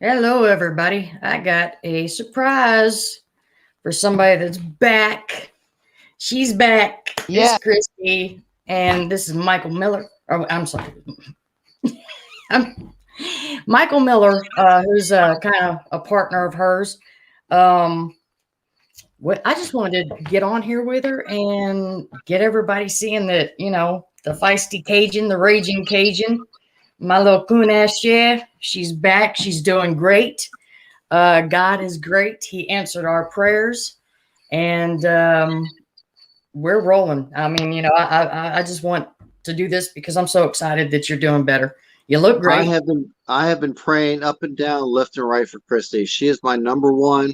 Hello, everybody. I got a surprise for somebody that's back. She's back. It's Yeah, Kristi, and this is Michael Miller. Oh, I'm sorry. I'm Michael Miller, who's kind of a partner of hers. Um, I just wanted to get on here with her and get everybody seeing that, the feisty Cajun, the raging Cajun, my little coon ass chef. She's back. She's doing great. God is great. He answered our prayers, and we're rolling. I mean, I just want to do this because I'm so excited that you're doing better. You look I great. have been I have been praying up and down, left and right for Kristi. She is my number one.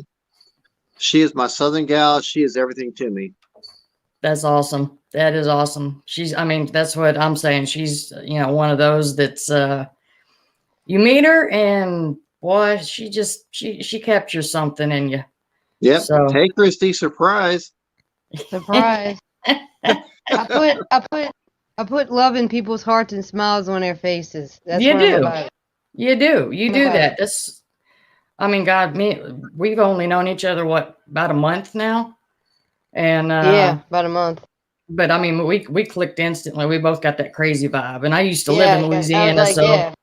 She is my Southern gal. She is everything to me. That's awesome. That is awesome. I mean, that's what I'm saying. She's, one of those that's, you meet her and boy, she captures something in you. Yep. So, Hey, Kristi, surprise. surprise. I put love in people's hearts and smiles on their faces. That's you what I'm do. about. You I'm do about that. it. That's, I mean, God, we've only known each other, about a month now? And, Yeah, about a month. but I mean, we clicked instantly. We both got that crazy vibe. And I used to live Yeah, in yeah. I was Louisiana. like, So yeah,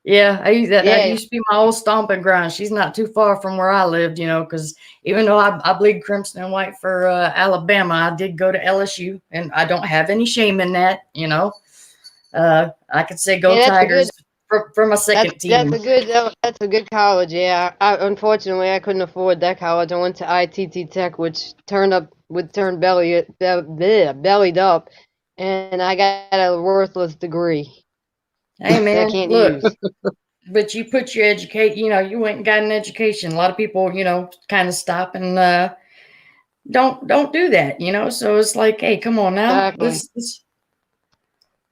yeah, that yeah, used to be my old stomping ground. She's not too far from where I lived, because even though I bleed crimson and white for Alabama, I did go to LSU, and I don't have any shame in that. I could say go yeah. That's a Tigers good. for my That's second that's a team. good. That's a good college. Yeah. Unfortunately, I couldn't afford that college. I went to ITT Tech, which turned bellied up, and I got a worthless degree Hey that I man, can't look, use. but you put your you went and got an education. A lot of people, kind of stop and don't do that. So it's like, hey, come on now. Exactly. This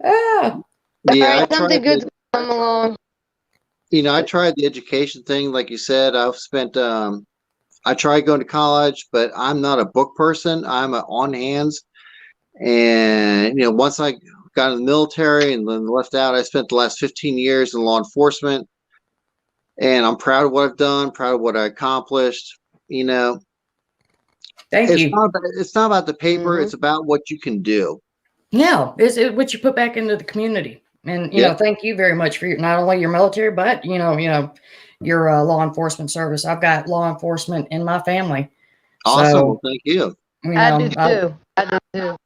ah, All Yeah, right, something good's come along. I tried the education thing, like you said. I tried going to college, but I'm not a book person. I'm a on hands. And, once I got in the military and then left out, I spent the last 15 years in law enforcement. And I'm proud of what I've done, proud of what I accomplished. You know, thank you. it's not about the paper, Hmm. it's about what you can do. No, it's what you put back into the community. And Yep. thank you very much for not only your military, but your law enforcement service. I've got law enforcement in my family, Awesome. so Well, thank you. I do too. I do too.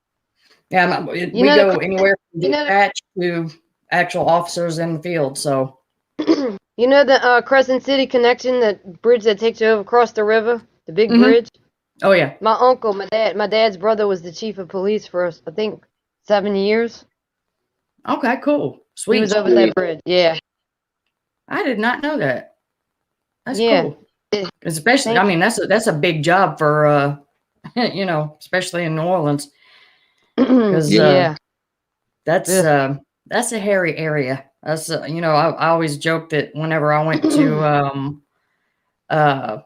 yeah, You we know go the anywhere from you know dispatch to actual officers in the field. So you know the Crescent City connection, that bridge that takes you over across the river, the big hmm bridge. oh yeah, My dad's brother was the chief of police for I think 7 years. okay, cool, He was sweet. over that bridge. Yeah, I did not know that. That's yeah. cool, especially. I Thank you. mean, that's a big job for especially in New Orleans, because Yep. Yeah. That's Ugh. that's a hairy area. That's I always joke that whenever I went to uh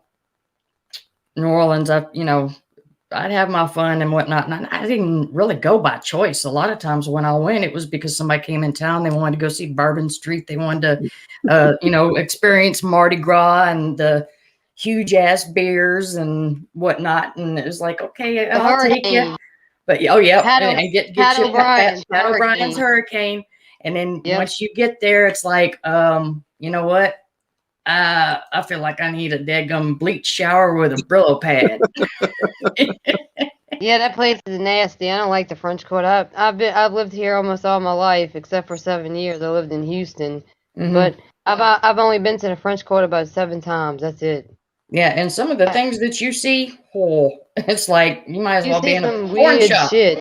New Orleans, I'd have my fun and whatnot. And I didn't really go by choice. A lot of times when I went, it was because somebody came in town. They wanted to go see Bourbon Street. They wanted to, experience Mardi Gras and the huge ass beers and whatnot. And it was like, okay, The I'll take you. hurricane. But oh yeah, Pat, and, o- and get Pat you O'Brien. The Pat O'Brien's hurricane. Hurricane, and then Yep. once you get there, it's like, you know what? I feel like I need a daggum bleach shower with a Brillo pad. Yeah, that place is nasty. I don't like the French Quarter. I've lived here almost all my life, except for 7 years. I lived in Houston, hmm but I've only been to the French Quarter about 7 times. That's it. Yeah, and some of the things that you see, it's like you might as You well be see in a some porn weird shop. shit.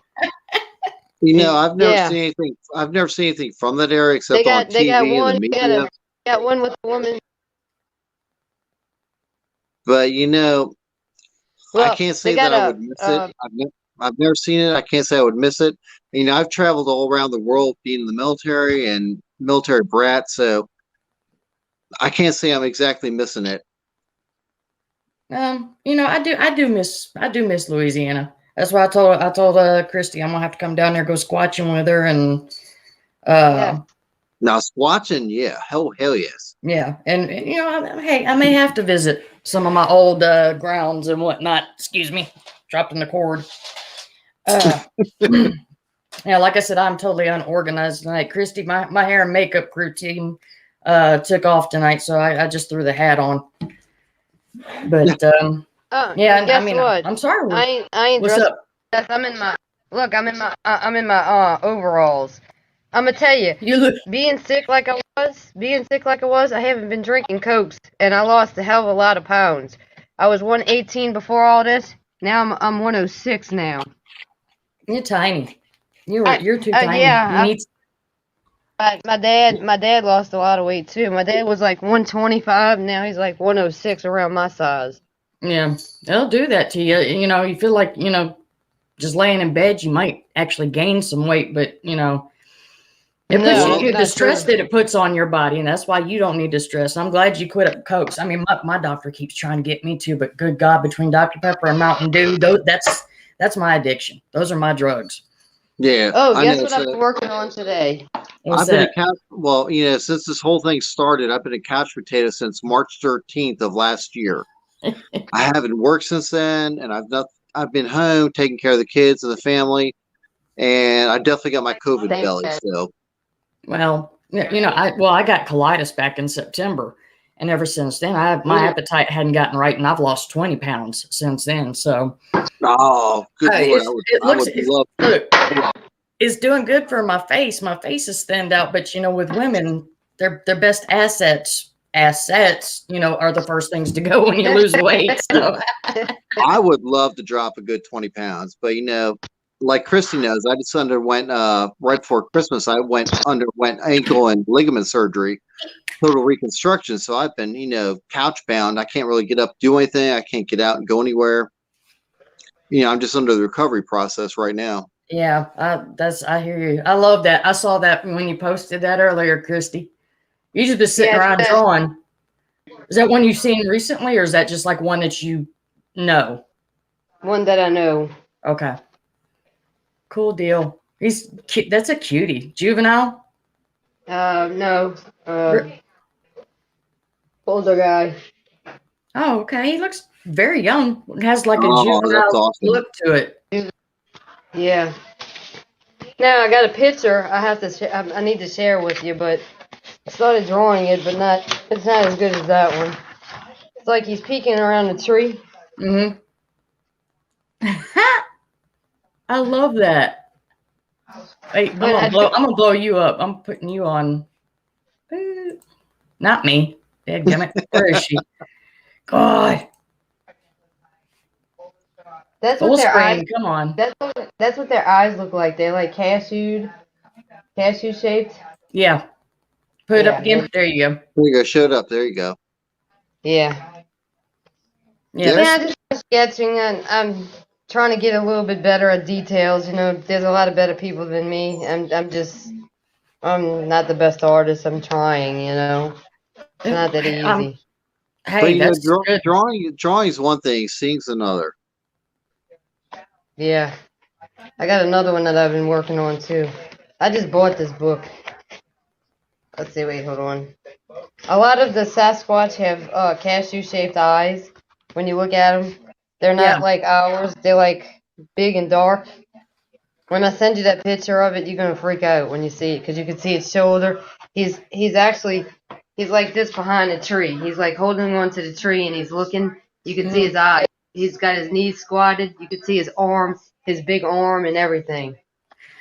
I've never Yeah, seen anything. I've never seen anything from that area they except on got they got TV and the one. media. Got one with a woman. But I Well, can't they say that got I would miss it. I've never seen it. I can't say I would miss it. I've traveled all around the world being in the military and military brat, so I can't say I'm exactly missing it. I do miss Louisiana. That's why I told Christy I'm gonna have to come down there, go squatching with her, and yeah. uh Now, squatching, yeah, hell yes. Yeah, and hey, I may have to visit some of my old grounds and whatnot. Excuse me, dropped in the cord. Yeah, like I said, I'm totally unorganized tonight. Kristi, my hair and makeup routine took off tonight, so I just threw the hat on. But yeah, Guess what? I'm sorry. I ain't What's dressed. up? I'm in my I'm in my overalls. I'm gonna tell you, You look. being sick like I was, I haven't been drinking cokes, and I lost a hell of a lot of pounds. I was 118 before all this. Now I'm 106 now. You're tiny. You're too tiny. Yeah, You need. my dad lost a lot of weight too. My dad was like 125, now he's like 106, around my size. Yeah, they'll do that to you. You feel like just laying in bed, you might actually gain some weight, but it puts you the stress that it puts on your body, and that's why you don't need to stress. I'm glad you quit up cokes. I mean, my doctor keeps trying to get me to, but good God, between Dr. Pepper and Mountain Dew, that's my addiction. Those are my drugs. Yeah. Oh, guess what I've been working on today? What's that? Well, since this whole thing started, I've been a couch potato since March 13th of last year. I haven't worked since then, and I've been home taking care of the kids and the family, and I definitely got my COVID belly still. Well, I got colitis back in September, and ever since then, my appetite hadn't gotten right, and I've lost 20 pounds since then. So, oh, good Lord, look, it's doing good for my face. My face is thinned out, but with women, their best assets, are the first things to go when you lose weight. So, I would love to drop a good 20 pounds, but like Kristi knows, I just underwent right before Christmas. I underwent ankle and ligament surgery, total reconstruction. So I've been, couch bound. I can't really get up, do anything. I can't get out and go anywhere. I'm just under the recovery process right now. Yeah, I hear you. I love that. I saw that when you posted that earlier, Kristi. You just been sitting around drawing. Is that one you've seen recently, or is that just like one that you know? One that I know. Okay. Cool deal. He's cute. That's a cutie. Juvenile? No. Older guy. Oh, okay. He looks very young. Has like a juvenile look to it. Yeah. Now I got a picture. I need to share with you, but I started drawing it, but it's not as good as that one. It's like he's peeking around a tree. Mm-hmm. I love that. Wait, I'm gonna blow you up. I'm putting you on. Not me. Dadgummit. Where is she? God. That's what their eyes. Come on. That's what their eyes look like. They're like cashew shaped. Yeah. Put it up again. There you go. There you go. Show it up. There you go. Yeah. Yeah. Just sketching, and I'm trying to get a little bit better at details. There's a lot of better people than me. I'm not the best artist. I'm trying. It's not that easy. Hey, but drawing is one thing, seeing's another. Yeah. I got another one that I've been working on too. I just bought this book. Let's see, wait, hold on. A lot of the Sasquatch have cashew-shaped eyes. When you look at them, they're not like ours. They're like big and dark. When I send you that picture of it, you're gonna freak out when you see it, because you can see its shoulder. He's like this behind a tree. He's like holding on to the tree, and he's looking. You can see his eyes. He's got his knees squatted. You can see his arm, his big arm, and everything.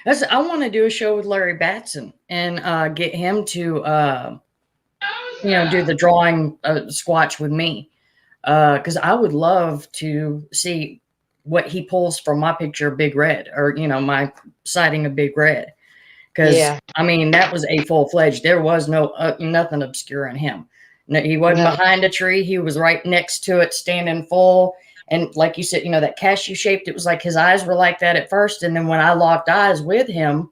I want to do a show with Larry Batson and get him to, do the drawing Squatch with me, because I would love to see what he pulls from my picture of Big Red, or my sighting of Big Red. Because I mean, that was a full-fledged. There was nothing obscure in him. No, he wasn't behind a tree. He was right next to it, standing full. And like you said, that cashew shaped, it was like his eyes were like that at first. And then when I locked eyes with him,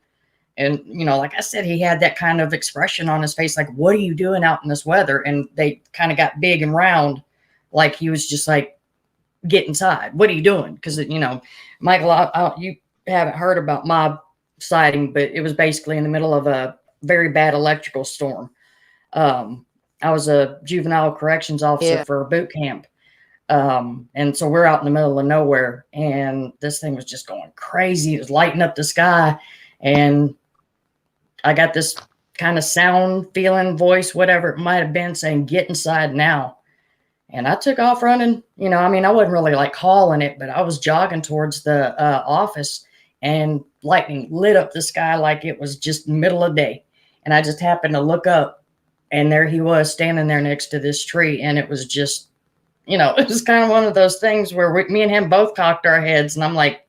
and, like I said, he had that kind of expression on his face, like, what are you doing out in this weather? And they kind of got big and round, like he was just like, get inside. What are you doing? Because, Michael, you haven't heard about my sighting, but it was basically in the middle of a very bad electrical storm. I was a juvenile corrections officer for a boot camp. And so we're out in the middle of nowhere, and this thing was just going crazy. It was lighting up the sky, and I got this kind of sound, feeling, voice, whatever it might have been, saying, "Get inside now." And I took off running. You know, I mean, I wasn't really like calling it, but I was jogging towards the office, and lightning lit up the sky like it was just middle of day. And I just happened to look up, and there he was standing there next to this tree. And it was just, you know, it was kind of one of those things where me and him both cocked our heads, and I'm like,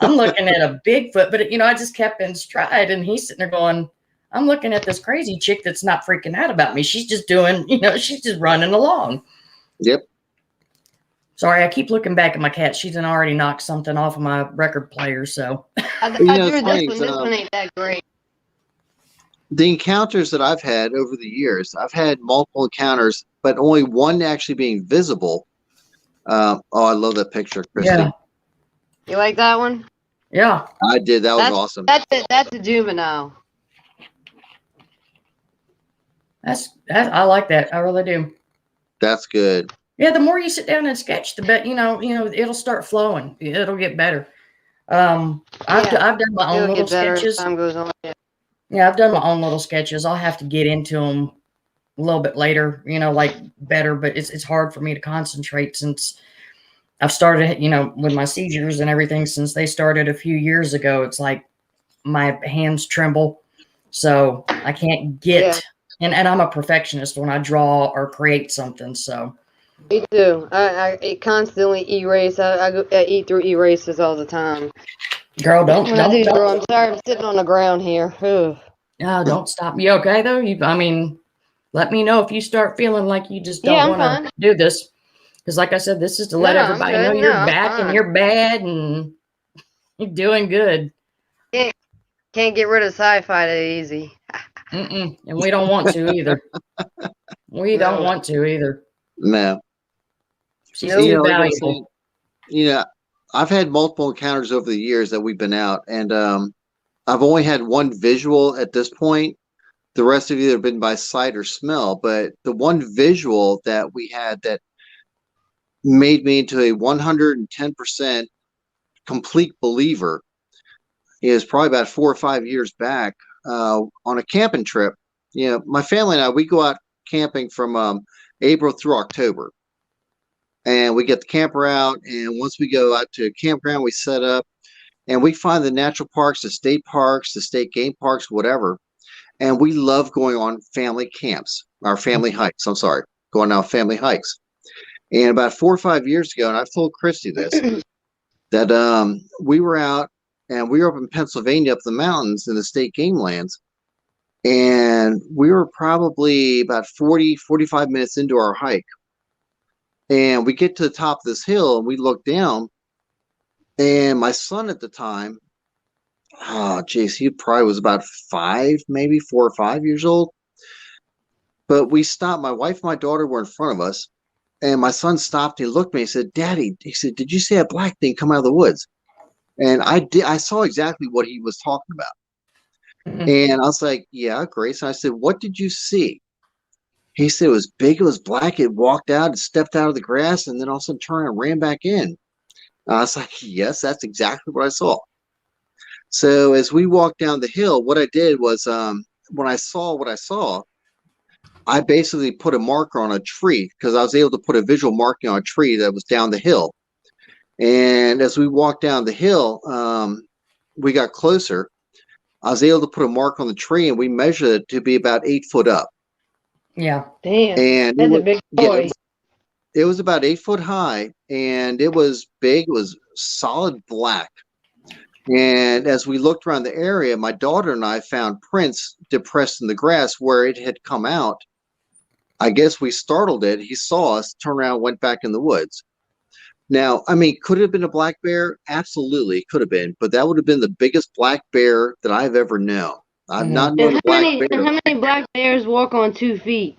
I'm looking at a Bigfoot, but you know, I just kept in stride, and he's sitting there going, I'm looking at this crazy chick that's not freaking out about me. She's just doing, you know, she's just running along. Yep. Sorry, I keep looking back at my cat. She's already knocked something off of my record player, so. I thought this one ain't that great. The encounters that I've had over the years, I've had multiple encounters, but only one actually being visible. Oh, I love that picture, Kristi. Yeah. You like that one? Yeah. I did. That was awesome. That's a juvenile. I like that. I really do. That's good. Yeah, the more you sit down and sketch, the better, you know, it'll start flowing. It'll get better. I've done my own little sketches. Time goes on. Yeah, I've done my own little sketches. I'll have to get into them a little bit later, you know, like better, but it's hard for me to concentrate since I've started, you know, with my seizures and everything since they started a few years ago. It's like my hands tremble, so I can't get, and I'm a perfectionist when I draw or create something, so. Me too. I constantly erase. I eat through erasers all the time. Girl, don't. I'm sorry, I'm sitting on the ground here. No, don't stop. You okay though? I mean, let me know if you start feeling like you just don't want to do this. Because like I said, this is to let everybody know you're back and you're bad and you're doing good. Can't get rid of sci-fi that easy. And we don't want to either. We don't want to either. No. She's too valuable. You know, I've had multiple encounters over the years that we've been out, and I've only had one visual at this point. The rest have either been by sight or smell, but the one visual that we had that made me into a 110% complete believer is probably about 4 or 5 years back on a camping trip. You know, my family and I, we go out camping from April through October. And we get the camper out, and once we go out to a campground, we set up, and we find the natural parks, the state game parks, whatever. And we love going on family camps, our family hikes. I'm sorry, going on family hikes. And about 4 or 5 years ago, and I've told Kristi this, that we were out, and we were up in Pennsylvania, up the mountains in the state game lands. And we were probably about 45 minutes into our hike. And we get to the top of this hill, and we look down, and my son at the time, oh, geez, he probably was about 5, maybe 4 or 5 years old. But we stopped. My wife and my daughter were in front of us, and my son stopped. He looked at me. He said, "Daddy," he said, "did you see that black thing come out of the woods?" And I did. I saw exactly what he was talking about. And I was like, "Yeah, Grace." And I said, "What did you see?" He said it was big, it was black, it walked out, it stepped out of the grass, and then all of a sudden turned and ran back in. I was like, yes, that's exactly what I saw. So as we walked down the hill, what I did was when I saw what I saw, I basically put a marker on a tree because I was able to put a visual marking on a tree that was down the hill. And as we walked down the hill, we got closer. I was able to put a mark on the tree, and we measured it to be about 8 foot up. Yeah. Damn. And that's a big boy. Yeah, it was about 8 foot high, and it was big. It was solid black. And as we looked around the area, my daughter and I found prints depressed in the grass where it had come out. I guess we startled it. He saw us, turned around, went back in the woods. Now, I mean, could it have been a black bear? Absolutely, it could have been. But that would have been the biggest black bear that I've ever known. I've not known a black bear. How many black bears walk on 2 feet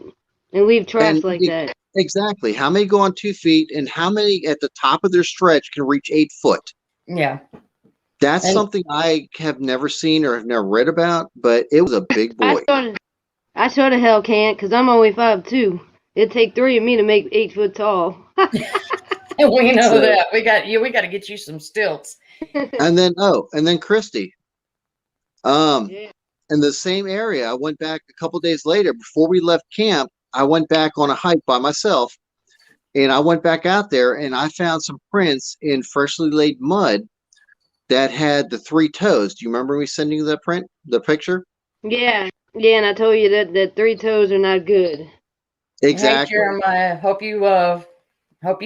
and leave tracks like that? Exactly. How many go on 2 feet, and how many at the top of their stretch can reach 8 foot? Yeah. That's And something I have never seen or have never read about, but it was a big boy. I sure the hell can't, because I'm only 5'2". It'd take 3 of me to make 8 foot tall. we know So, that. We got to get you some stilts. and then Kristi. Yeah. In the same area, I went back a couple days later before we left camp. I went back on a hike by myself, and I went back out there and I found some prints in freshly laid mud that had the 3 toes. Do you remember me sending you the picture? Yeah, and I told you that 3 toes are not good. Hey Exactly. Jeremiah, hope you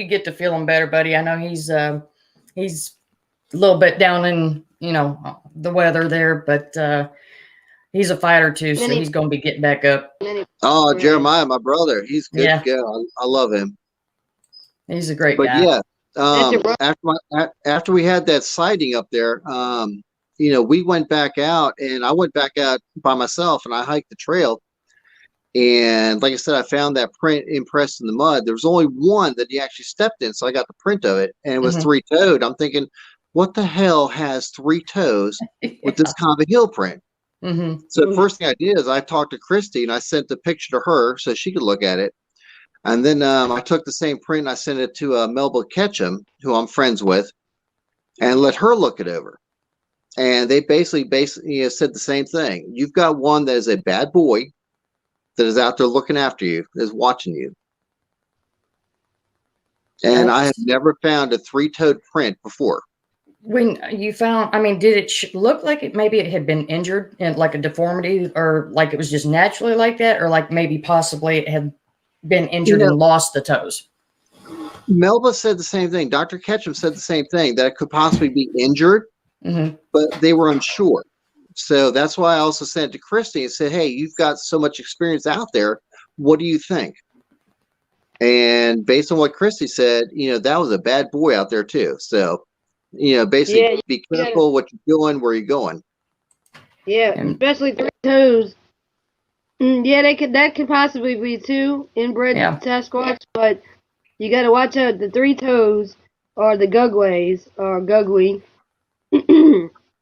get to feeling better, buddy. I know he's a little bit down in the weather there, but he's a fighter too, so he's going to be getting back up. Oh, Right. Jeremiah, my brother, he's good Yeah, to go. I love him. he's a great But guy. yeah, That's your brother. after we had that sighting up there, we went back out, and I went back out by myself, and I hiked the trail. And like I said, I found that print impressed in the mud. There was only one that he actually stepped in, so I got the print of it, and it was 3-toed. I'm thinking, what the hell has 3 toes with this kind of a heel print? So the first thing I did is I talked to Kristi, and I sent the picture to her so she could look at it. And then I took the same print and I sent it to Melba Ketchum, who I'm friends with, and let her look it over. And they basically said the same thing. You've got one that is a bad boy that is out there looking after you, is watching you. And I have never found a 3-toed print before. When you found, I mean, did it look like maybe it had been injured and like a deformity, or like it was just naturally like that, or like maybe possibly it had been injured and lost the toes? Melba said the same thing. Dr. Ketchum said the same thing, that it could possibly be injured, but they were unsure. So that's why I also sent it to Kristi and said, hey, you've got so much experience out there. What do you think? And based on what Kristi said, that was a bad boy out there too. So, basically be careful what you're doing, where you're going. Yeah, especially 3 toes. Yeah, that could possibly be 2 inbred Sasquatch, but you got to watch out. The 3 toes or the gugways or gugwe.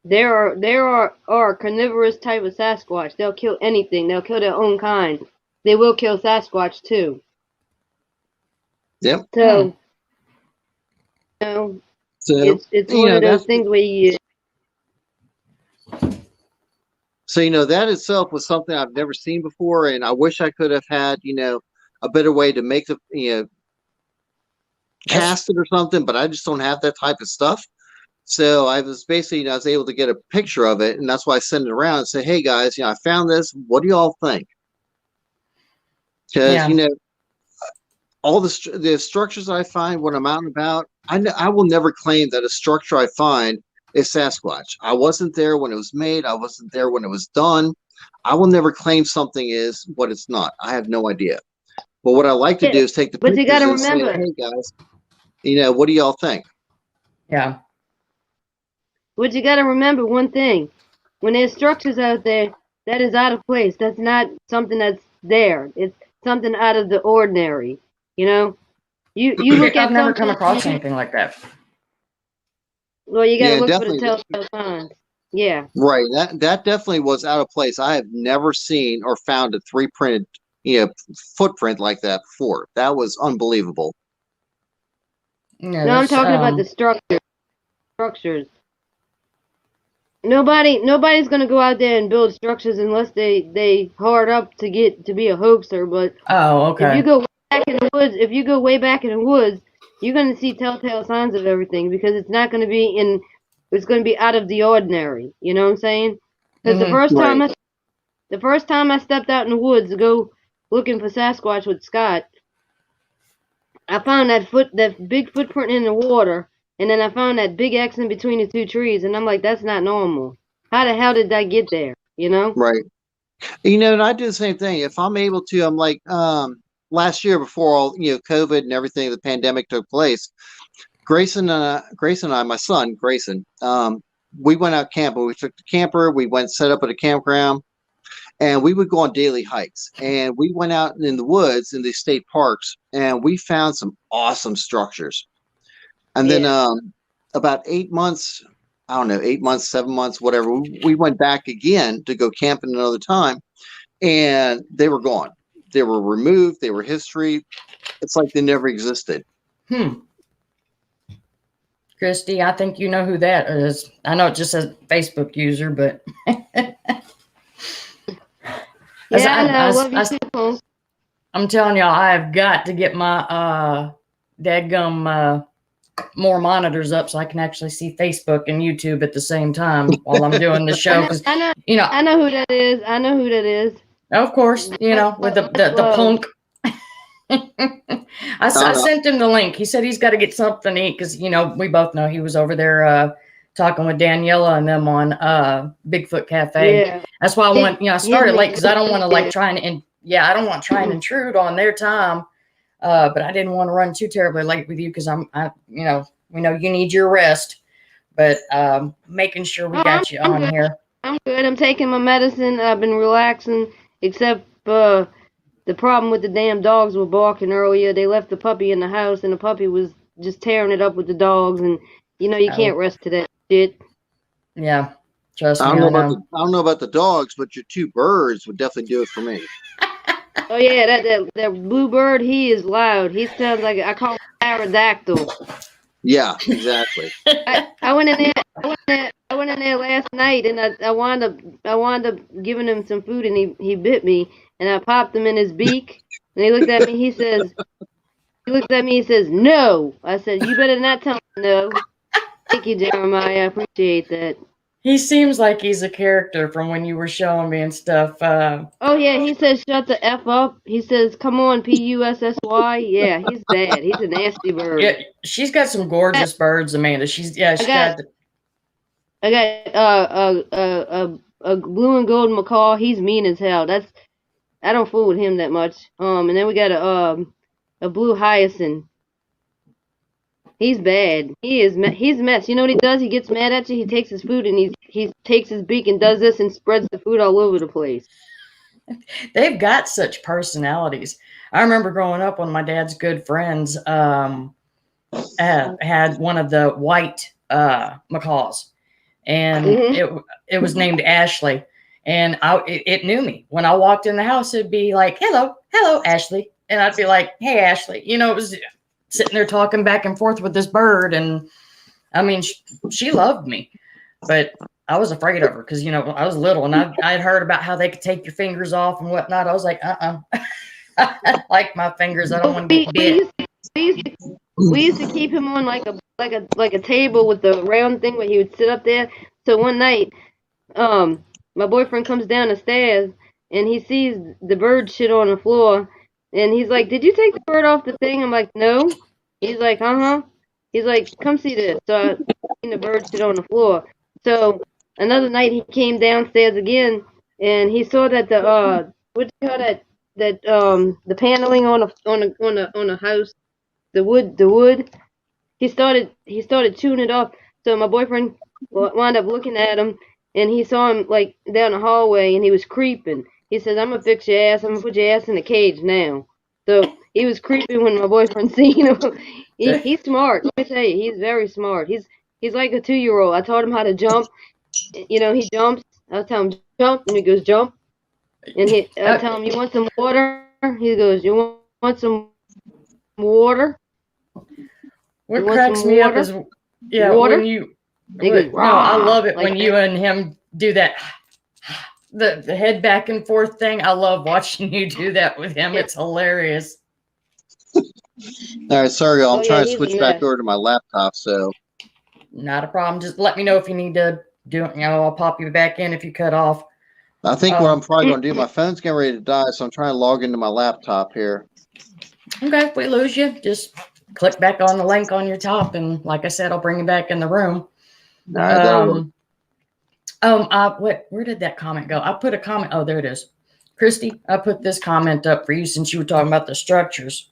There are carnivorous type of Sasquatch. They'll kill anything. They'll kill their own kind. They will kill Sasquatch too. Yep. So, it's one of those things where you. So, that itself was something I've never seen before, and I wish I could have had, a better way to make the, cast it or something, but I just don't have that type of stuff. So I was basically, I was able to get a picture of it, and that's why I sent it around and say, hey guys, I found this. What do y'all think? Because, all the structures I find when I'm out and about, I will never claim that a structure I find is Sasquatch. I wasn't there when it was made. I wasn't there when it was done. I will never claim something is what it's not. I have no idea. But what I like to do is take the pictures and say, hey guys, what do y'all think? Yeah. But you got to remember one thing. When there's structures out there, that is out of place. That's not something that's there. It's something out of the ordinary. You look at I've never come across anything like that. Well, you got to look for the telltale signs. Yeah. Right. That definitely was out of place. I have never seen or found a 3-printed, footprint like that before. That was unbelievable. No, I'm talking about the structures. Nobody's gonna go out there and build structures unless they hard up to get to be a hoaxer. But if you go back in the woods, you're gonna see telltale signs of everything, because it's not gonna be it's gonna be out of the ordinary. You know what I'm saying? Because the first time I stepped out in the woods to go looking for Sasquatch with Scott, I found that big footprint in the water. And then I found that big X in between the 2 trees, and I'm like, that's not normal. How the hell did that get there? Right. And I do the same thing. If I'm able to, I'm like, last year before all, COVID and everything, the pandemic took place, Grayson and I, my son, Grayson, we went out camping. We took the camper, we went set up at a campground, and we would go on daily hikes. And we went out in the woods in the state parks, and we found some awesome structures. And then about 8 months, I don't know, 8 months, 7 months, whatever. We went back again to go camping another time, and they were gone. They were removed. They were history. It's like they never existed. Kristi, I think you know who that is. I know it just says Facebook user, but I'm telling y'all, I have got to get my dadgum more monitors up so I can actually see Facebook and YouTube at the same time while I'm doing the show. Because I know who that is. I know who that is. Of course, with the punk. I sent him the link. He said he's got to get something to eat because we both know he was over there talking with Daniela and them on Bigfoot Cafe. Yeah. That's why I started late because I don't want to I don't want to try and intrude on their time. But I didn't want to run too terribly late with you because we know you need your rest, but making sure we got you on here. I'm good. I'm taking my medicine. I've been relaxing, except the problem with the damn dogs were barking earlier. They left the puppy in the house, and the puppy was just tearing it up with the dogs, and you can't rest to that shit. Yeah, trust me. I don't know about the dogs, but your 2 birds would definitely do it for me. Oh yeah, that blue bird, he is loud. He sounds like, I call him pterodactyl. Yeah, exactly. I went in there last night, and I wound up giving him some food, and he bit me, and I popped him in his beak, and he looked at me. He says, "No." I said, "You better not tell me no." Thank you, Jeremiah. I appreciate that. He seems like he's a character from when you were showing me and stuff. Oh yeah, he says shut the F up. He says, "Come on, Pussy." Yeah, he's bad. He's a nasty bird. Yeah, she's got some gorgeous birds, Amanda. I got a blue and gold macaw. He's mean as hell. I don't fool with him that much. And then we got a blue hyacinth. He's bad. He's a mess. You know what he does? He gets mad at you. He takes his food and he takes his beak and does this and spreads the food all over the place. They've got such personalities. I remember growing up, one of my dad's good friends had one of the white macaws, and it was named Ashley, and it knew me. When I walked in the house, it'd be like, hello, Ashley, and I'd be like, hey, Ashley. It was sitting there talking back and forth with this bird, and I mean, she loved me, but I was afraid of her because I was little, and I had heard about how they could take your fingers off and whatnot. I was like, I like my fingers. I don't want to get bit. We used to keep him on like a table with the round thing where he would sit up there. So one night, my boyfriend comes down the stairs and he sees the bird shit on the floor, and he's like, "Did you take the bird off the thing?" I'm like, "No." He's like, "Uh-huh." He's like, "Come see this." So I seen the bird shit on the floor. So another night he came downstairs again, and he saw that the what do you call that the paneling on a house, the wood. He started chewing it off. So my boyfriend wound up looking at him, and he saw him like down the hallway, and he was creeping. He says, "I'm gonna fix your ass. I'm gonna put your ass in a cage now." So he was creeping when my boyfriend seen him. He's smart. Let me tell you, he's very smart. He's like a 2-year-old. I taught him how to jump. He jumps. I tell him jump, and he goes jump. And I tell him, "You want some water?" He goes, "You want some water?" What cracks me up is water? When you I love it like when you and him do that the head back and forth thing. I love watching you do that with him. It's hilarious. All right, sorry, y'all. I'm trying to switch back over to my laptop, so not a problem. Just let me know if you need to do it. I'll pop you back in if you cut off. I think what I'm probably going to do, my phone's getting ready to die, so I'm trying to log into my laptop here. Okay, if we lose you, just click back on the link on your top, and like I said, I'll bring you back in the room. Where did that comment go? I put a comment. Oh, there it is. Kristi, I put this comment up for you since you were talking about the structures.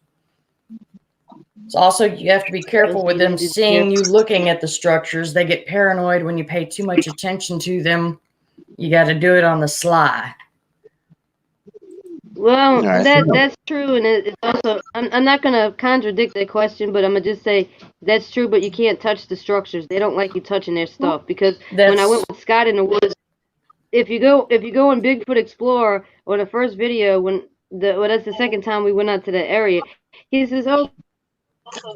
So also, you have to be careful with them seeing you looking at the structures. They get paranoid when you pay too much attention to them. You got to do it on the sly. Well, right. that's true, and it's also I'm not gonna contradict that question, but I'm gonna just say that's true. But you can't touch the structures. They don't like you touching their stuff because when I went with Scott in the woods, if you go on Bigfoot Explorer on the first video that's the second time we went out to that area, he says, "Oh,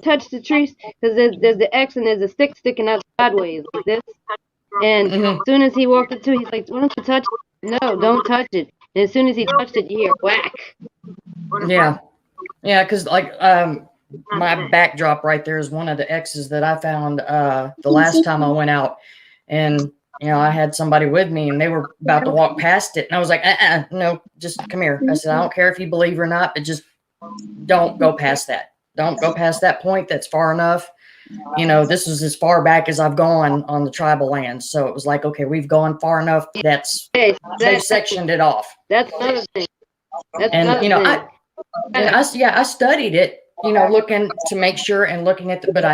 touch the trees because there's the X and there's a stick sticking out sideways like this." And as soon as he walked up to it, he's like, "Why don't you touch it?" No, don't touch it. And as soon as he touched it, you hear whack. Yeah. Yeah, because like my backdrop right there is one of the X's that I found the last time I went out. And I had somebody with me and they were about to walk past it. And I was like, no, just come here. I said, I don't care if you believe or not, but just don't go past that. Don't go past that point. That's far enough. This was as far back as I've gone on the tribal lands. So it was like, okay, we've gone far enough. They've sectioned it off. That's another thing. I studied it, looking to make sure and looking at but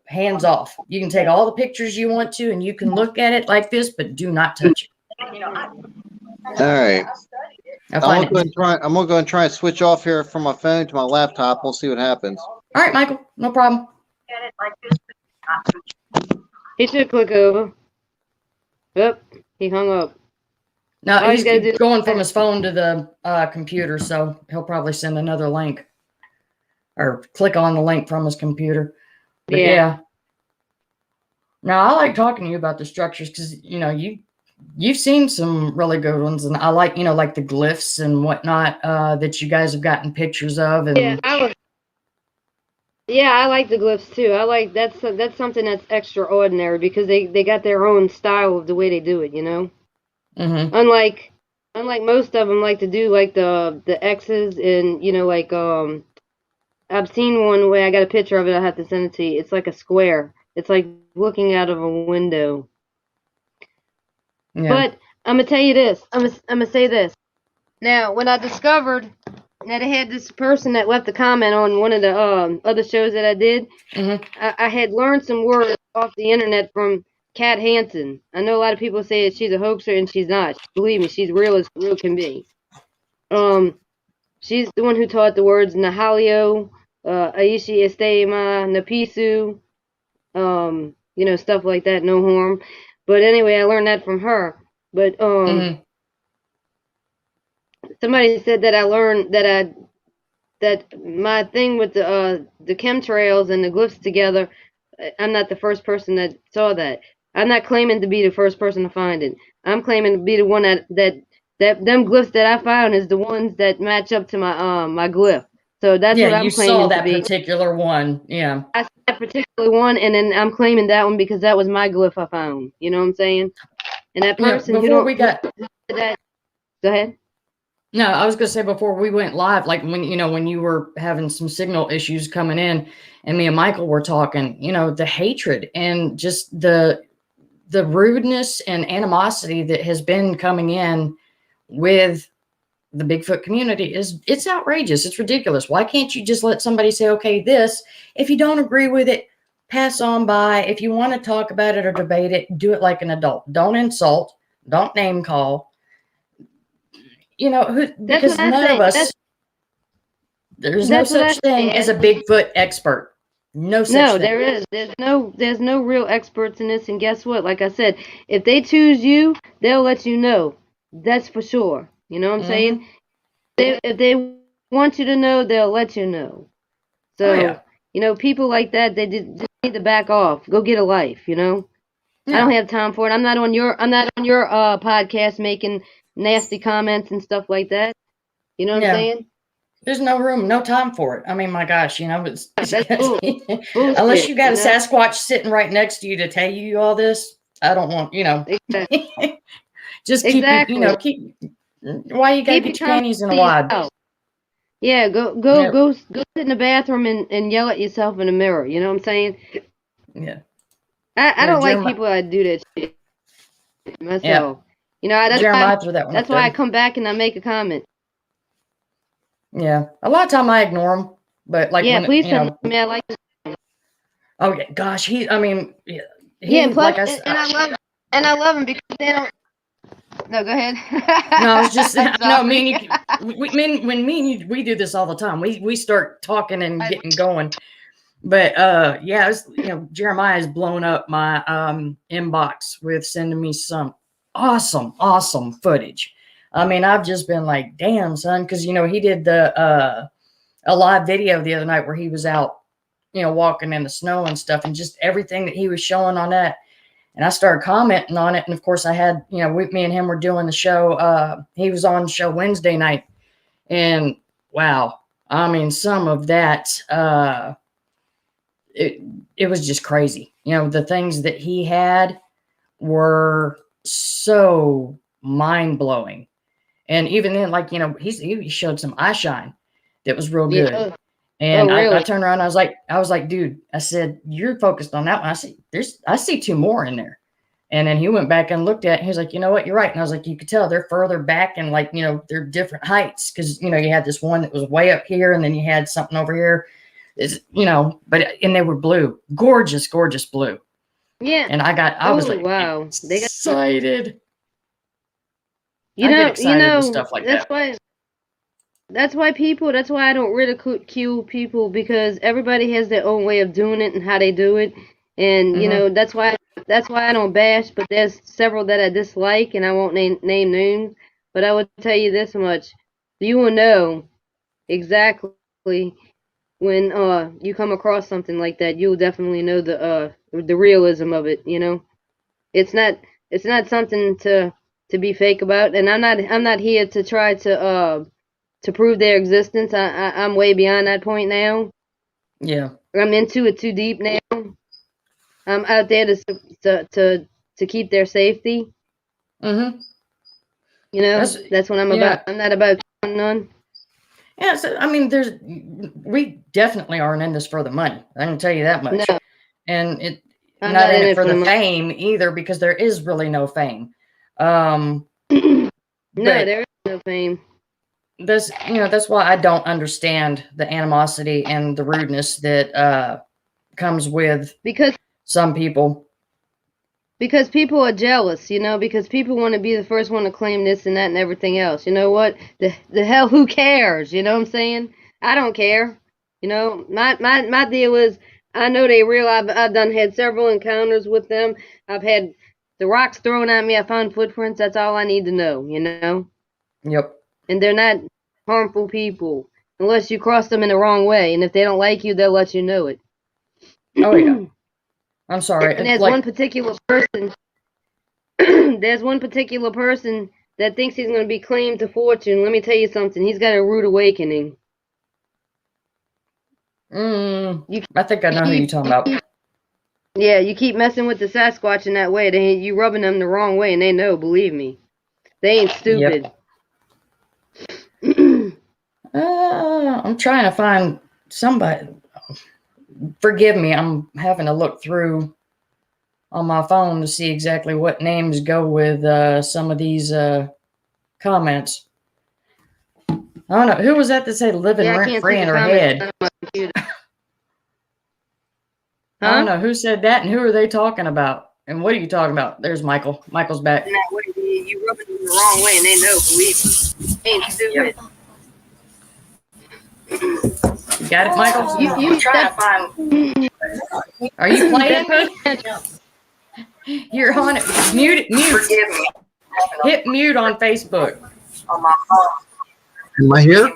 hands off. You can take all the pictures you want to and you can look at it like this, but do not touch it. All right. I'm gonna go and try and switch off here from my phone to my laptop. We'll see what happens. All right, Michael, no problem. He should click over. Yep, he hung up. No, he's going from his phone to the computer, so he'll probably send another link or click on the link from his computer. But yeah. Now, I like talking to you about the structures because, you've seen some really good ones, and I like, like the glyphs and whatnot that you guys have gotten pictures of. And I like the glyphs too. I like that's something that's extraordinary because they got their own style of the way they do it, Mm-hmm. Unlike most of them like to do like the X's and I've seen one where I got a picture of it. I have to send it to you. It's like a square. It's like looking out of a window. Yeah. But I'm gonna tell you this. I'm gonna say this. Now, when I discovered that I had this person that left a comment on one of the other shows that I did, I had learned some words off the internet from Kat Hansen. I know a lot of people say that she's a hoaxer, and she's not. Believe me, she's real as real can be. She's the one who taught the words Nahalio, Aishi Estema, Napisu, stuff like that, no harm. But anyway, I learned that from her. But somebody said that I learned that my thing with the chemtrails and the glyphs together, I'm not the first person that saw that. I'm not claiming to be the first person to find it. I'm claiming to be the one that them glyphs that I found is the ones that match up to my glyph. So that's what I'm claiming to be. Yeah, you saw that particular one. Yeah. I saw that particular one, and then I'm claiming that one because that was my glyph I found. You know what I'm saying? And that person who don't that. Go ahead. No, I was going to say before we went live, like when you were having some signal issues coming in and me and Michael were talking, the hatred and just the rudeness and animosity that has been coming in with the Bigfoot community it's outrageous. It's ridiculous. Why can't you just let somebody say, okay, if you don't agree with it, pass on by. If you want to talk about it or debate it, do it like an adult. Don't insult. Don't name call. Because none of us, there's no such thing as a Bigfoot expert. No such thing. No, there is. There's no real experts in this. And guess what? Like I said, if they choose you, they'll let you know. That's for sure. You know what I'm saying? If they want you to know, they'll let you know. So, people like that, they just need to back off. Go get a life, Yeah. I don't have time for it. I'm not on your podcast making nasty comments and stuff like that. You know what I'm saying? There's no room, no time for it. I mean, my gosh, that's unless you got a Sasquatch sitting right next to you to tell you all this, I don't want, Exactly. just keep, why you gotta get your panties in a wad? Yeah, go sit in the bathroom and yell at yourself in the mirror. You know what I'm saying? Yeah. I don't like people that do that shit myself. Yeah. That's why I come back and I make a comment. Yeah, a lot of time I ignore them, but please send me. I like. Oh gosh, I love him because No, go ahead. No, I was just no. Sorry. Me and you, when me and you, we do this all the time. We start talking and getting going. But yeah, it's, Jeremiah has blown up my inbox with sending me some awesome footage. I mean, I've just been like, damn, son, because he did a live video the other night where he was out, walking in the snow and stuff, and just everything that he was showing on that. And I started commenting on it, and of course, I had, me and him were doing the show. He was on the show Wednesday night, and wow, I mean, some of that. It was just crazy. The things that he had were so mind blowing. And even then, like, he showed some eye shine that was real good. Yeah. And Oh, really? I turned around, I was like, dude, I said, you're focused on that one. I see two more in there. And then he went back and looked at it. He was like, you know what, you're right. And I was like, you could tell they're further back and like, they're different heights. Cause you had this one that was way up here and then you had something over here. And they were blue, gorgeous blue. Yeah. And I was like, wow, they got excited. I get excited with stuff like that. That's why I don't ridicule people, because everybody has their own way of doing it and how they do it. And that's why I don't bash, but there's several that I dislike, and I won't name names, but I would tell you this much. You will know exactly when you come across something like that. You'll definitely know the realism of it. It's not something to be fake about, and I'm not here to try to prove their existence. I'm way beyond that point now. Yeah, I'm into it too deep now. I'm out there to keep their safety. Mm-hmm. That's what I'm about. I'm not about killing none. Yeah, so I mean, we definitely aren't in this for the money. I can tell you that much. No. And I'm not in it for the money. fame either, because there is really no fame. No, there is no fame. That's why I don't understand the animosity and the rudeness that comes with some people. Because people are jealous, because people want to be the first one to claim this and that and everything else. You know what? The hell, who cares? You know what I'm saying? I don't care. My deal is, I know they real. I've had several encounters with them. I've had the rocks thrown at me. I found footprints. That's all I need to know, Yep. And they're not harmful people unless you cross them in the wrong way. And if they don't like you, they'll let you know it. Oh, yeah. I'm sorry. And there's one particular person. There's one particular person that thinks he's going to be claimed to fortune. Let me tell you something. He's got a rude awakening. I think I know who you're talking about. Yeah, you keep messing with the Sasquatch in that way. You rubbing them the wrong way, and they know. Believe me, they ain't stupid. Yep. I'm trying to find somebody. Forgive me, I'm having to look through on my phone to see exactly what names go with some of these comments. I don't know. Who was that said living rent-free in her head? I don't know who said that and who are they talking about? And what are you talking about? There's Michael. Michael's back. You rubbing them the wrong way, and they know. Believe me, they ain't stupid. You got it, Michael? You trying to find. Are you playing me? You're on it. Mute. Forgive me. Hit mute on Facebook. On my phone. Am I here?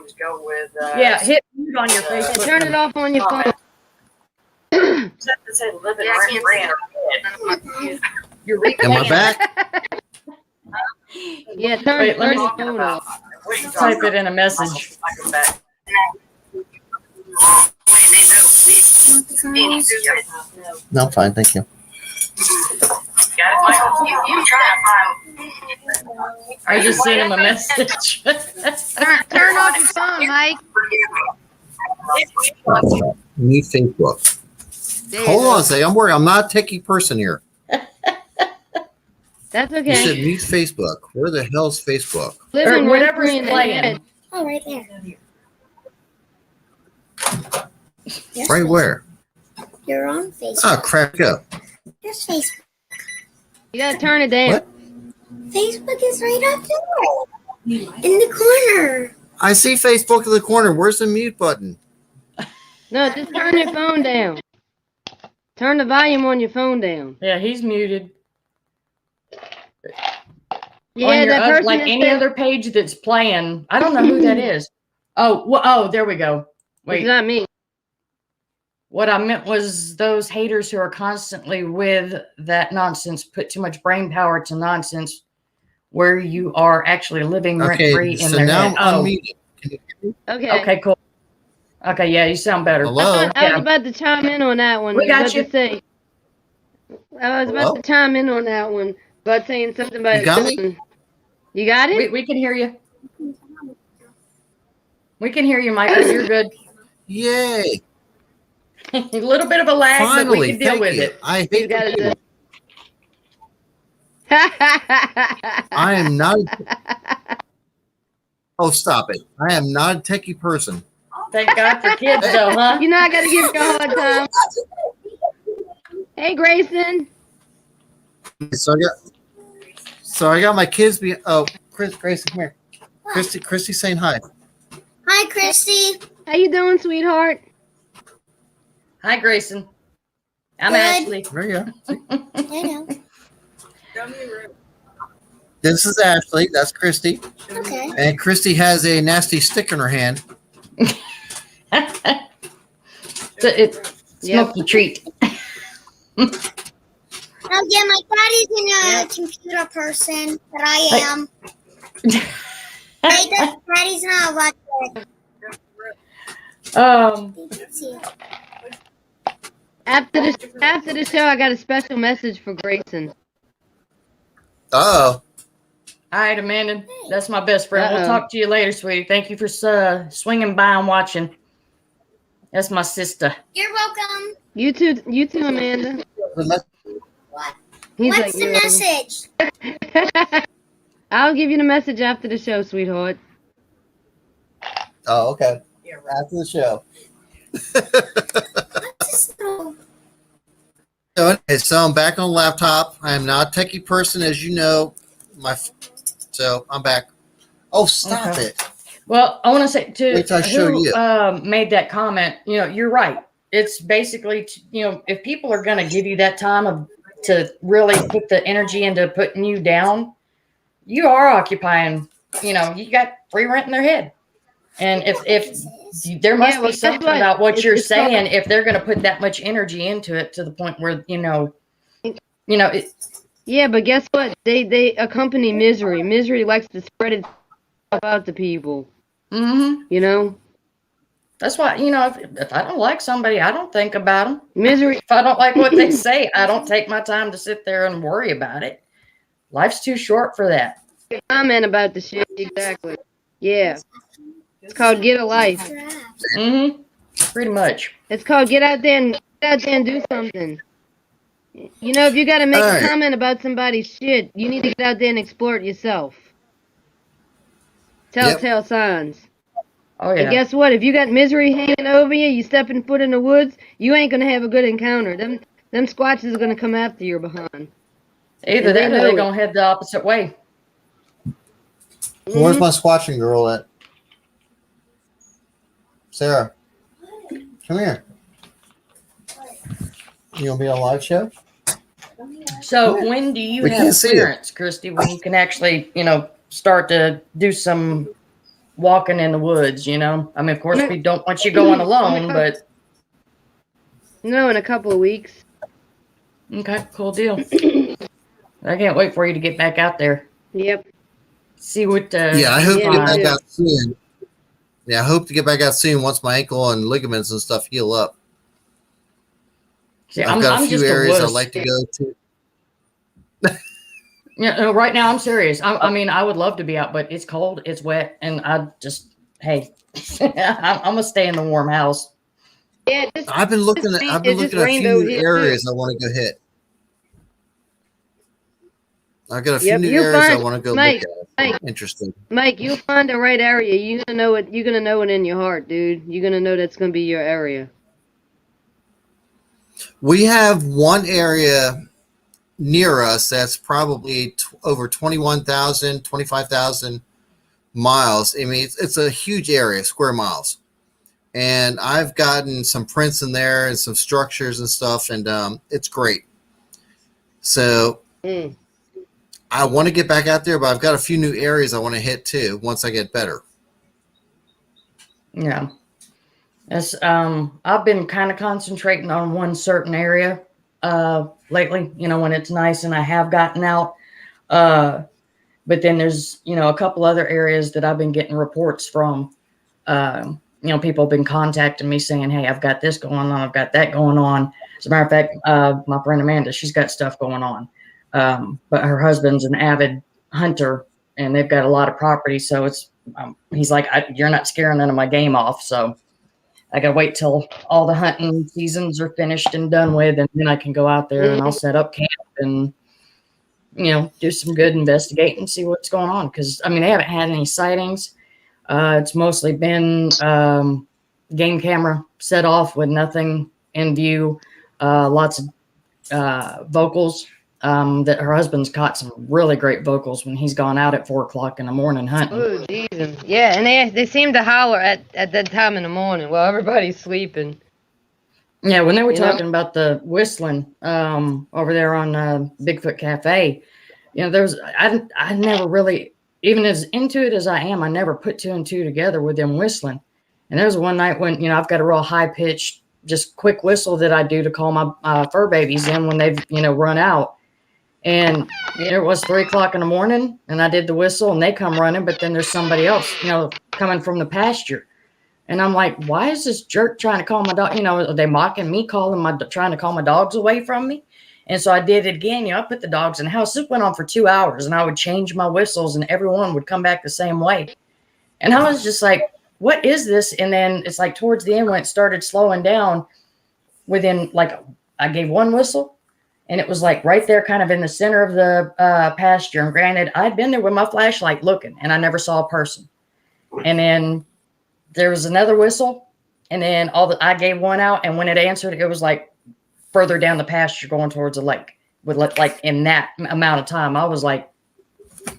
Yeah, hit mute on your Facebook. Turn it off on your phone. Am I back? Yeah, turn your phone off. Type it in a message. No, fine, thank you. I just sent him a message. Turn off your phone, Mike. Need Facebook. Hold on a second. I'm worried. I'm not a techie person here. That's okay. You said meet Facebook. Where the hell's Facebook? Or whatever's playing. Oh, right there. Yes, Right where? You're on Facebook. Oh, crack up. Here's Facebook. You gotta turn it down. What? Facebook is right up there. In the corner. I see Facebook in the corner. Where's the mute button? No, just turn your phone down. Turn the volume on your phone down. Yeah, he's muted. Yeah, On your that person like that any said- other page that's playing. I don't know who that is. Oh, there we go. Wait. It's not me. What I meant was those haters who are constantly with that nonsense put too much brain power to nonsense where you are actually living rent free in so their now head. I'm unmuted. Can you hear me? Okay. Okay, cool. Okay, yeah, you sound better. Hello? I was about to chime in on that one. We got I was about you. to say. I was about Hello? to chime in on that one, but saying something about You got me? You got it? We can hear you. We can hear you, Michael. You're good. Yay. A little bit of a lag, but Finally, we can deal thank with you. it. I You hate got computers. it. I am not. Oh, stop it. I am not a techie person. Thank God for kids, though, huh? You know I gotta give you a hard time. Hey, Grayson. So I got my kids be Grayson, come here. Kristi saying hi. Hi, Kristi. How you doing, sweetheart? Hi, Grayson. I'm Good. Ashley. There you go. I know. This is Ashley. That's Kristi. Okay. And Kristi has a nasty stick in her hand. It's smoky treat. Oh, yeah, my daddy's a computer person, but I am. Daddy's not watching. After the show, I got a special message for Grayson. Oh. All right, Amanda. That's my best friend. We'll Uh-oh. talk to you later, sweetie. Thank you for swinging by and watching. That's my sister. You're welcome. You too, Amanda. What? He's What's the "You're welcome." message? I'll give you the message after the show, sweetheart. Oh, okay. After the show. What's this? So I'm back on the laptop. I am not a techie person, as you know. So I'm back. Oh, stop Okay. it. Well, I want to say to Wait till I show who you. made that comment, you're right. It's basically, if people are going to give you that time to really put the energy into putting you down, you are occupying, you got free rent in their head. And if there must be guess something what? about what you're It's called- saying, if they're going to put that much energy into it to the point where, Yeah, but guess what? They accompany misery. Misery likes to spread itself out to people. mm-hmm. You know, That's why, if I don't like somebody, I don't think about them. misery. If I don't like what they say, I don't take my time to sit there and worry about it. Life's too short for that. Comment about the shit. Exactly. Yeah. It's called Get a Life. Mm-hmm. Pretty much. It's called Get out there and do something. If you got to make All a right. comment about somebody's shit, you need to get out there and explore it yourself. Telltale signs. Oh, And yeah. guess what? If you got misery hanging over you, you stepping foot in the woods, you ain't gonna have a good encounter. Them squatches are gonna come after your behind. Either and they that or know they're it. going to head the opposite way. Where's my squatching girl at? Sarah, come here. You gonna be on a live show? So when do you We have can't see it. clearance, Kristi, when you can actually, start to do some walking in the woods, I mean, of course, we don't want you going alone, but No, in a couple of weeks. okay, cool deal. I can't wait for you to get back out there. Yep. See what Yeah, I hope to Yeah, get me back too. out soon. Yeah, I hope to get back out soon once my ankle and ligaments and stuff heal up. See, I've got a few just areas I'd wuss. like to go to. Yeah, no, right now I'm serious. I mean, I would love to be out, but it's cold, it's wet, and I just, hey, I'm gonna stay in the warm house. Yeah, I've been looking at It just a rained few over here, too. areas I want to go hit. I've got a few Yep, new you'll areas I find- want to go Mike, look at. Mike. Interesting. Mike, you'll find the right area. You're gonna know it. You're gonna know it in your heart, dude. You're gonna know that's gonna be your area. We have one area near us that's probably over 21,000, 25,000 miles. I mean, it's a huge area, square miles. And I've gotten some prints in there and some structures and stuff, and it's great. So I want to get back out there, but I've got a few new areas I want to hit too once I get better. Yeah. That's I've been kind of concentrating on one certain area lately, when it's nice and I have gotten out. But then there's, a couple other areas that I've been getting reports from. People have been contacting me saying, hey, I've got this going on. I've got that going on. As a matter of fact, my friend Amanda, she's got stuff going on. But her husband's an avid hunter and they've got a lot of property. So it's, he's like, you're not scaring none of my game off. So I got to wait till all the hunting seasons are finished and done with. And then I can go out there and I'll set up camp and, do some good investigating and see what's going on. Cause they haven't had any sightings. It's mostly been game camera set off with nothing in view. Lots of vocals that her husband's caught some really great vocals when he's gone out at 4:00 in the morning hunting. Oh, Jesus. Yeah, and they seem to holler at that time in the morning while everybody's sleeping. Yeah, when they were talking about the whistling over there on Bigfoot Cafe, I never really, even as into it as I am, I never put two and two together with them whistling. And there was one night when, I've got a real high pitched, just quick whistle that I do to call my fur babies in when they've, run out. And it was 3:00 in the morning and I did the whistle and they come running, but then there's somebody else, coming from the pasture. And I'm like, why is this jerk trying to call my dog? Are they mocking me, trying to call my dogs away from me? And so I did it again. I put the dogs in the house. This went on for 2 hours and I would change my whistles and everyone would come back the same way. And I was just like, what is this? And then it's like towards the end when it started slowing down within I gave one whistle and it was like right there kind of in the center of the pasture. And granted, I'd been there with my flashlight looking and I never saw a person. And then there was another whistle and then I gave one out. And when it answered, it was like further down the pasture going towards the lake with in that amount of time. I was like,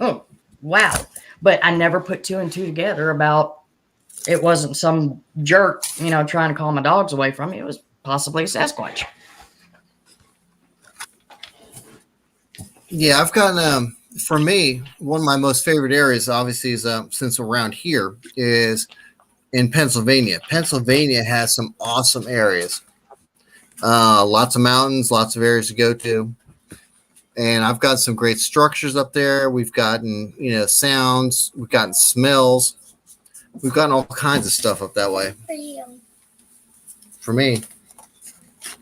oh, wow. But I never put two and two together about it wasn't some jerk, trying to call my dogs away from me. It was possibly a Sasquatch. Yeah, I've gotten, for me, one of my most favorite areas, obviously, is since around here, is in Pennsylvania. Pennsylvania has some awesome areas. Lots of mountains, lots of areas to go to. And I've got some great structures up there. We've gotten, sounds. We've gotten smells. We've gotten all kinds of stuff up that way. For me.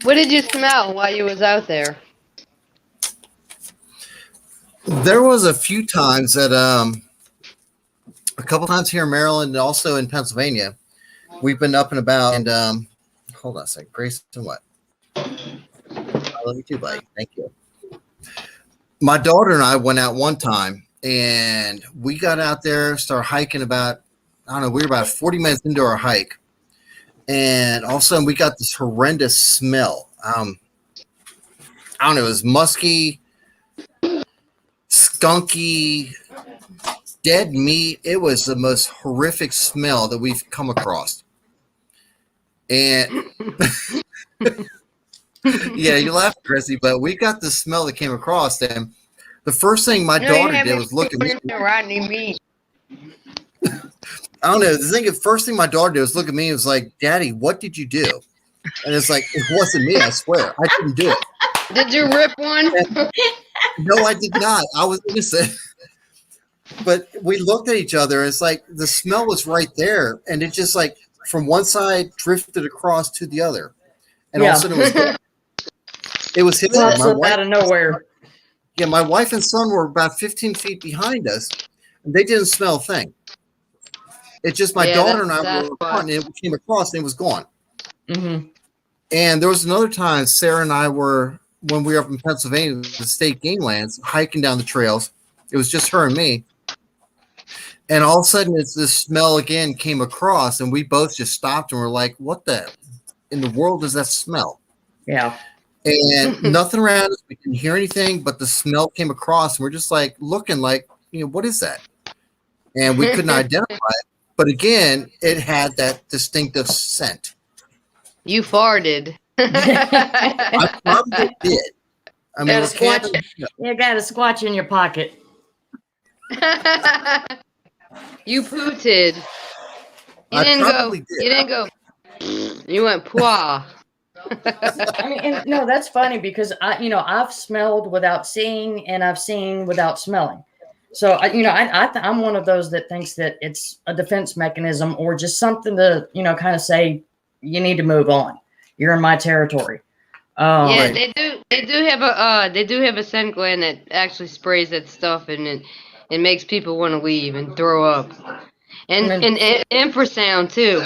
What did you smell while you was out there? There was a few times that, a couple times here in Maryland and also in Pennsylvania, we've been up and about. And hold on a second. Grayson, what? I love you too, buddy. Thank you. My daughter and I went out one time and we got out there, started hiking about, we were about 40 minutes into our hike. And all of a sudden we got this horrendous smell. It was musky, skunky, dead meat. It was the most horrific smell that we've come across. And yeah, you laugh, Chrissy, but we got the smell that came across, and the first thing my daughter did was look at me. Rodney meat. I don't know. The first thing my daughter did was look at me and was like, "Daddy, what did you do?" And it's like, it wasn't me. I swear, I didn't do it. Did you rip one? No, I did not. I was innocent. But we looked at each other. And it's like the smell was right there, and it just like from one side drifted across to the other, and all of a sudden it was gone. It was hidden. Out of nowhere. Yeah, my wife and son were about 15 feet behind us, and they didn't smell a thing. It's just my daughter and I were and it came across and it was gone. Mm-hmm. And there was another time Sarah and I were, when we were up in Pennsylvania, the state game lands, hiking down the trails. It was just her and me. And all of a sudden, this smell again came across, and we both just stopped and were like, what in the world does that smell? Yeah. and nothing around us. We didn't hear anything, but the smell came across, and we're just like looking like, what is that? And we couldn't identify it. But again, it had that distinctive scent. You farted. I probably did. I mean, Got a we're camping. Squatch. You got a Squatch in your pocket. You pooted. You I didn't go. probably did. You didn't go. You went pwah. I mean, and, no, that's funny because I've smelled without seeing and I've seen without smelling. So I'm one of those that thinks that it's a defense mechanism or just something to kind of say you need to move on. You're in my territory. Yeah, Right. they do have a scent gland that actually sprays that stuff and it makes people want to leave and throw up. And infrasound too.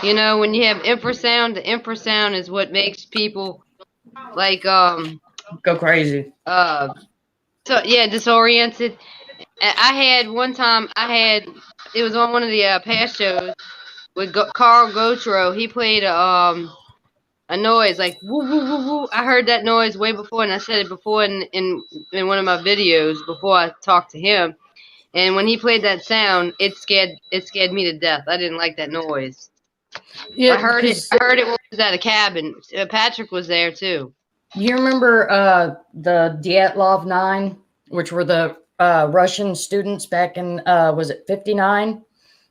When you have infrasound, the infrasound is what makes people like go crazy. disoriented. I had one time it was on one of the past shows with Carl Gotro. He played a noise like woo woo woo woo. I heard that noise way before, and I said it before in one of my videos before I talked to him. And when he played that sound, it scared me to death. I didn't like that noise. Yeah, I heard it when I was at a cabin. Patrick was there too. You remember the Dyatlov 9, which were the Russian students back in was it 59?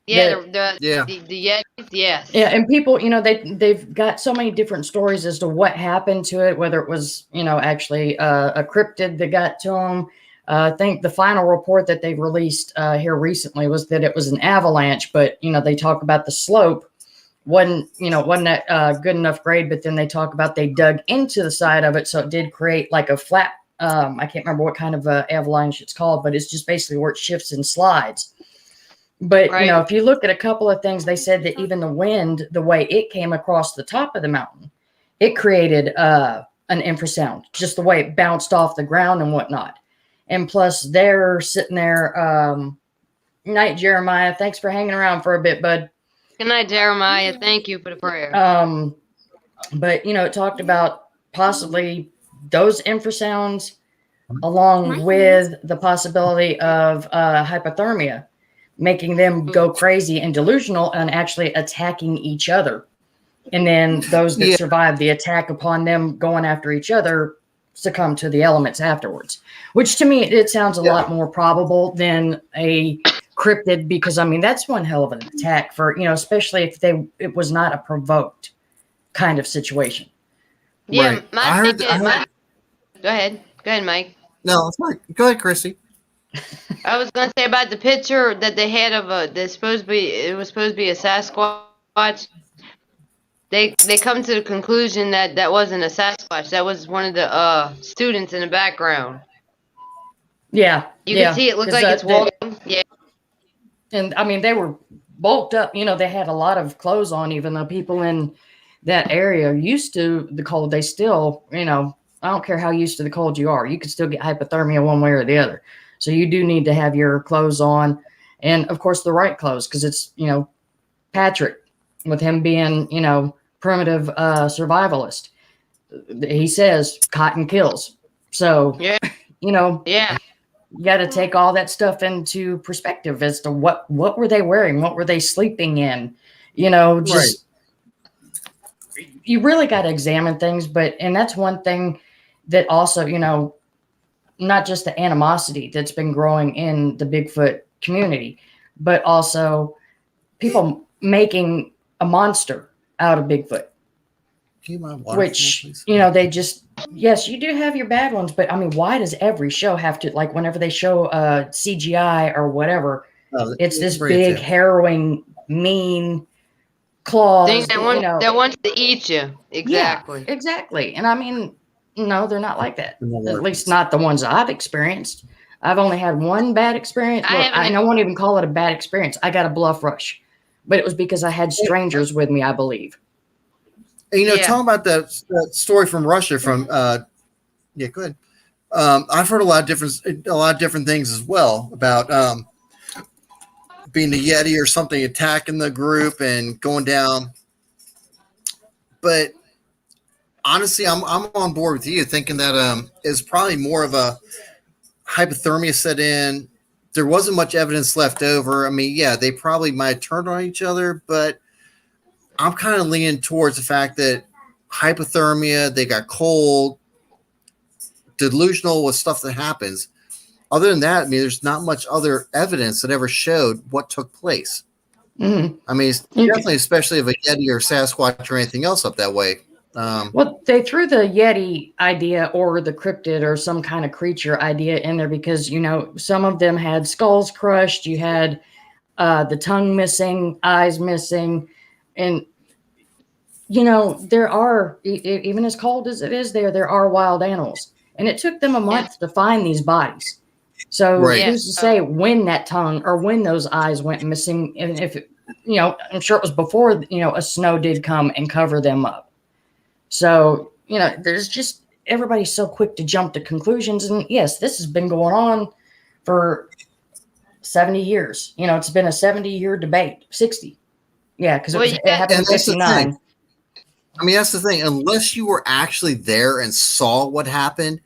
Yeah, Yeah. the Yetis, yes. Yeah, and people, they've got so many different stories as to what happened to it, whether it was, actually a cryptid that got to them. I think the final report that they released here recently was that it was an avalanche, but, they talk about the slope wasn't that good enough grade, but then they talk about they dug into the side of it, so it did create like a flat, I can't remember what kind of avalanche it's called, but it's just basically where it shifts and slides. But, Right. if you look at a couple of things, they said that even the wind, the way it came across the top of the mountain, it created an infrasound, just the way it bounced off the ground and whatnot. And plus, they're sitting there. Night, Jeremiah. Thanks for hanging around for a bit, bud. Good night, Jeremiah. Thank you for the prayer. But, it talked about possibly those infrasounds along with the possibility of hypothermia, making them go crazy and delusional and actually attacking each other. And then those that survive the attack upon them going after each other succumb to the elements afterwards, which to me, it sounds a lot more probable than a cryptid, because that's one hell of an attack for, especially if it was not a provoked kind of situation. Yeah, Right. Go ahead, Mike. No, it's fine. Go ahead, Chrissy. I was gonna say about the picture that they had of it was supposed to be a Sasquatch. They come to the conclusion that wasn't a Sasquatch. That was one of the students in the background. Yeah, You can see it looked like it's walking. Yeah. And they were bulked up. They had a lot of clothes on, even though people in that area are used to the cold. They still, I don't care how used to the cold you are, you can still get hypothermia one way or the other. So you do need to have your clothes on, and of course the right clothes, because it's, Patrick, with him being, primitive survivalist. He says cotton kills. So, Yeah. Yeah. You got to take all that stuff into perspective as to what were they wearing? What were they sleeping in? Just you really got to examine things. And that's one thing that also, not just the animosity that's been growing in the Bigfoot community, but also people making a monster out of Bigfoot. Do you mind water, Which, please? they just, yes, you do have your bad ones, but why does every show have to, like, whenever they show CGI or whatever, it's this big, harrowing, mean claws. Thing that wants to eat you. Exactly. Yeah, exactly. And no, they're not like that. At least not the ones I've experienced. I've only had one bad experience. I won't even call it a bad experience. I got a bluff rush, but it was because I had strangers with me, I believe. And, talking about that story from Russia from, go ahead. I've heard a lot of different things as well about being a Yeti or something attacking the group and going down. But honestly, I'm on board with you, thinking that is probably more of a hypothermia set in. There wasn't much evidence left over. I mean, yeah, they probably might have turned on each other, but I'm kind of leaning towards the fact that hypothermia, they got cold, delusional with stuff that happens. Other than that, I mean, there's not much other evidence that ever showed what took place. Mhm. I mean, definitely, especially if a Yeti or Sasquatch or anything else up that way. Well, they threw the Yeti idea or the cryptid or some kind of creature idea in there because, you know, some of them had skulls crushed. You had the tongue missing, eyes missing. And, you know, there are, even as cold as it is there are wild animals. And it took them a month to find these bodies. So Right. who's to say when that tongue or when those eyes went missing? And if, you know, I'm sure it was before, you know, a snow did come and cover them up. So, you know, there's just everybody's so quick to jump to conclusions. And yes, this has been going on for 70 years. You know, it's been a 70-year debate, 60. Yeah, because it happened in 59. I mean, that's the thing. Unless you were actually there and saw what happened,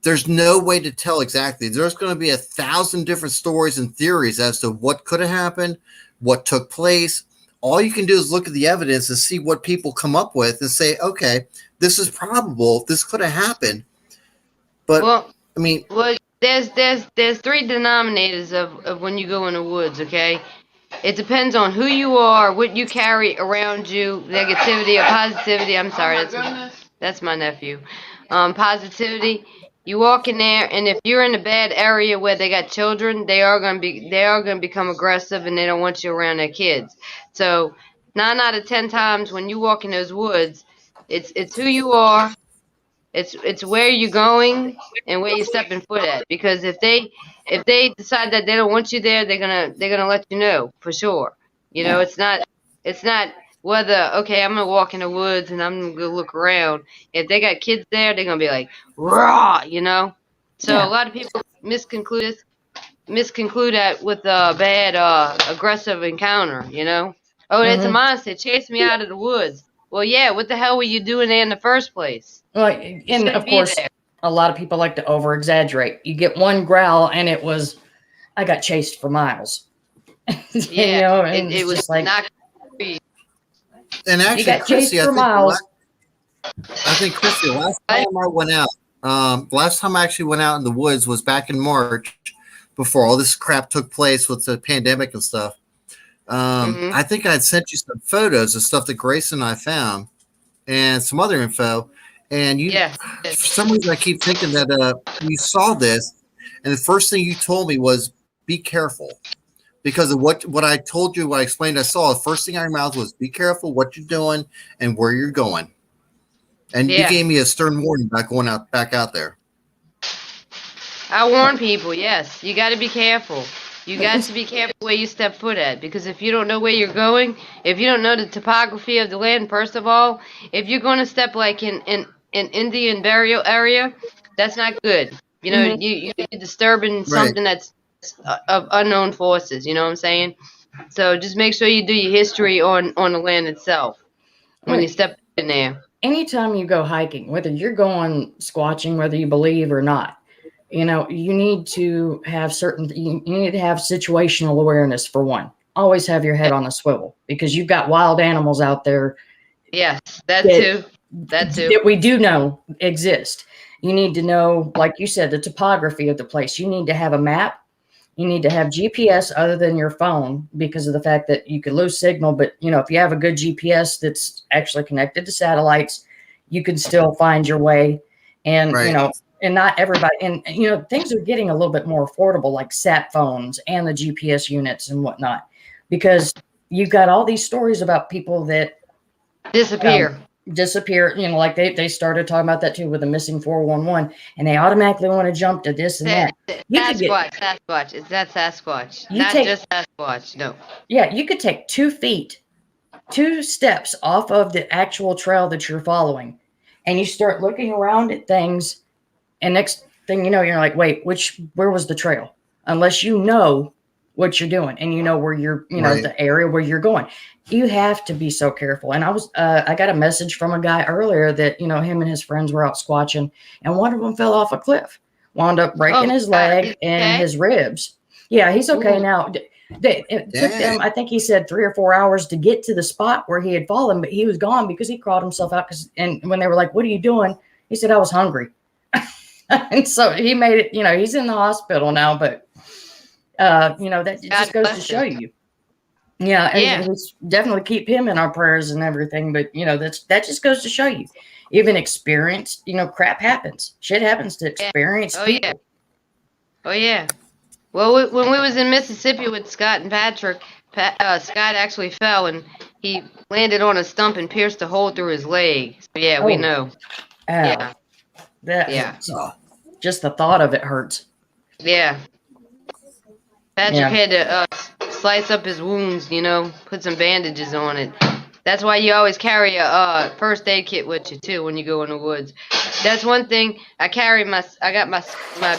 there's no way to tell exactly. There's going to be 1,000 different stories and theories as to what could have happened, what took place. All you can do is look at the evidence and see what people come up with and say, okay, this is probable. This could have happened. But, Well, I mean, there's three denominators of when you go in the woods, okay? It depends on who you are, what you carry around you, negativity or positivity. I'm sorry, that's my nephew. Positivity. You walk in there, and if you're in a bad area where they got children, they are gonna become aggressive, and they don't want you around their kids. So 9 out of 10 times when you walk in those woods, it's who you are, it's where you're going, and where you're stepping foot at. Because if they decide that they don't want you there, they're gonna let you know for sure. You know, it's not whether, okay, I'm gonna walk in the woods and I'm gonna look around. If they got kids there, they're gonna be like, raw, you know. So Yeah. a lot of people misconclude that with a bad aggressive encounter, you know. Oh, it's a monster, chased me out of the woods. Well, yeah, what the hell were you doing there in the first place? Well, You and shouldn't of be course, there. a lot of people like to over exaggerate. You get one growl, and it was, I got chased for miles. Yeah, You know, and it it's was just like, not. and you actually, got chased Kristi, for miles. I think, Kristi, the last time I went out, the last time I actually went out in the woods was back in March before all this crap took place with the pandemic and stuff. I think I had sent you some photos of stuff that Grace and I found and some other info. And you, Yeah. for some reason, I keep thinking that you saw this, and the first thing you told me was, be careful. Because of what I told you, what I explained, I saw the first thing out of your mouth was, be careful what you're doing and where you're going. And you Yeah. gave me a stern warning about going back out there. I warn people, yes, you got to be careful. You got to be careful where you step foot at, because if you don't know where you're going, if you don't know the topography of the land, first of all, if you're going to step like in Indian burial area, that's not good. You know, you're disturbing something that's of unknown forces. You know what I'm saying? So just make sure you do your history on the land itself when you step in there. Anytime you go hiking, whether you're going squatching, whether you believe or not, you know, you need to have you need to have situational awareness for one. Always have your head on a swivel, because you've got wild animals out there. Yes, that too. That we do know exist. You need to know, like you said, the topography of the place. You need to have a map. You need to have GPS other than your phone, because of the fact that you could lose signal. But, you know, if you have a good GPS that's actually connected to satellites, you can still find your way. And, you know, and not everybody, and, you know, things are getting a little bit more affordable, like sat phones and the GPS units and whatnot, because you've got all these stories about people that disappear, you know, like they started talking about that too with the missing 411, and they automatically want to jump to this and that. Sasquatch. It's that Sasquatch. Not just Sasquatch. No. Yeah, you could take 2 feet, 2 steps off of the actual trail that you're following, and you start looking around at things, and next thing you know, you're like, wait, where was the trail? Unless you know what you're doing, and you know where you're, you know, Right. the area where you're going. You have to be so careful. And I got a message from a guy earlier that, you know, him and his friends were out squatching, and one of them fell off a cliff, wound up breaking his leg and his ribs. Yeah, he's okay now. It took them, I think he said 3 or 4 hours to get to the spot where he had fallen, but he was gone because he crawled himself out. And when they were like, "What are you doing?" He said, "I was hungry." And so he made it, you know, he's in the hospital now, but you know, that just goes to show you. Yeah, and we definitely keep him in our prayers and everything, but you know, that just goes to show you. Even experience, you know, crap happens. Shit happens to experienced people. Oh yeah. Well, when we was in Mississippi with Scott and Patrick, Scott actually fell and he landed on a stump and pierced a hole through his leg. So yeah, we know. Yeah. Just the thought of it hurts. Yeah. Patrick had to slice up his wounds, you know, put some bandages on it. That's why you always carry a first aid kit with you too when you go in the woods. That's one thing. I got my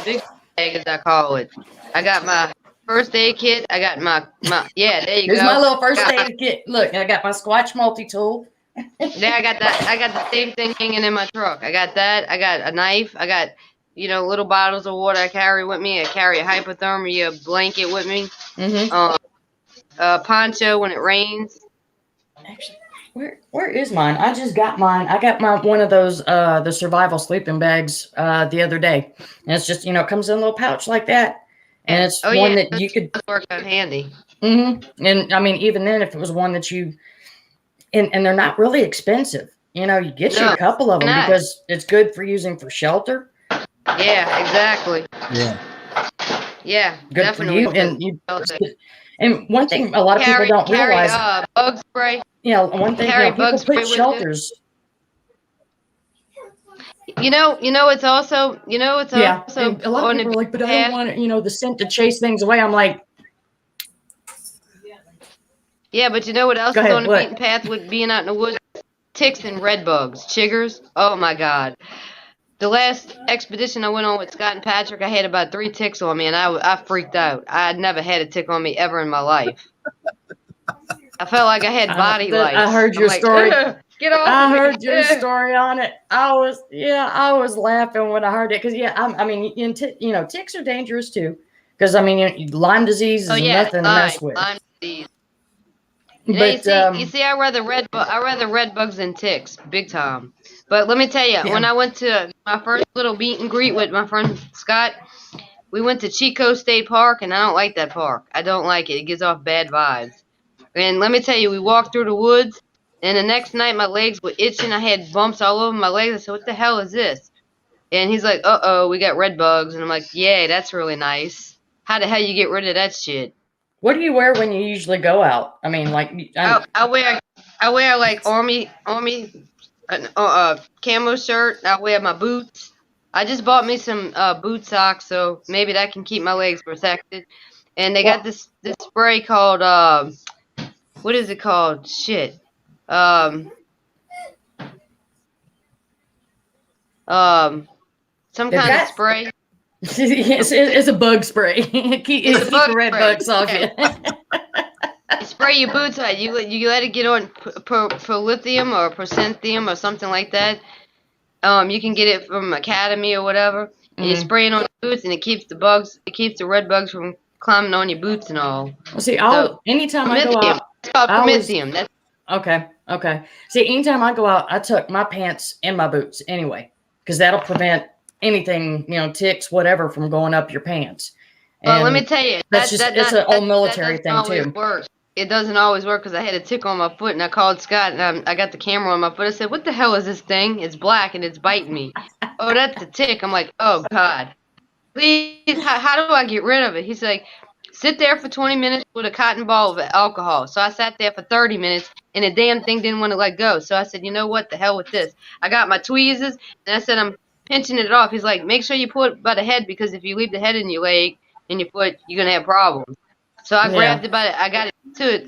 big bag, as I call it. I got my first aid kit. I got my there you go. Here's my little first aid kit. Look, I got my Squatch multi-tool. Yeah, I got that. I got the same thing hanging in my truck. I got that. I got a knife. I got, you know, little bottles of water I carry with me. I carry a hypothermia blanket with me. Poncho when it rains. Actually, where is mine? I just got mine. I got one of those the survival sleeping bags the other day, and it's just, you know, it comes in a little pouch like that, and it's one that you could work out handy. And I mean, even then, if it was one that you and they're not really expensive, you know, you get you a couple of them because it's good for using for shelter. Yeah, exactly. Yeah, good definitely. For you. And one thing a lot of people don't realize, bug spray. You know, one thing, you know, people put shelters. You know, it's also, a lot of people are like, but I don't want, you know, the scent to chase things away. I'm like, yeah, but you know what else is on the beaten path with being out in the woods? Ticks and red bugs, chiggers. Oh my God. The last expedition I went on with Scott and Patrick, I had about 3 ticks on me, and I freaked out. I had never had a tick on me ever in my life. I felt like I had body lice. I heard your story. Get off! I heard your story on it. I was laughing when I heard it because I mean, you know, ticks are dangerous too because I mean, Lyme disease is nothing to mess with. Lyme disease. But you see, I rather red bugs than ticks, big time. But let me tell you, when I went to my first little meet and greet with my friend Scott, we went to Chico State Park, and I don't like that park. I don't like it. It gives off bad vibes. And let me tell you, we walked through the woods, and the next night my legs were itching. I had bumps all over my legs. I said, "What the hell is this?" And he's like, "Uh-oh, we got red bugs." And I'm like, "Yeah, that's really nice. How the hell you get rid of that shit?" What do you wear when you usually go out? I mean, like I wear like army camo shirt. I wear my boots. I just bought me some boot socks, so maybe that can keep my legs protected. And they got this spray called what is it called? Shit. Some kind of spray. Yes, it's a bug spray. keep the red bugs off you. You spray your boots out. You let it get on prolithium or prosenthium or something like that. You can get it from Academy or whatever. And you spray it on the boots, and it keeps the red bugs from climbing on your boots and all. Well, see, anytime I go out, it's called promethium. Okay. See, anytime I go out, I tuck my pants in my boots anyway, because that'll prevent anything, you know, ticks, whatever, from going up your pants. Well, let me tell you, it's an old military thing too. It doesn't always work because I had a tick on my foot, and I called Scott, and I got the camera on my foot. I said, "What the hell is this thing? It's black and it's biting me." "Oh, that's a tick." I'm like, "Oh God, please, how do I get rid of it?" He's like, "Sit there for 20 minutes with a cotton ball of alcohol." So I sat there for 30 minutes, and the damn thing didn't want to let go. So I said, "You know what? The hell with this." I got my tweezers, and I said, "I'm pinching it off." He's like, "Make sure you pull it by the head, because if you leave the head in your leg, in your foot, you're gonna have problems." So I grabbed it I got it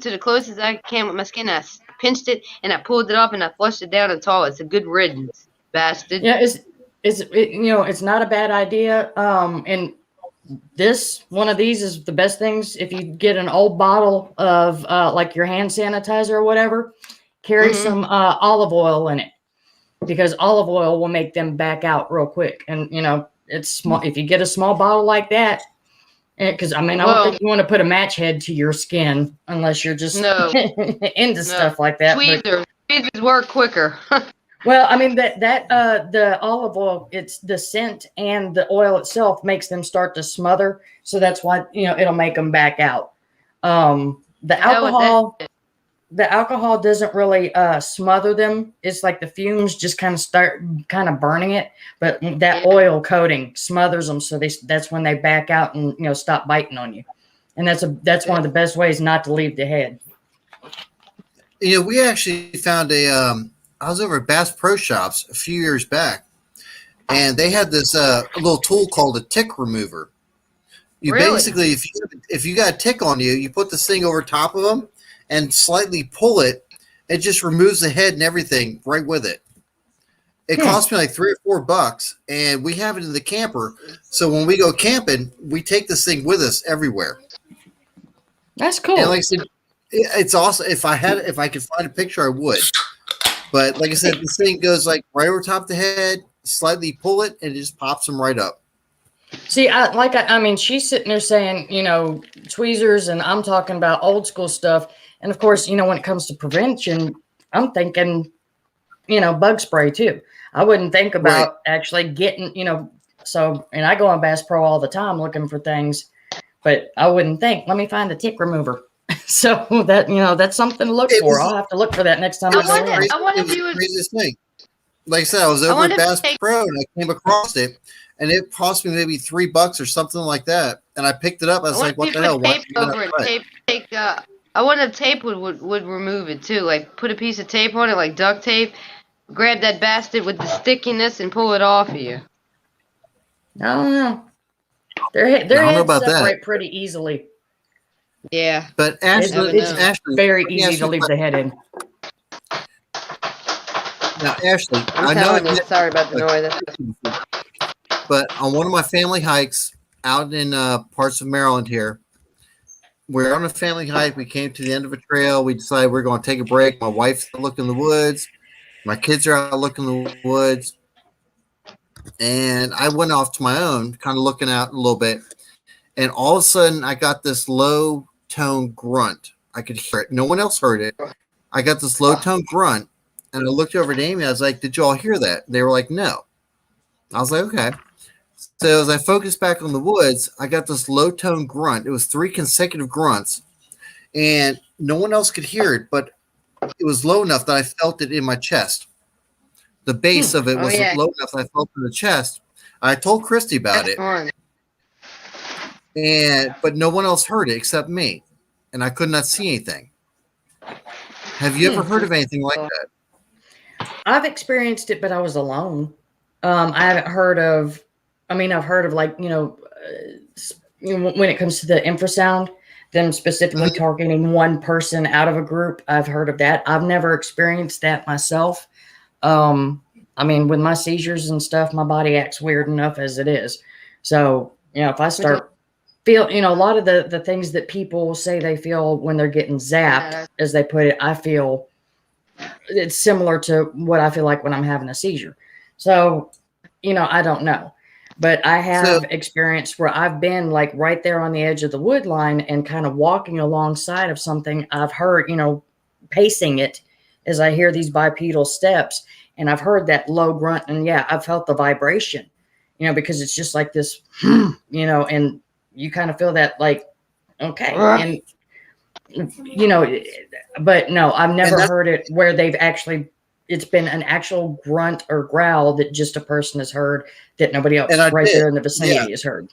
to the closest I can with my skin. I pinched it, and I pulled it off, and I flushed it down the toilet. It's a good riddance, bastard. Yeah, it's you know, it's not a bad idea. And this one of these is the best things. If you get an old bottle of like your hand sanitizer or whatever, carry some olive oil in it, because olive oil will make them back out real quick. And it's small. If you get a small bottle like that, because I mean, I don't think you want to put a match head to your skin unless you're just into stuff like that. Tweezers work quicker. Well, I mean the olive oil, it's the scent and the oil itself makes them start to smother, so that's why it'll make them back out. The alcohol doesn't really smother them. It's like the fumes just kind of start burning it, but that oil coating smothers them, so that's when they back out and stop biting on you. And that's one of the best ways not to leave the head. We actually found I was over at Bass Pro Shops a few years back, and they had this little tool called a tick remover. You basically, if you got a tick on you, you put this thing over top of them and slightly pull it. It just removes the head and everything right with it. It cost me like $3 or $4, and we have it in the camper. So when we go camping, we take this thing with us everywhere. That's cool. And like I said, it's awesome. If I could find a picture, I would. But like I said, this thing goes like right over top of the head, slightly pull it, and it just pops them right up. See, I mean, she's sitting there saying, tweezers, and I'm talking about old school stuff. And of course, when it comes to prevention, I'm thinking, bug spray too. I wouldn't think about actually getting, so, and I go on Bass Pro all the time looking for things, but I wouldn't think, let me find the tick remover. So that, that's something to look for. I'll have to look for that next time. I wonder if you would. Craziest thing. Like I said, I was over at Bass Pro and I came across it, and it cost me maybe $3 or something like that. And I picked it up. I was like, "What the hell?" I wonder if tape would remove it too. Like put a piece of tape on it, like duct tape. Grab that bastard with the stickiness and pull it off of you. I don't know. Their heads separate pretty easily. Yeah, but Ashley, it's very easy to leave the head in. Now, Ashley, I know. Sorry about the noise. But on one of my family hikes out in parts of Maryland here, we're on a family hike. We came to the end of a trail. We decided we're going to take a break. My wife's looking in the woods. My kids are out looking in the woods. And I went off to my own, kind of looking out a little bit. And all of a sudden, I got this low tone grunt. I could hear it. No one else heard it. I got this low tone grunt. And I looked over at Amy. I was like, "Did you all hear that?" They were like, "No." I was like, "Okay." So as I focused back on the woods, I got this low tone grunt. It was 3 consecutive grunts. And no one else could hear it, but it was low enough that I felt it in my chest. The base of it was low enough that I felt it in the chest. I told Kristi about it. But no one else heard it except me. And I could not see anything. Have you ever heard of anything like that? I've experienced it, but I was alone. I haven't heard of, I've heard of like, when it comes to the infrasound, them specifically targeting one person out of a group. I've heard of that. I've never experienced that myself. With my seizures and stuff, my body acts weird enough as it is. So, if I start a lot of the things that people say they feel when they're getting zapped, as they put it, I feel it's similar to what I feel like when I'm having a seizure. So, I don't know, but I have experienced where I've been like right there on the edge of the wood line and kind of walking alongside of something. I've heard, pacing it as I hear these bipedal steps, and I've heard that low grunt, and I've felt the vibration, because it's just like this, and you kind of feel that like, okay. And, but no, I've never heard it where it's been an actual grunt or growl that just a person has heard that nobody else there in the vicinity has heard.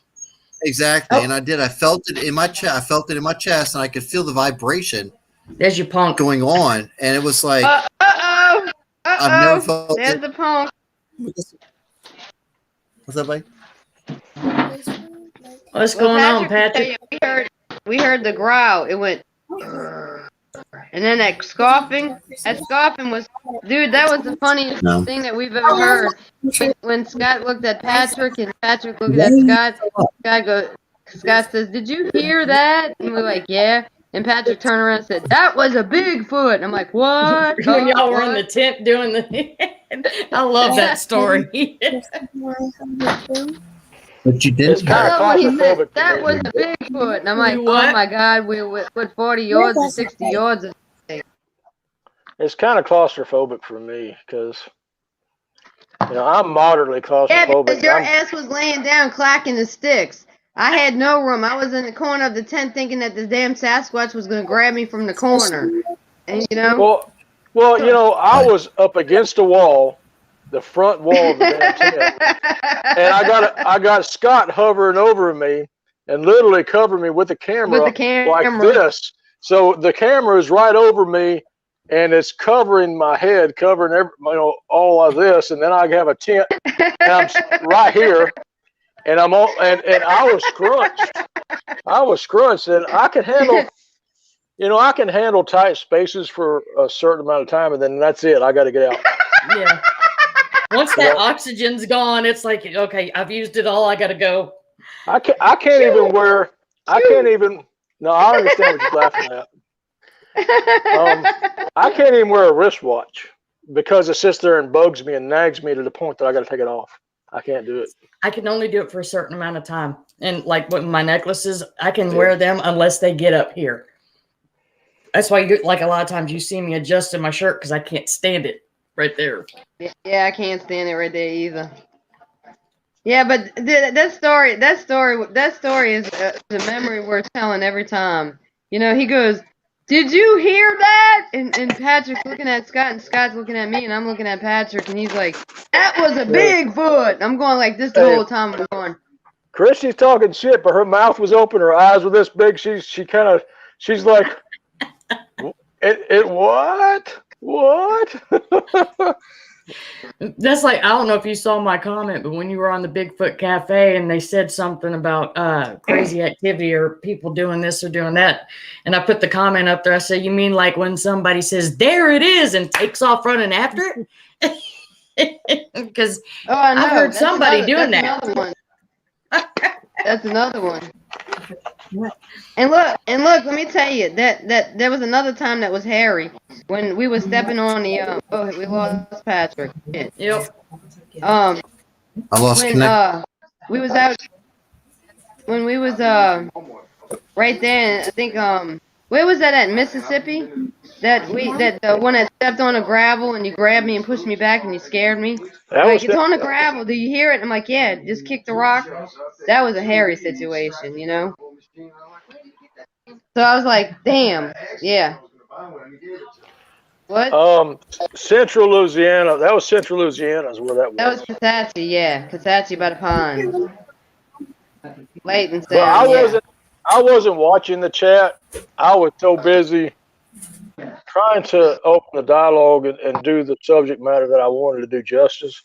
Exactly. And I did. I felt it in my chest. I felt it in my chest, and I could feel the vibration. There's your punk going on. And it was like, I've never felt There's the punk. What's up, buddy? What's going on, Patrick? We heard the growl. It went, and then that scoffing was, dude, that was the funniest thing that we've ever heard. When Scott looked at Patrick and Patrick looked at Scott goes, Scott says, "Did you hear that?" And we're like, "Yeah." And Patrick turned around and said, "That was a Bigfoot." And I'm like, "What?" When y'all were in What? the tent doing the, I love that story. But you It's didn't kind hear of I love when he said, claustrophobic. "That was a Bigfoot." And I'm like, You "Oh what? my God, we what 40 yards or 60 yards?" It's kind of claustrophobic for me because I'm moderately Yeah, because claustrophobic. your ass was laying down clacking the sticks. I had no room. I was in the corner of the tent thinking that the damn Sasquatch was going to grab me from the corner. And I was up against the wall, the front wall of the damn tent, and I got Scott hovering over me and literally covering me with the camera, with the camera. like this. So the camera is right over me, and it's covering my head, covering all of this, and then I have a tent, and I'm right here, and I'm all, and I was scrunched. I was scrunched, and I can handle tight spaces for a certain amount of time, and then that's it. I got to get out. Yeah. Once that oxygen's gone, it's like, okay, I've used it all. I got to go. I can't even wear. No, I understand what you're laughing at. I can't even wear a wristwatch because it sits there and bugs me and nags me to the point that I got to take it off. I can't do it. I can only do it for a certain amount of time. And like with my necklaces, I can wear them unless they get up here. That's why, like a lot of times you see me adjusting my shirt because I can't stand it right there. Yeah, I can't stand it right there either. Yeah, but that story is a memory worth telling every time. He goes, "Did you hear that?" And Patrick's looking at Scott, and Scott's looking at me, and I'm looking at Patrick, and he's like, "That was a Bigfoot." And I'm going like this the whole time. I'm going, Kristi's talking shit, but her mouth was open, her eyes were this big. She's like, it what? What? That's like, I don't know if you saw my comment, but when you were on the Bigfoot Cafe and they said something about crazy activity or people doing this or doing that, and I put the comment up there, I said, "You mean like when somebody says, 'There it is,' and takes off running after it?" Because I've heard somebody doing that. That's another one. And look, let me tell you that there was another time that was hairy when we were stepping on the we lost Patrick. Yep. I lost when we was out when we was right there, I think where was that at, Mississippi? The one that stepped on the gravel and you grabbed me and pushed me back and you scared me. Like, it's on the gravel. Do you hear it? I'm like, yeah, just kick the rock. That was a hairy situation, So I was like, damn, yeah. What? Central Louisiana. That was Central Louisiana is where that was. That was Kisatchie, yeah. Kisatchie by the pond. Layton said, Well, I wasn't watching the chat. I was so busy trying to open the dialogue and do the subject matter that I wanted to do justice.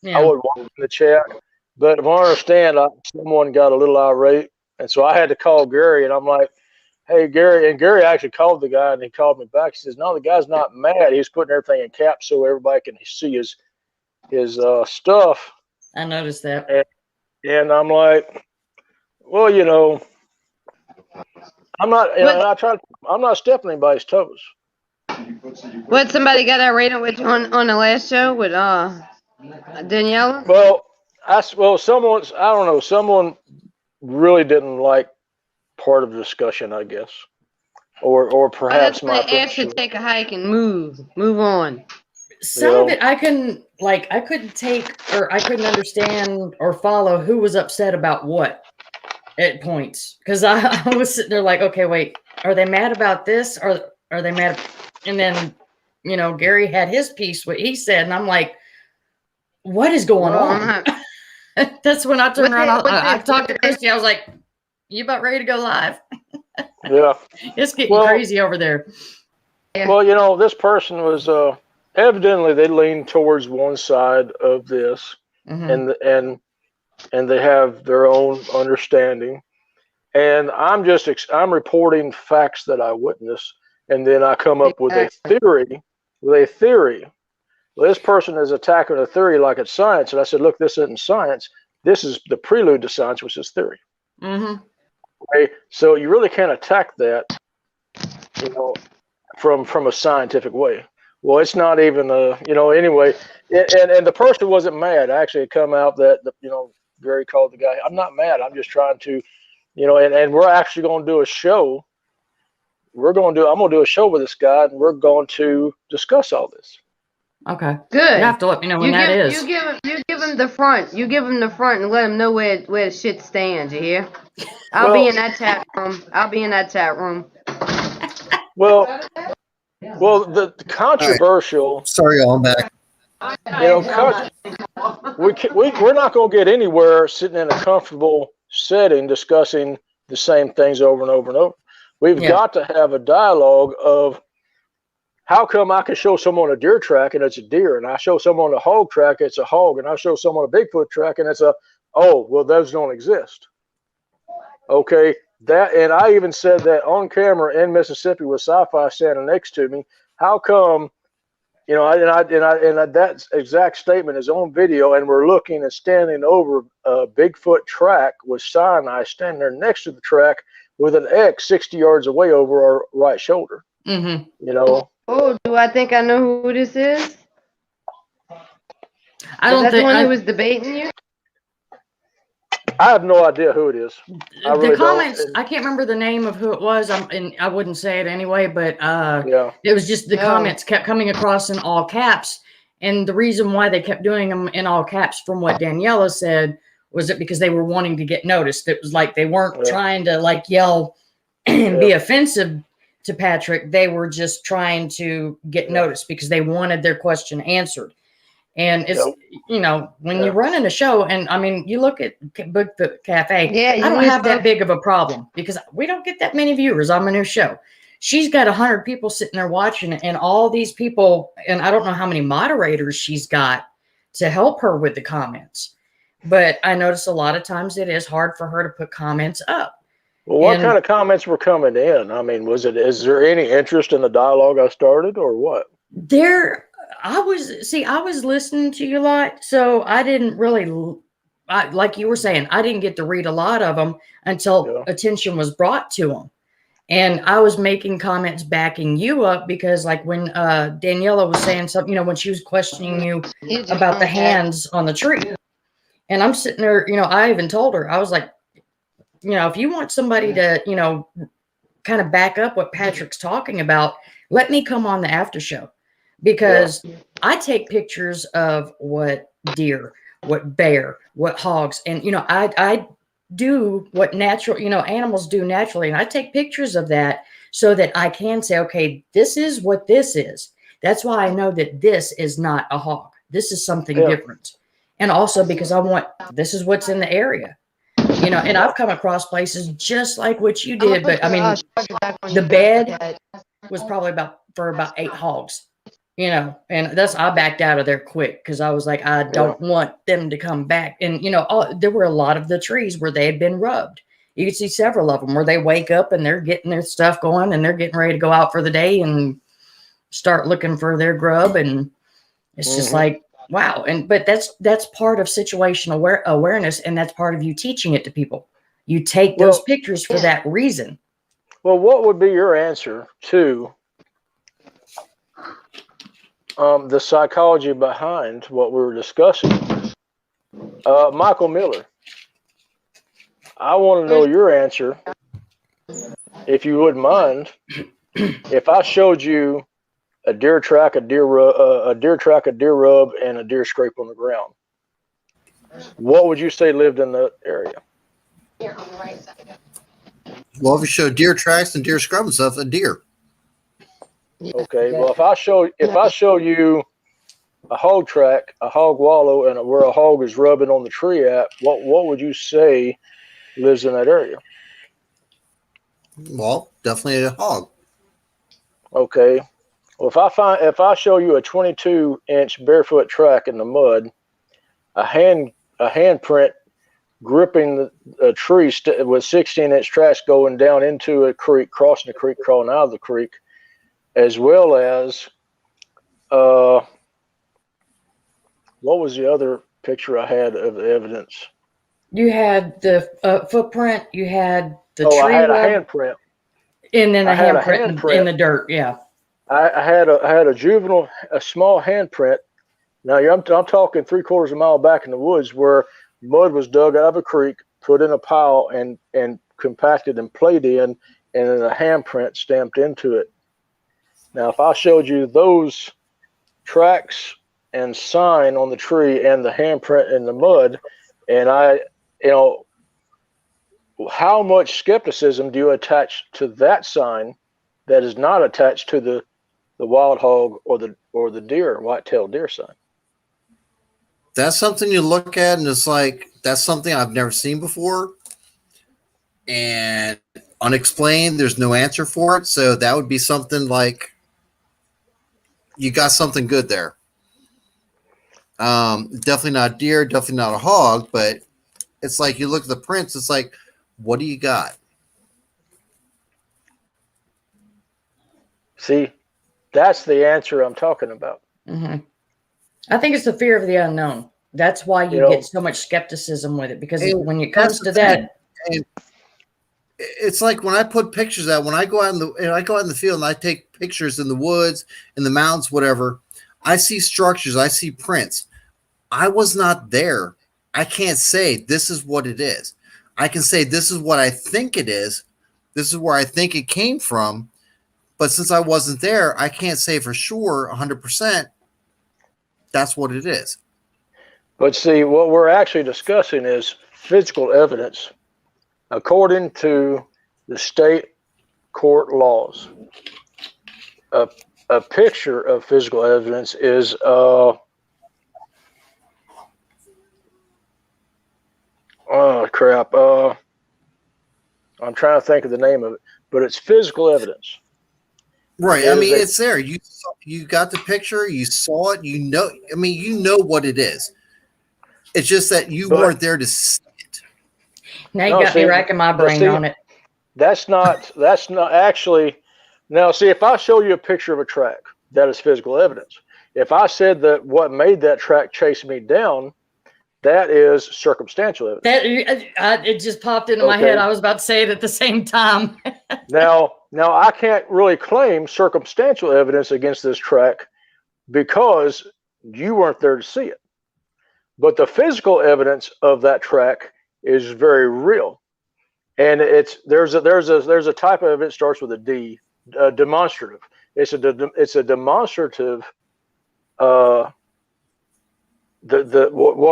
Yeah. I wasn't watching the chat. But if I understand, someone got a little irate. And so I had to call Gary, and I'm like, "Hey, Gary." And Gary actually called the guy, and he called me back. He says, "No, the guy's not mad. He's putting everything in caps so everybody can see his stuff." I noticed that. And I'm like, "Well, I'm not. I'm not stepping anybody's toes." What, somebody got irate on the last show with Daniela? Well, someone really didn't like part of the discussion, I guess, or perhaps my asked to take a hike and move on. Some of it I couldn't take, or I couldn't understand or follow who was upset about what at points, because I was sitting there like, okay, wait, are they mad about this, or are they mad? And then Gary had his piece, what he said, and I'm like, what is going on? That's when I turned around. I talked to Kristi. I was like, "You about ready to go live?" Yeah, it's getting crazy over there. Yeah. Well, this person was evidently they lean towards one side of this, and they have their own understanding, and I'm reporting facts that I witnessed, and then I come up with a theory. Well, this person is attacking a theory like it's science, and I said, "Look, this isn't science. This is the prelude to science, which is theory." Okay, so you really can't attack that, you know, from a scientific way. Well, it's not even anyway. And the person wasn't mad. Actually, it come out that Gary called the guy. I'm not mad. I'm just trying to, and we're actually going to do a show. I'm going to do a show with this guy, and we're going to discuss all this. Okay. Good. You have to let me know when that is. You give him the front. You give him the front and let him know where the shit stands. You hear? I'll be in that chat room. Well, the controversial. Right. Sorry, y'all, I'm back. We're not going to get anywhere sitting in a comfortable setting discussing the same things over and over and over. We've got to have a dialogue of how come I can show someone a deer track and it's a deer, and I show someone a hog track, it's a hog, and I show someone a Bigfoot track and it's those don't exist. Okay, and I even said that on camera in Mississippi with Sci-Fi standing next to me. How come? And that exact statement is on video, and we're looking and standing over a Bigfoot track with Sinai standing there next to the track with an X 60 yards away over our right shoulder. Mm-hmm. Oh, do I think I know who this is? I don't think the one who was debating you? I have no idea who it is. The comments, I can't remember the name of who it was, and I wouldn't say it anyway, but it was just the comments kept coming across in all caps. And the reason why they kept doing them in all caps, from what Daniela said, was it because they were wanting to get noticed. It was like they weren't trying to yell and be offensive to Patrick. They were just trying to get noticed because they wanted their question answered. And it's, when you're running a show, and I mean, you look at Bigfoot Cafe, I don't have that big of a problem because we don't get that many viewers on my new show. She's got 100 people sitting there watching it, and all these people, and I don't know how many moderators she's got to help her with the comments. But I notice a lot of times it is hard for her to put comments up. Well, what kind of comments were coming in? I mean, is there any interest in the dialogue I started, or what? I was listening to you a lot, so I didn't really, like you were saying, I didn't get to read a lot of them until attention was brought to them. And I was making comments backing you up because, like, when Daniela was saying something, when she was questioning you about the hands on the tree. And I'm sitting there, I even told her, I was like, if you want somebody to, kind of back up what Patrick's talking about, let me come on the after show. Because I take pictures of what deer, what bear, what hogs, and I do what natural, animals do naturally, and I take pictures of that so that I can say, okay, this is what this is. That's why I know that this is not a hog. This is something different, and also because this is what's in the area, And I've come across places just like what you did, but I mean, the bed was probably for about 8 hogs. And I backed out of there quick because I was like, I don't want them to come back. And, there were a lot of the trees where they had been rubbed. You could see several of them where they wake up and they're getting their stuff going and they're getting ready to go out for the day and start looking for their grub. And it's just like, wow. But that's part of situational awareness. And that's part of you teaching it to people. You take those pictures for that reason. Well, what would be your answer to the psychology behind what we were discussing? Michael Miller, I want to know your answer, if you wouldn't mind. If I showed you a deer track, a deer rub, and a deer scrape on the ground, what would you say lived in the area? Well, if you show deer tracks and deer scrub and stuff, a deer. Okay. Well, if I show you a hog track, a hog wallow, and where a hog is rubbing on the tree at, what would you say lives in that area? Well, definitely a hog. Okay. Well, if I show you a 22-inch barefoot track in the mud, a handprint gripping a tree with 16-inch tracks going down into a creek, crossing the creek, crawling out of the creek, as well as what was the other picture I had of the evidence? You had the footprint. You had the I tree had a rug, handprint. and then I a had a handprint in handprint. the dirt. Yeah. I had a small handprint. Now I'm talking 3/4 mile back in the woods where mud was dug out of a creek, put in a pile, and compacted and played in, and then a handprint stamped into it. Now, if I showed you those tracks and sign on the tree and the handprint in the mud, and how much skepticism do you attach to that sign that is not attached to the wild hog or the deer, white-tailed deer sign? That's something you look at, and it's like, that's something I've never seen before, and unexplained. There's no answer for it. So that would be something like, you got something good there. Definitely not deer, definitely not a hog, but it's like you look at the prints, it's like, what do you got? See, that's the answer I'm talking about. Mm-hmm. I think it's the fear of the unknown. That's why you get so much skepticism with it, because when it comes to that, and it's like when I put pictures out, when I go out in the field and I take pictures in the woods, in the mountains, whatever, I see structures, I see prints. I was not there. I can't say this is what it is. I can say this is what I think it is. This is where I think it came from. But since I wasn't there, I can't say for sure 100% that's what it is. But see, what we're actually discussing is physical evidence. According to the state court laws, a picture of physical evidence is oh crap, I'm trying to think of the name of it, but it's physical evidence. Right. I mean, it's there. You got the picture, you saw it, you know what it is. It's just that you weren't there to see it. Now you got me racking my brain on it. That's not actually. Now, see, if I show you a picture of a track, that is physical evidence. If I said that what made that track chase me down, that is circumstantial evidence. It just popped into my head. I was about to say it at the same time. Now I can't really claim circumstantial evidence against this track because you weren't there to see it. But the physical evidence of that track is very real, and there's a type of it starts with a D, demonstrative. It's a demonstrative. What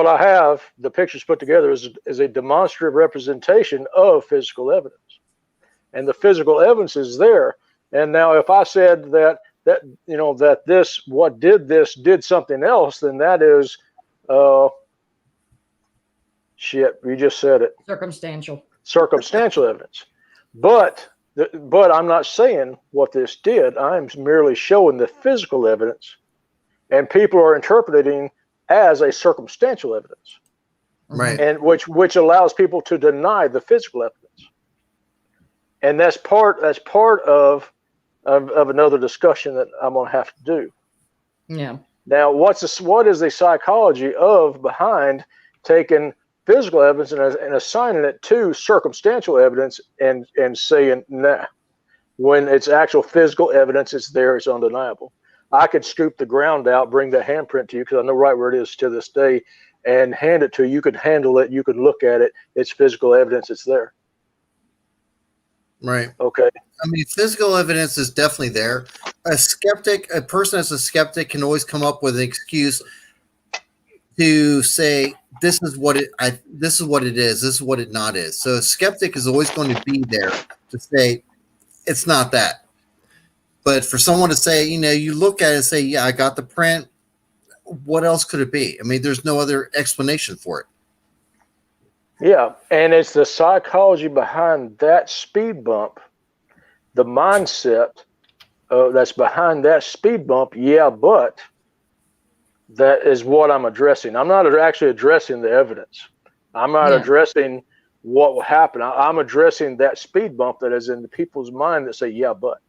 I have, the pictures put together is a demonstrative representation of physical evidence, and the physical evidence is there. And now, if I said that this did something else, then that is shit. You just said it. Circumstantial evidence. But I'm not saying what this did. I'm merely showing the physical evidence, and people are interpreting as a circumstantial evidence, right? And which allows people to deny the physical evidence, and that's part of another discussion that I'm gonna have to do. Yeah. Now, what is the psychology behind taking physical evidence and assigning it to circumstantial evidence and saying nah, when it's actual physical evidence, it's there, it's undeniable. I could scoop the ground out, bring the handprint to you because I know right where it is to this day, and hand it to you. You could handle it. You could look at it. It's physical evidence. It's there. Right. Okay. I mean, physical evidence is definitely there. A person that's a skeptic can always come up with an excuse to say, this is what it is. This is what it not is. So a skeptic is always going to be there to say, it's not that. But for someone to say, you look at it and say, yeah, I got the print. What else could it be? I mean, there's no other explanation for it. Yeah, and it's the psychology behind that speed bump, the mindset that's behind that speed bump. Yeah, but that is what I'm addressing. I'm not actually addressing the evidence. I'm not addressing what will happen. I'm addressing that speed bump that is in the people's mind that say, yeah, but.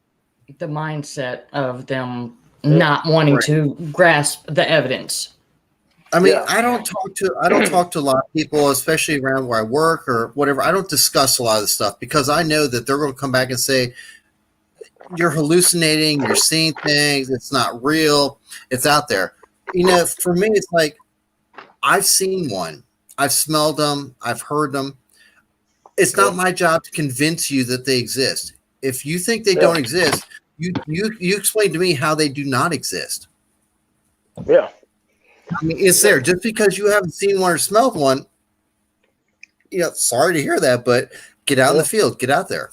The mindset of them not wanting to grasp the evidence. I mean, Yeah. I don't talk to a lot of people, especially around where I work or whatever. I don't discuss a lot of this stuff because I know that they're going to come back and say you're hallucinating, you're seeing things, it's not real, it's out there. For me, it's like I've seen one, I've smelled them, I've heard them. It's not my job to convince you that they exist. If you think they don't exist, you explain to me how they do not exist. Yeah. I mean, it's there. Just because you haven't seen one or smelled one, sorry to hear that, but get out in the field, get out there.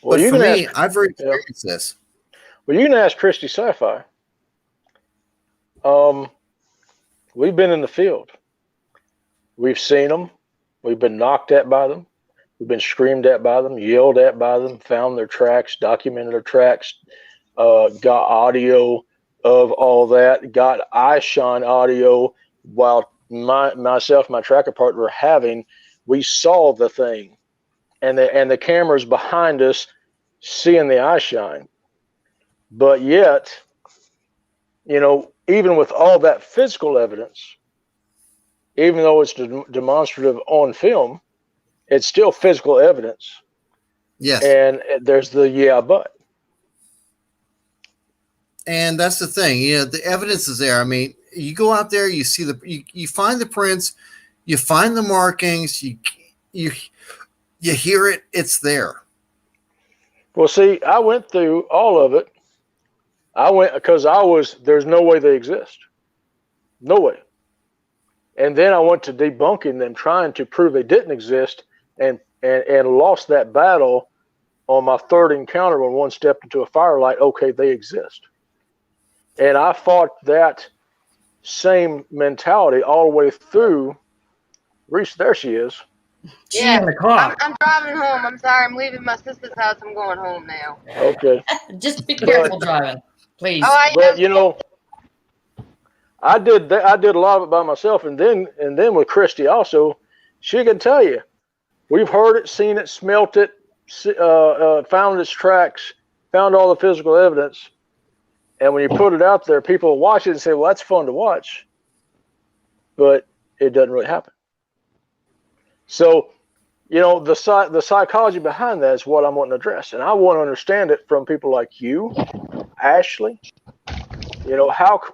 Well, but you for can me, ask, I've already experienced this. Well, you can ask Kristi Sci Fi. We've been in the field. We've seen them. We've been knocked at by them. We've been screamed at by them, yelled at by them, found their tracks, documented their tracks, got audio of all that, got eye shine audio while myself, my tracker partner were having. We saw the thing, and the cameras behind us seeing the eye shine. But yet, even with all that physical evidence, even though it's demonstrative on film, it's still physical evidence. Yes. And there's the but. And that's the thing. The evidence is there. I mean, you go out there, you see you find the prints, you find the markings, you hear it, it's there. Well, see, I went through all of it. Because there's no way they exist. No way. And then I went to debunking them, trying to prove they didn't exist, and lost that battle on my third encounter when one stepped into a firelight. Okay, they exist. And I fought that same mentality all the way through. Reese, there she is. Yeah, in the car. I'm driving home. I'm sorry. I'm leaving my sister's house. I'm going home now. Okay. Just be careful driving, please. Oh, I But I did a lot of it by myself, and then with Kristi also, she can tell you, we've heard it, seen it, smelt it, found its tracks, found all the physical evidence, and when you put it out there, people watch it and say, "Well, that's fun to watch," but it doesn't really happen. So, the psychology behind that is what I'm wanting to address, and I want to understand it from people like you, Ashley.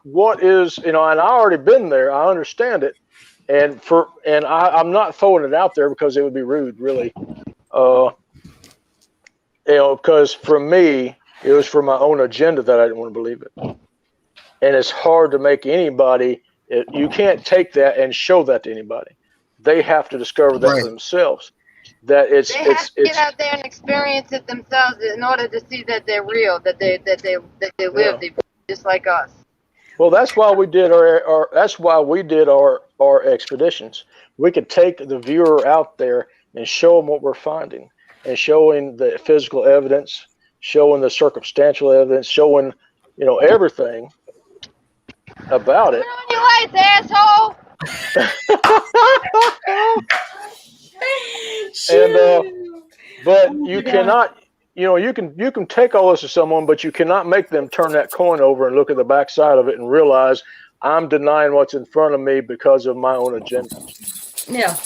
What is, and I already been there. I understand it. And I'm not throwing it out there because it would be rude, really. Because for me, it was for my own agenda that I didn't want to believe it. And it's hard to make anybody, you can't take that and show that to anybody. They have to discover that for themselves. That they have to get out there and experience it themselves in order to see that they're real, that they live, they just like us. Well, that's why we did our expeditions. We could take the viewer out there and show them what we're finding, and showing the physical evidence, showing the circumstantial evidence, showing everything about it. Put on your lights, asshole. But you cannot. You can take all this to someone, but you cannot make them turn that coin over and look at the backside of it and realize I'm denying what's in front of me because of my own agenda. Yeah,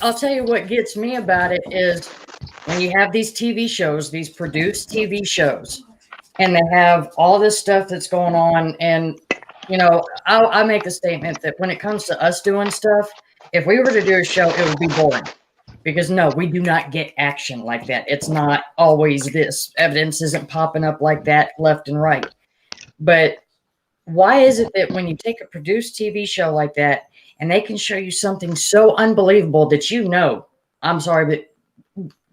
I'll tell you what gets me about it is when you have these TV shows, these produced TV shows, and they have all this stuff that's going on. And, I make the statement that when it comes to us doing stuff, if we were to do a show, it would be boring. Because no, we do not get action like that. It's not always this. Evidence isn't popping up like that left and right. But why is it that when you take a produced TV show like that and they can show you something so unbelievable that I'm sorry, but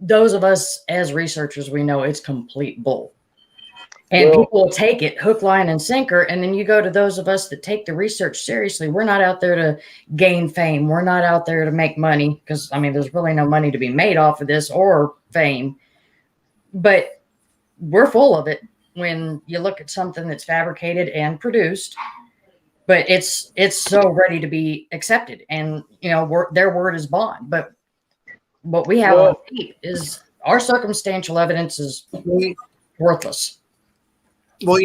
those of us as researchers, we know it's complete bull. And people will take it hook, line, and sinker. And then you go to those of us that take the research seriously. We're not out there to gain fame. We're not out there to make money because, there's really no money to be made off of this or fame. But we're full of it when you look at something that's fabricated and produced. But it's so ready to be accepted. And, their word is bond. But what we have on feet is our circumstantial evidence is worthless. Well,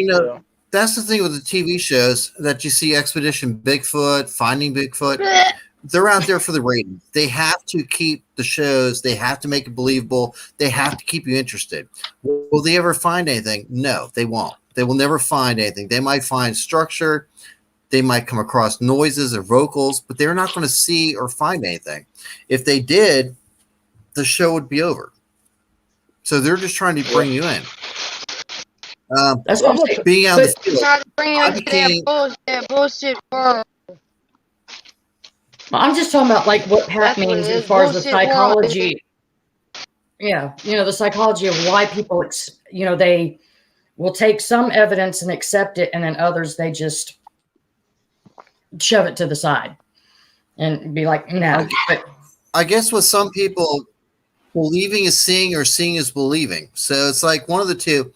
that's the thing with the TV shows that you see Expedition Bigfoot, Finding Bigfoot. They're out there for the ratings. They have to keep the shows. They have to make it believable. They have to keep you interested. Will they ever find anything? No, they won't. They will never find anything. They might find structure. They might come across noises or vocals, but they're not going to see or find anything. If they did, the show would be over. So they're just trying to bring you in. That's what I'm saying. Being out of the field, Try to bring I us became- that bullshit world. I'm just talking about like what Pat That's what means it as is, far as the bullshit world. psychology. Yeah, the psychology of why people, they will take some evidence and accept it, and then others they just shove it to the side and be like, no. But I guess with some people, believing is seeing or seeing is believing. So it's like one of the two.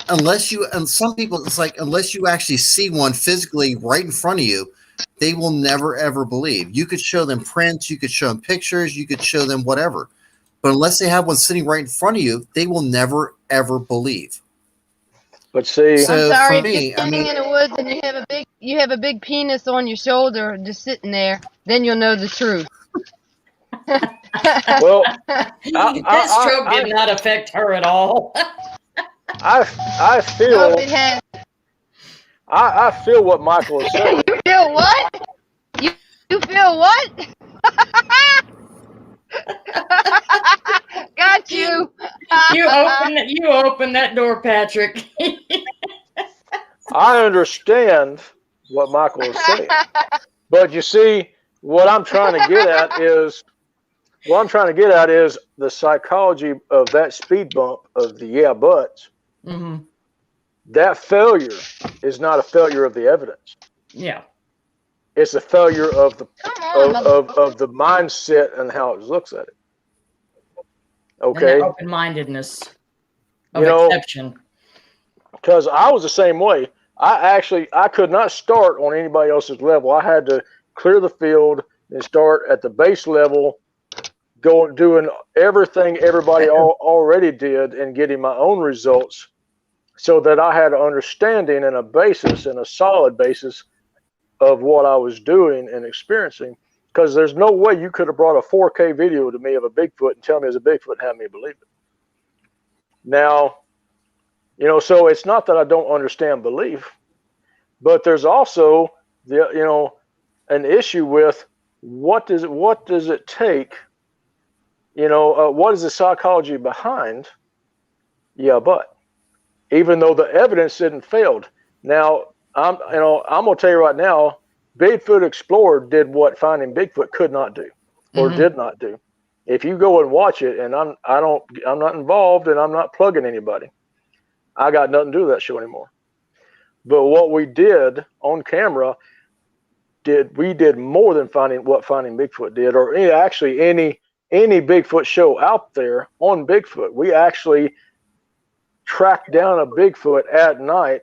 And some people, it's like unless you actually see one physically right in front of you, they will never ever believe. You could show them prints, you could show them pictures, you could show them whatever, but unless they have one sitting right in front of you, they will never ever believe. But see, So I'm sorry, for if me, you're standing in the woods and you have a big penis on your shoulder just sitting there, then you'll know the truth. well, this stroke did not affect her at all. I feel No, it has. I feel what Michael is saying. You feel what? You feel what? Got you. You open that door, Patrick. I understand what Michael is saying, but you see, what I'm trying to get at is the psychology of that speed bump of the yeah buts. Mm-hmm. That failure is not a failure of the evidence. Yeah, It's a failure of the Come on, of the mindset and how it looks at it. and Okay, that open-mindedness of You know, exception. because I was the same way. I could not start on anybody else's level. I had to clear the field and start at the base level, doing everything everybody already did and getting my own results, so that I had an understanding and a basis and a solid basis of what I was doing and experiencing. Because there's no way you could have brought a 4K video to me of a Bigfoot and tell me it's a Bigfoot and have me believe it. Now, so it's not that I don't understand belief, but there's also an issue with what does it take? What is the psychology behind? Yeah, but even though the evidence didn't failed. Now, I'm gonna tell you right now, Bigfoot Explorer did what Finding Bigfoot could not do, or did not do. If you go and watch it, and I'm not involved, and I'm not plugging anybody. I got nothing to do with that show anymore. But what we did on camera, we did more than what Finding Bigfoot did, or actually any Bigfoot show out there on Bigfoot. We actually tracked down a Bigfoot at night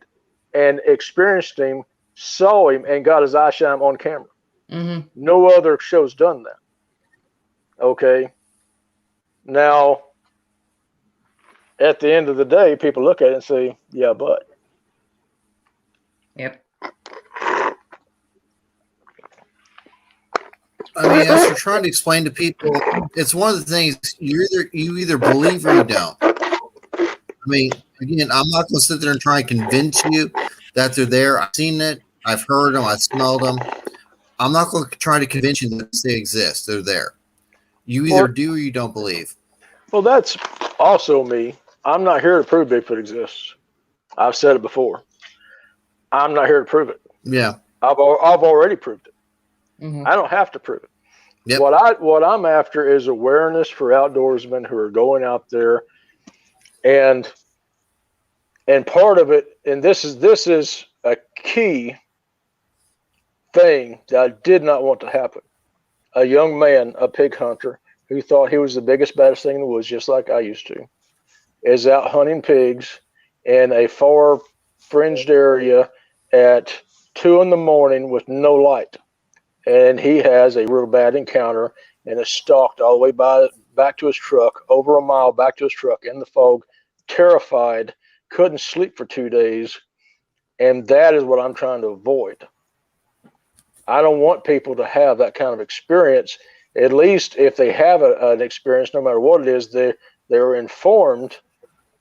and experienced him, saw him, and got his eye shine on camera. Mm-hmm. No other show's done that. Okay. Now, at the end of the day, people look at it and say, yeah, but. Yep. I mean, as you're trying to explain to people, it's one of the things you either believe or you don't. I mean, again, I'm not going to sit there and try and convince you that they're there. I've seen it. I've heard them. I've smelled them. I'm not going to try to convince you that they exist. They're there. You either do or you don't believe. Well, that's also me. I'm not here to prove Bigfoot exists. I've said it before. I'm not here to prove it. Yeah. I've already proved it. Mm-hmm. I don't have to prove it. Yep. What I'm after is awareness for outdoorsmen who are going out there, and part of it, and this is a key thing that I did not want to happen. A young man, a pig hunter, who thought he was the biggest, baddest thing in the woods, just like I used to, is out hunting pigs in a far fringed area at 2 a.m. with no light. And he has a real bad encounter and is stalked all the way back to his truck, over a mile back to his truck in the fog, terrified, couldn't sleep for 2 days, And that is what I'm trying to avoid. I don't want people to have that kind of experience. At least if they have an experience, no matter what it is, they're informed,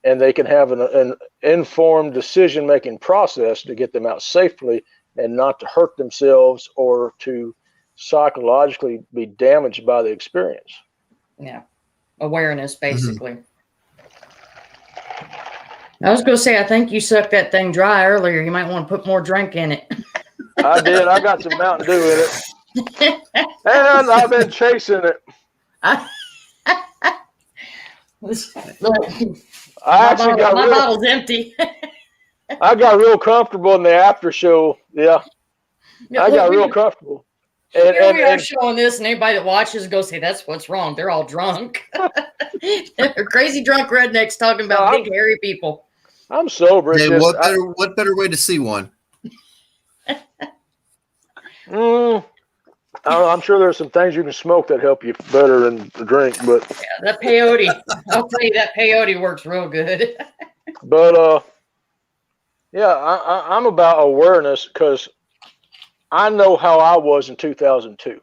and they can have an informed decision-making process to get them out safely and not to hurt themselves or to psychologically be damaged by the experience. Yeah. Awareness, basically. I was going to say, I think you sucked that thing dry earlier. You might want to put more drink in it. I did. I got some Mountain Dew in it. And I've been chasing it. I actually got my bottle's empty. I got real comfortable in the after show. Yeah. I got real comfortable. And we are showing this, and anybody that watches go say, that's what's wrong. They're all drunk. They're crazy drunk rednecks talking about big hairy people. I'm sober. Hey, what better way to see one? I'm sure there's some things you can smoke that help you better than the drink, but yeah, that peyote. I'll tell you, that peyote works real good. But yeah, I'm about awareness because I know how I was in 2002.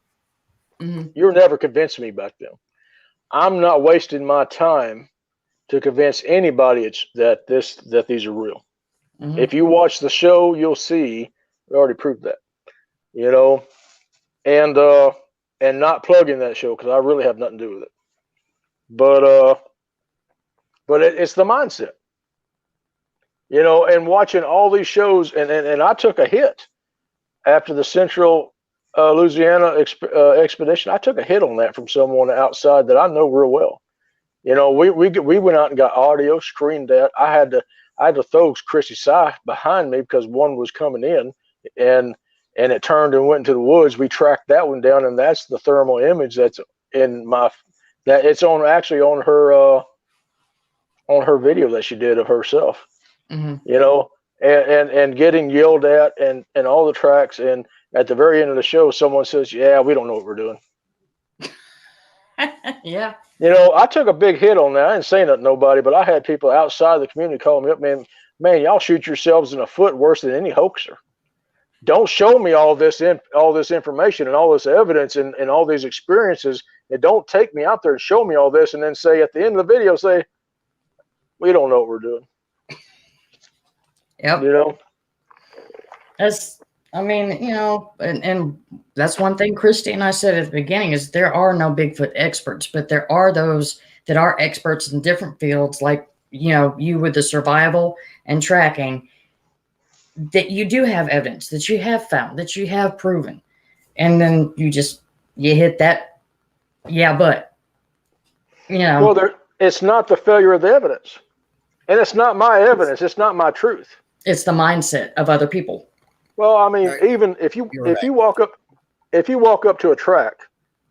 Mm-hmm. You were never convincing me back then. I'm not wasting my time to convince anybody that these are real. Mm-hmm. If you watch the show, you'll see we already proved that. You know, and not plugging that show because I really have nothing to do with it. But it's the mindset. You know, and watching all these shows, and I took a hit after the Central Louisiana expedition. I took a hit on that from someone outside that I know real well. You know, we went out and got audio, screened that. I had to throw Kristi Sci behind me because one was coming in, and it turned and went into the woods. We tracked that one down, and that's the thermal image that's in that it's actually on her video that she did of herself. Mm-hmm. You know, and getting yelled at and all the tracks, and at the very end of the show, someone says, "Yeah, we don't know what we're doing." Yeah. You know, I took a big hit on that. I didn't say nothing to nobody, but I had people outside the community calling me up, man, y'all shoot yourselves in the foot worse than any hoaxer. Don't show me all this information and all this evidence and all these experiences, and don't take me out there and show me all this and then say at the end of the video, say, we don't know what we're doing. Yep. You know? I mean, you know, and that's one thing Kristi and I said at the beginning is there are no Bigfoot experts, but there are those that are experts in different fields, like, you know, you with the survival and tracking, that you do have evidence, that you have found, that you have proven. And then you hit that, yeah, but, you know. Well, it's not the failure of the evidence. And it's not my evidence. It's not my truth. It's the mindset of other people. Well, I mean, Right. even if you walk up to a track,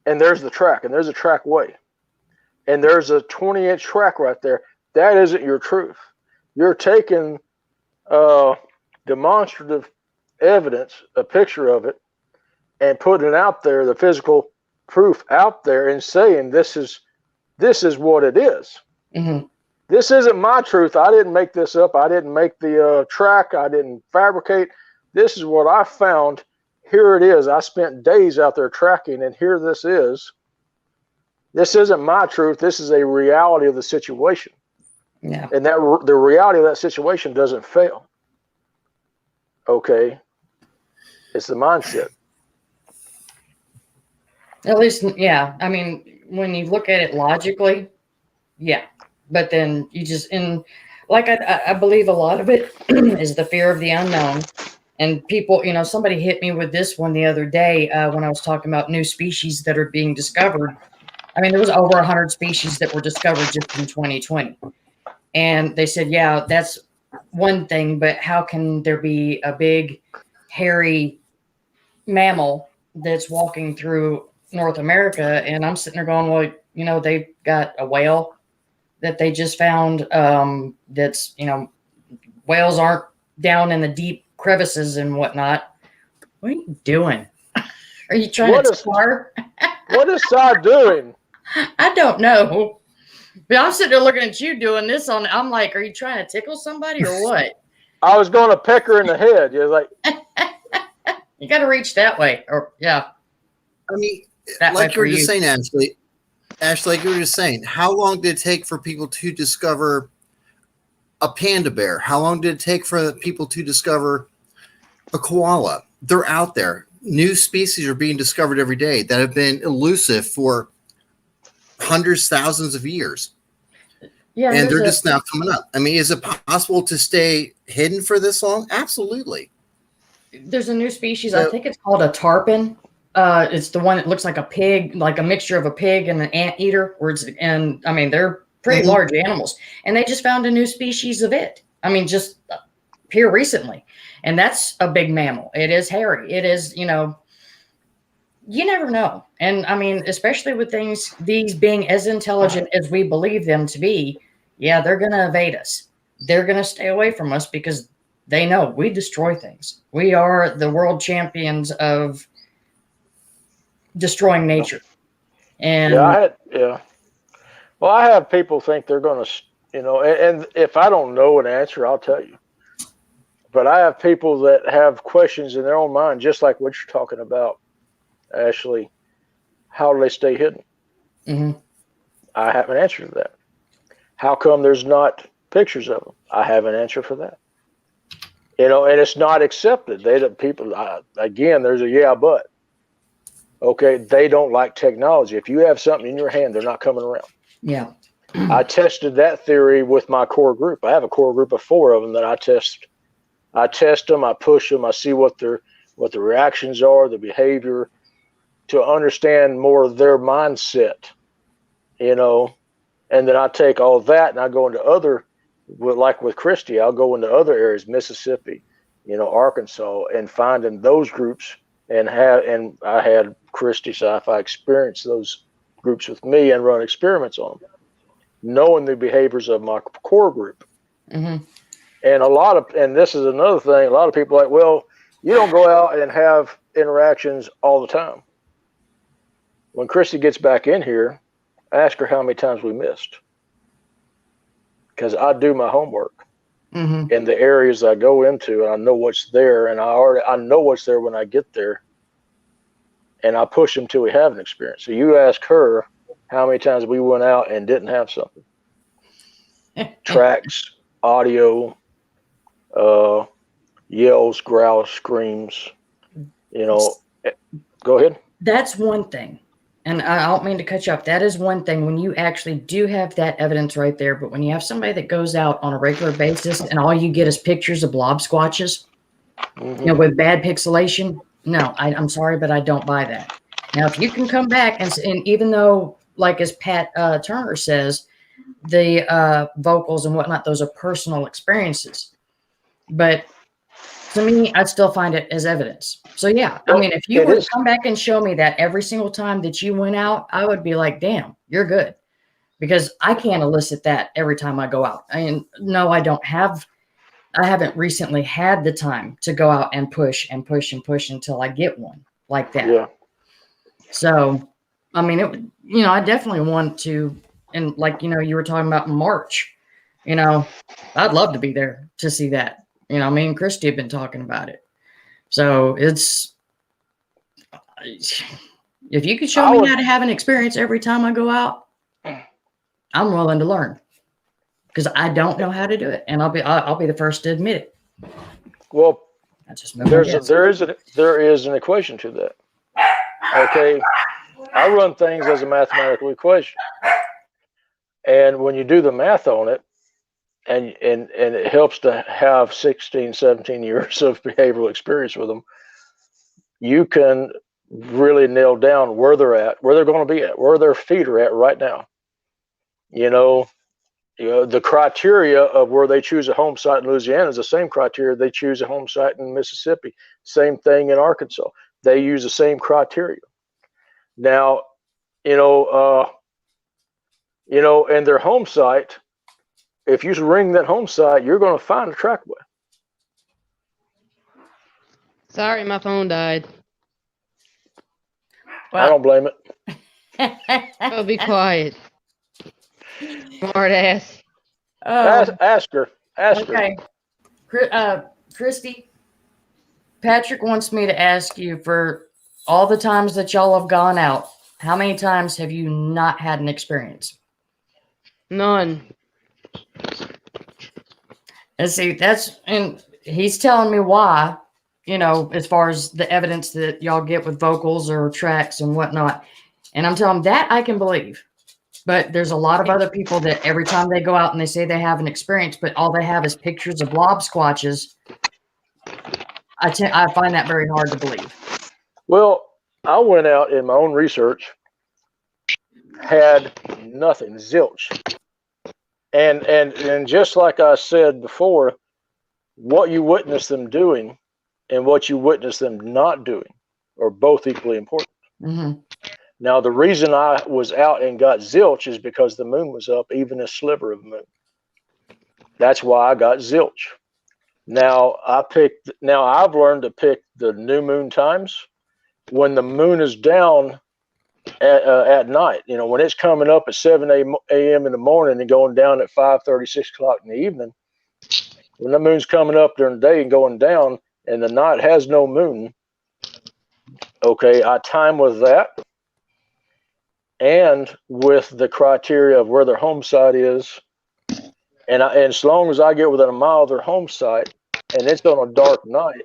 and there's the track, and there's a track way, and there's a 20-inch track right there, that isn't your truth. You're taking demonstrative evidence, a picture of it, and putting it out there, the physical proof out there, and saying this is what it is. Mm-hmm. This isn't my truth. I didn't make this up. I didn't make the track. I didn't fabricate. This is what I found. Here it is. I spent days out there tracking, and here this is. This isn't my truth. This is a reality of the situation. Yeah. And that the reality of that situation doesn't fail. Okay. It's the mindset. At least, yeah. I mean, when you look at it logically, yeah. But then you like I believe a lot of it is the fear of the unknown. And people, you know, somebody hit me with this one the other day when I was talking about new species that are being discovered. I mean, there was over 100 species that were discovered just in 2020. And they said, yeah, that's one thing, but how can there be a big, hairy mammal that's walking through North America? And I'm sitting there going, well, you know, they've got a whale that they just found that's, you know, whales aren't down in the deep crevices and whatnot. What are you doing? Are you trying to spar? What is Sci doing? I don't know. But I'm sitting there looking at you doing this I'm like, are you trying to tickle somebody or what? I was going to peck her in the head. You're like, you got to reach that way, or yeah. I mean, That like way you were for just you. saying, Ashley. Ashley, like you were just saying, how long did it take for people to discover a panda bear? How long did it take for people to discover a koala? They're out there. New species are being discovered every day that have been elusive for hundreds, thousands of years. Yeah, And they're just now coming up. I mean, is it possible to stay hidden for this long? Absolutely. there's a new species. So- I think it's called a tarpon. It's the one that looks like a pig, like a mixture of a pig and an anteater. And I mean, they're pretty large animals. And they just found a new species of it. I mean, just here recently. And that's a big mammal. It is hairy. It is, you never know. And I mean, especially with these being as intelligent as we believe them to be, yeah, they're going to evade us. They're going to stay away from us because they know we destroy things. We are the world champions of destroying nature. And Well, I have people think they're going to, and if I don't know an answer, I'll tell you. But I have people that have questions in their own mind, just like what you're talking about, Ashley. How do they stay hidden? Mm-hmm. I have an answer to that. How come there's not pictures of them? I have an answer for that. And it's not accepted. Again, there's a yeah, but. Okay, they don't like technology. If you have something in your hand, they're not coming around. Yeah. I tested that theory with my core group. I have a core group of 4 of them that I test. I test them, I push them, I see what the reactions are, the behavior, to understand more of their mindset, and then I take all that and I go into other, like with Kristi, I'll go into other areas, Mississippi, Arkansas, and finding those groups and I had Kristi Sci Fi experience those groups with me and run experiments on them, knowing the behaviors of my core group. Mm-hmm. And this is another thing, a lot of people are like, well, you don't go out and have interactions all the time. When Kristi gets back in here, ask her how many times we missed. Because I do my homework in the areas I go into, and I know what's there, and I know what's there when I get there, and I push them till we have an experience. So you ask her how many times we went out and didn't have something. Tracks, audio, yells, growls, screams, Go ahead. That's one thing. And I don't mean to cut you off. That is one thing when you actually do have that evidence right there. But when you have somebody that goes out on a regular basis and all you get is pictures of blob squatches, with bad pixelation, no, I'm sorry, but I don't buy that. Now, if you can come back and even though, like as Pat Turner says, the vocals and whatnot, those are personal experiences. But to me, I still find it as evidence. So, yeah, I mean, if you were to come back and show me that every single time that you went out, I would be like, damn, you're good. Because I can't elicit that every time I go out. I mean, no, I haven't recently had the time to go out and push and push and push until I get one like that. Yeah. So, I mean, I definitely want to, and like, you were talking about in March, I'd love to be there to see that. Me and Kristi have been talking about it. So if you could show me how to have an experience every time I go out, I'm willing to learn because I don't know how to do it. And I'll be the first to admit it. Well, there is an equation to that. Okay. I run things as a mathematical equation. And when you do the math on it, and it helps to have 16, 17 years of behavioral experience with them, you can really nail down where they're at, where they're going to be at, where their feet are at right now. The criteria of where they choose a home site in Louisiana is the same criteria they choose a home site in Mississippi. Same thing in Arkansas. They use the same criteria. Now, and their home site, if you ring that home site, you're going to find a trackway. Sorry, my phone died. Well, I don't blame it. Oh, be quiet. Smart ass. Ask her. Ask her. Kristi, Patrick wants me to ask you, for all the times that y'all have gone out, how many times have you not had an experience? None. And see, and he's telling me why, as far as the evidence that y'all get with vocals or tracks and whatnot. And I'm telling him that I can believe. But there's a lot of other people that every time they go out and they say they have an experience, but all they have is pictures of blob squatches. I find that very hard to believe. Well, I went out in my own research, had nothing, zilch. And just like I said before, what you witness them doing and what you witness them not doing are both equally important. Mm-hmm. Now, the reason I was out and got zilch is because the moon was up, even a sliver of moon. That's why I got zilch. Now I've learned to pick the new moon times when the moon is down at night. When it's coming up at 7 a.m. in the morning and going down at 5:30, 6 o'clock in the evening. When the moon's coming up during the day and going down, and the night has no moon, okay, I time with that. And with the criteria of where their home site is, and as long as I get within a mile of their home site, and it's on a dark night,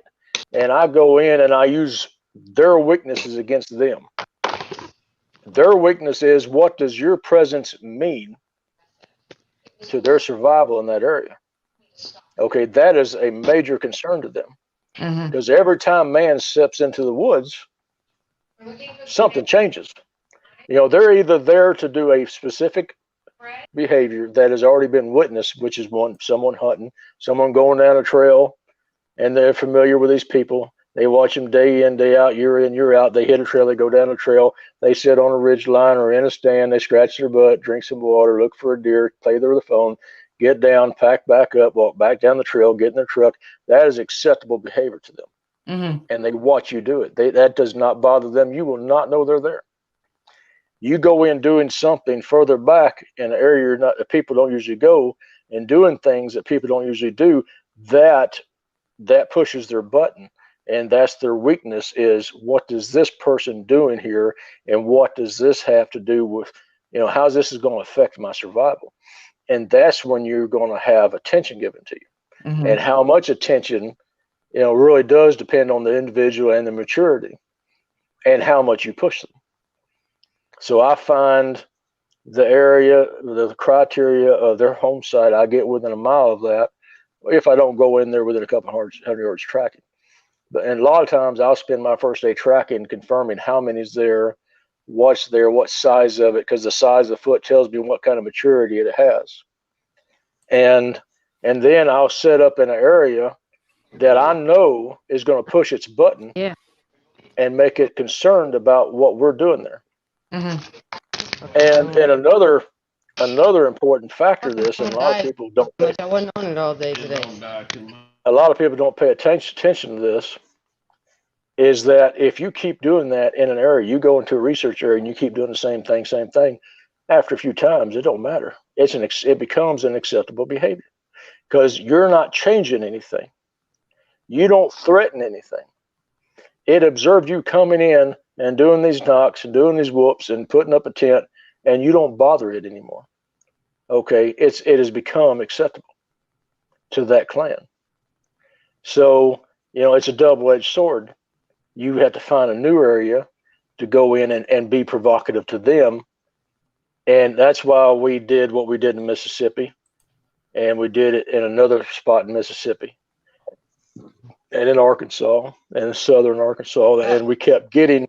and I go in and I use their weaknesses against them. Their weakness is, what does your presence mean to their survival in that area? Okay, that is a major concern to them, because every time man steps into the woods, something changes. They're either there to do a specific behavior that has already been witnessed, which is someone hunting, someone going down a trail, and they're familiar with these people. They watch them day in, day out, year in, year out. They hit a trail, they go down a trail, they sit on a ridge line or in a stand, they scratch their butt, drink some water, look for a deer, play the phone, get down, pack back up, walk back down the trail, get in their truck. That is acceptable behavior to them. And they watch you do it. That does not bother them. You will not know they're there. You go in doing something further back in an area that people don't usually go, and doing things that people don't usually do, that pushes their button. And that's their weakness, is what does this person doing here, and what does this have to do with, how this is going to affect my survival? And that's when you're going to have attention given to you. And how much attention, really does depend on the individual and the maturity and how much you push them. So I find the area, the criteria of their home site, I get within a mile of that, if I don't go in there within a couple hundred yards tracking. And a lot of times I'll spend my first day tracking, confirming how many's there, what's there, what size of it, because the size of the foot tells me what kind of maturity it has. And then I'll set up in an area that I know is going to push its button and make it concerned about what we're doing there. And another important factor to this, and a lot of people don't pay, I wasn't on it all day today. a lot of people don't pay attention to this, is that if you keep doing that in an area, you go into a research area and you keep doing the same thing, after a few times, it don't matter. It becomes an acceptable behavior, because you're not changing anything. You don't threaten anything. It observed you coming in and doing these knocks and doing these whoops and putting up a tent, and you don't bother it anymore. Okay, it has become acceptable to that clan. So, it's a double-edged sword. You have to find a new area to go in and be provocative to them. And that's why we did what we did in Mississippi, and we did it in another spot in Mississippi, and in Arkansas, and southern Arkansas, and we kept getting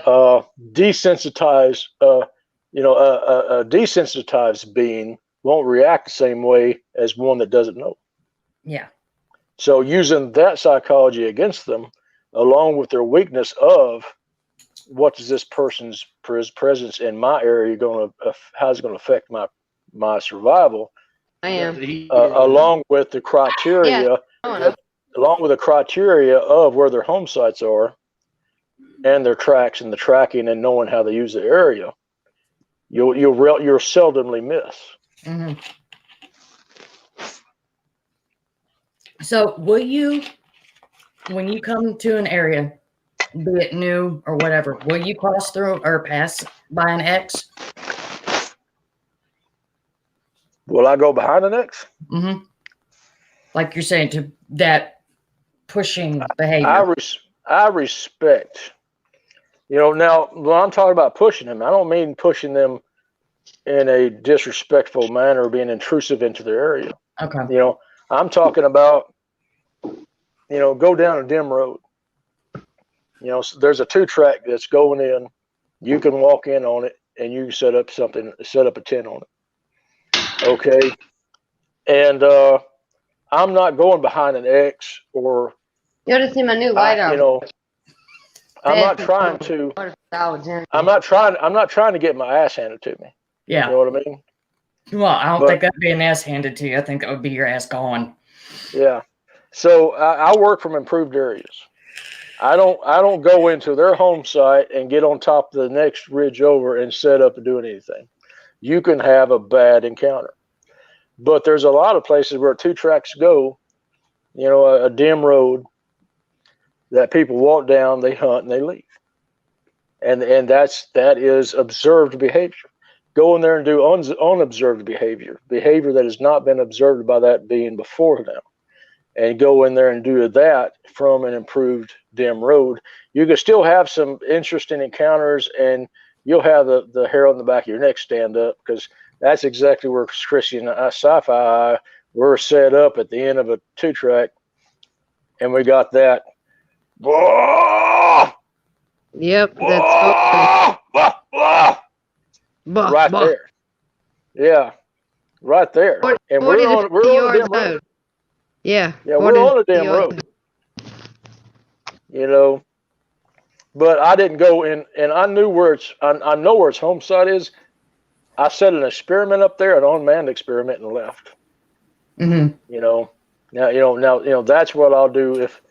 desensitized. A desensitized being won't react the same way as one that doesn't know. Yeah. So using that psychology against them, along with their weakness of what does this person's presence in my area how's it going to affect my survival? Along with the criteria, along with the criteria of where their home sites are, and their tracks and the tracking and knowing how they use the area, you'll seldomly miss. So will you, when you come to an area, be it new or whatever, will you cross through or pass by an X? Will I go behind the X? Mm-hmm. Like you're saying, to that pushing behavior. I respect. Now when I'm talking about pushing them, I don't mean pushing them in a disrespectful manner or being intrusive into their area. Okay. I'm talking about, go down a dim road. So there's a 2-track that's going in. You can walk in on it and you can set up a tent on it. Okay. And I'm not going behind an X or. You ought to see my new light out. I'm not trying to. I'm not trying to get my ass handed to me. Yeah. You know what I mean? Well, I don't think that'd be an ass handed to you. I think that would be your ass gone. Yeah. So I work from improved areas. I don't go into their home site and get on top of the next ridge over and set up and do anything. You can have a bad encounter. But there's a lot of places where 2 tracks go, a dim road that people walk down, they hunt, and they leave. And that is observed behavior. Go in there and do unobserved behavior that has not been observed by that being before them. And go in there and do that from an improved dim road. You can still have some interesting encounters, and you'll have the hair on the back of your neck stand up, because that's exactly where Kristi and Sci Fi were set up at the end of a 2-track, and we got that. Yep, that's right there. Yeah, right there. And we're on a dim road. Yeah. Yeah, we're on a damn road. But I didn't go in, and I knew I know where its home site is. I set an experiment up there, an unmanned experiment, and left. Mm-hmm. Now that's what I'll do if,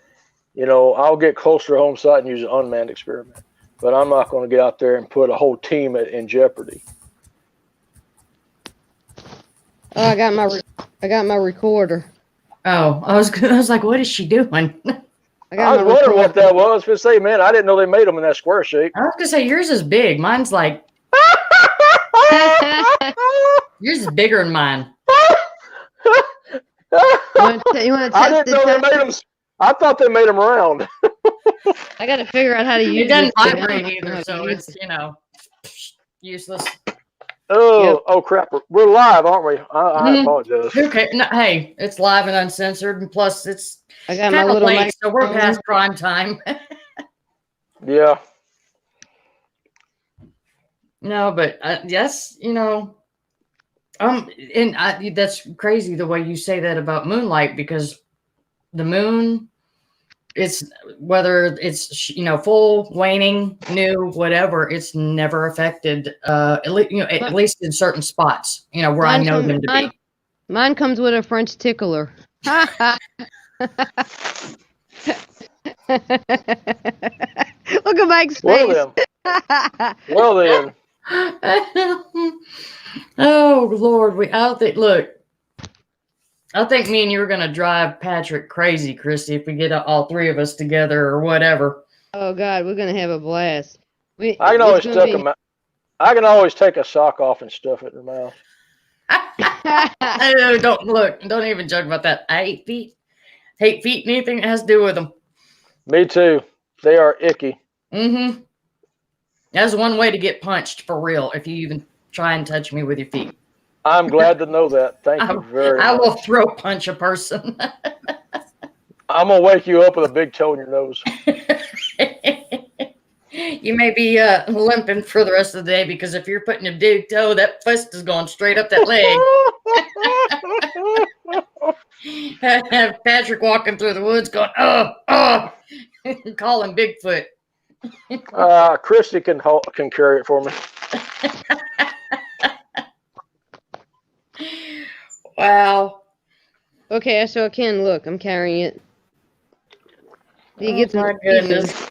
I'll get closer to home site and use an unmanned experiment. But I'm not going to get out there and put a whole team in jeopardy. Oh, I got my recorder. Oh, I was like, what is she doing? I was wondering what that was. I was going to say, man, I didn't know they made them in that square shape. I was going to say, yours is big. Mine's like, yours is bigger than mine. You want to test I didn't know they made them. I thought they made them round. I got to figure out how to use it. It doesn't vibrate either, so it's, useless. Oh crap! We're live, aren't we? I apologize. Okay, no, hey, it's live and uncensored, and plus it's I got kind my of little late, so we're past prime time. Yeah. No, but yes, that's crazy the way you say that about moonlight, because the moon, it's whether it's full, waning, new, whatever, it's never affected. At least in certain spots, where I know them to be. Mine comes with a French tickler. Look at Mike's face. Well then. Oh Lord, I think me and you are gonna drive Patrick crazy, Kristi, if we get all 3 of us together or whatever. Oh God, we're gonna have a blast. I can always take a sock off and stuff it in the mouth. Don't even joke about that. I hate feet. Hate feet and anything that has to do with them. Me too. They are icky. Mm-hmm. That's one way to get punched for real, if you even try and touch me with your feet. I'm glad to know that. Thank you very much. I will throw punch a person. I'm going to wake you up with a big toe in your nose. You may be limping for the rest of the day, because if you're putting a big toe, that fist is going straight up that leg. Have Patrick walking through the woods going, calling Bigfoot. Kristi can carry it for me. Wow. Okay, so I can look. I'm carrying it. You get my goodness.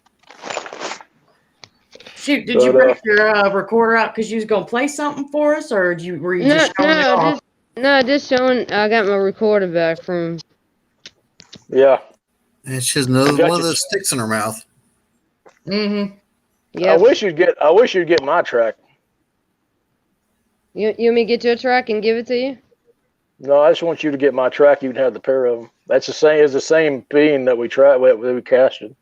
Shoot, did you break your recorder out because you was gonna play something for us, or were you just showing it off? Just showing. I got my recorder back from Yeah. And she has another one of those sticks in her mouth. Mm-hmm. Yeah. I wish you'd get my track. You want me to get your track and give it to you? No, I just want you to get my track. You can have the pair of them. That's the same. It's the same bean that we casted.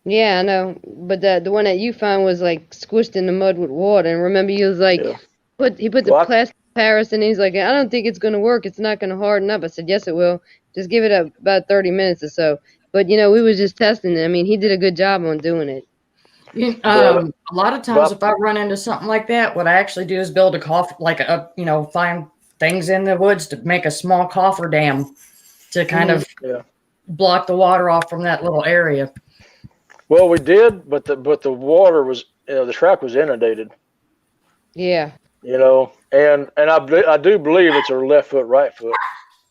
Yeah, I know. But the one that you found was like squished in the mud with water. And remember, he was like, he put the plastic Paris, and he's like, I don't think it's gonna work. It's not gonna harden up. I said, yes, it will. Just give it about 30 minutes or so. But we was just testing it. I mean, he did a good job on doing it. A lot of times, if I run into something like that, what I actually do is build a coffer, find things in the woods to make a small coffer dam to kind of block the water off from that little area. Well, we did, but the water was, the track was inundated. Yeah. And I do believe it's her left foot, right foot.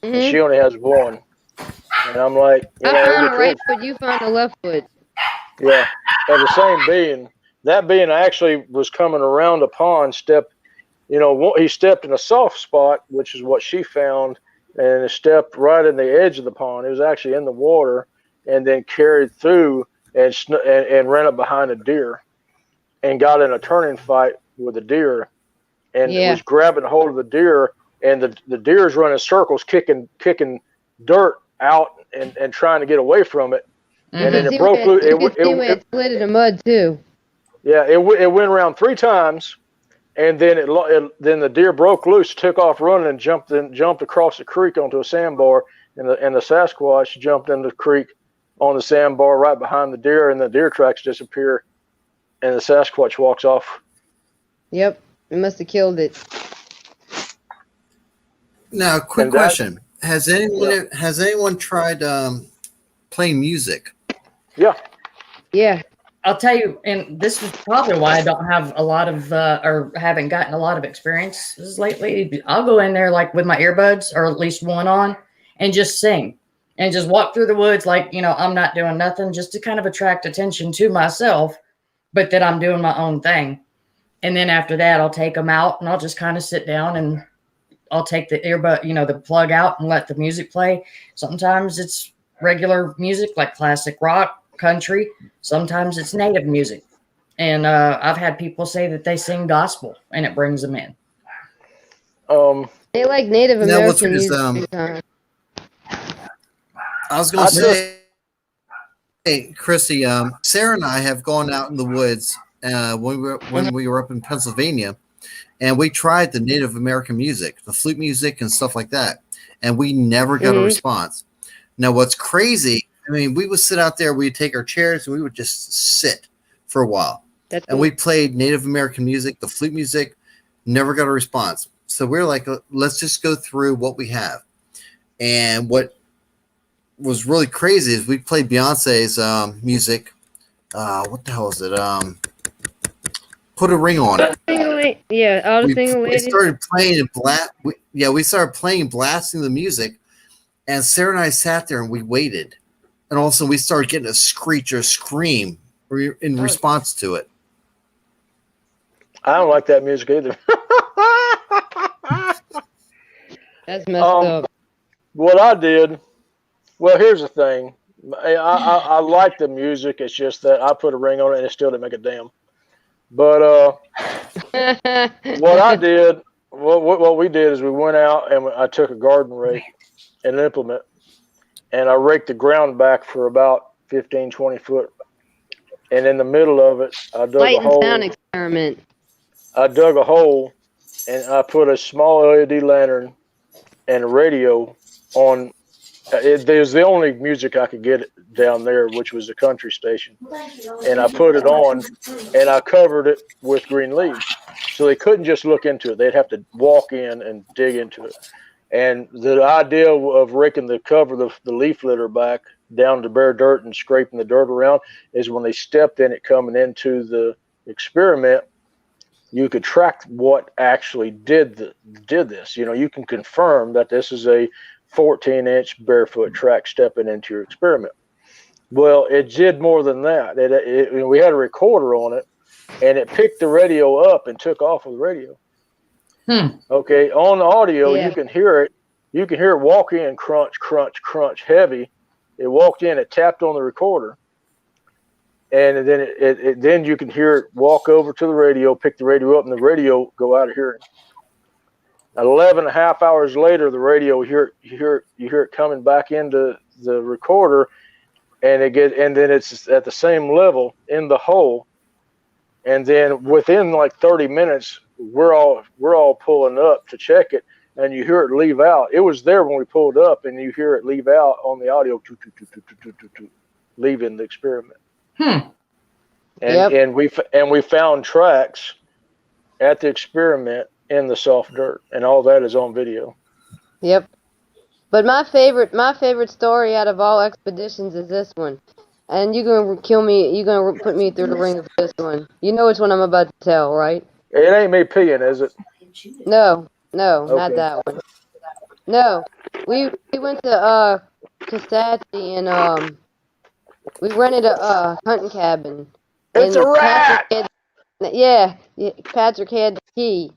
Mm-hmm. And she only has one. And I'm like, I found the right foot. You found the left foot. Yeah, at the same being. That being actually was coming around a pond. He stepped in a soft spot, which is what she found, and it stepped right in the edge of the pond. It was actually in the water, and then carried through and ran up behind a deer, and got in a turning fight with a deer, and was grabbing hold of the deer, and the deer's running circles, kicking dirt out and trying to get away from it. And then it broke loose. It slid in the mud too. Yeah, it went around 3 times, and then then the deer broke loose, took off running, and jumped across the creek onto a sandbar, and the Sasquatch jumped in the creek on the sandbar right behind the deer, and the deer tracks disappear, and the Sasquatch walks off. Yep, it must have killed it. Now, quick question: Has anyone tried playing music? Yeah. Yeah. I'll tell you, and this is probably why I don't have a lot of, or haven't gotten a lot of experiences lately. I'll go in there like with my earbuds, or at least one on, and just sing, and just walk through the woods like, I'm not doing nothing, just to kind of attract attention to myself, but that I'm doing my own thing. And then after that, I'll take them out, and I'll just kind of sit down, and I'll take the earbud, the plug out, and let the music play. Sometimes it's regular music like classic rock, country. Sometimes it's native music, and I've had people say that they sing gospel and it brings them in. They like Native American music. I was going to say, hey, Kristi, Sarah and I have gone out in the woods when we were up in Pennsylvania, and we tried the Native American music, the flute music and stuff like that, and we never got a response. Now, what's crazy, we would sit out there, we'd take our chairs, and we would just sit for a while. We played Native American music, the flute music, never got a response. So we're like, let's just go through what we have. And what was really crazy is we played Beyonce's music. What the hell is it? Put a Ring on It. Yeah, all the single ladies. We started playing we started playing, blasting the music. And Sarah and I sat there and we waited. And all of a sudden we started getting a screech or scream in response to it. I don't like that music either. That's messed up. What I did, here's the thing. I like the music. It's just that I put a ring on it and it still didn't make a damn. But what I did, what we did is we went out and I took a garden rake, an implement, and I raked the ground back for about 15, 20 foot. And in the middle of it, I dug a hole. Sound experiment. I dug a hole and I put a small LED lantern and a radio on. It was the only music I could get down there, which was a country station. And I put it on and I covered it with green leaves. So they couldn't just look into it. They'd have to walk in and dig into it. And the idea of raking the cover, the leaf litter back down to bare dirt and scraping the dirt around is when they stepped in it coming into the experiment, you could track what actually did this. You can confirm that this is a 14-inch barefoot track stepping into your experiment. Well, it did more than that. We had a recorder on it, and it picked the radio up and took off with the radio. Okay, on the audio, you can hear it. You can hear it walk in, crunch, crunch, crunch, heavy, It walked in, it tapped on the recorder, and then then you can hear it walk over to the radio, pick the radio up, and the radio go out of hearing. 11 and a half hours later, the radio you hear it coming back into the recorder, and then it's at the same level in the hole, and then within like 30 minutes, we're all pulling up to check it, and you hear it leave out. It was there when we pulled up, and you hear it leave out on the audio, leaving the experiment. And we found tracks at the experiment in the soft dirt, and all that is on video. Yep. But my favorite story out of all expeditions is this one. And you're gonna kill me. You're gonna put me through the ringer for this one. You know which one I'm about to tell, right? It ain't me peeing, is it? No, Okay. not that one. No, we went to Kostaki and we rented a hunting cabin. It's And a rat. Patrick had the key,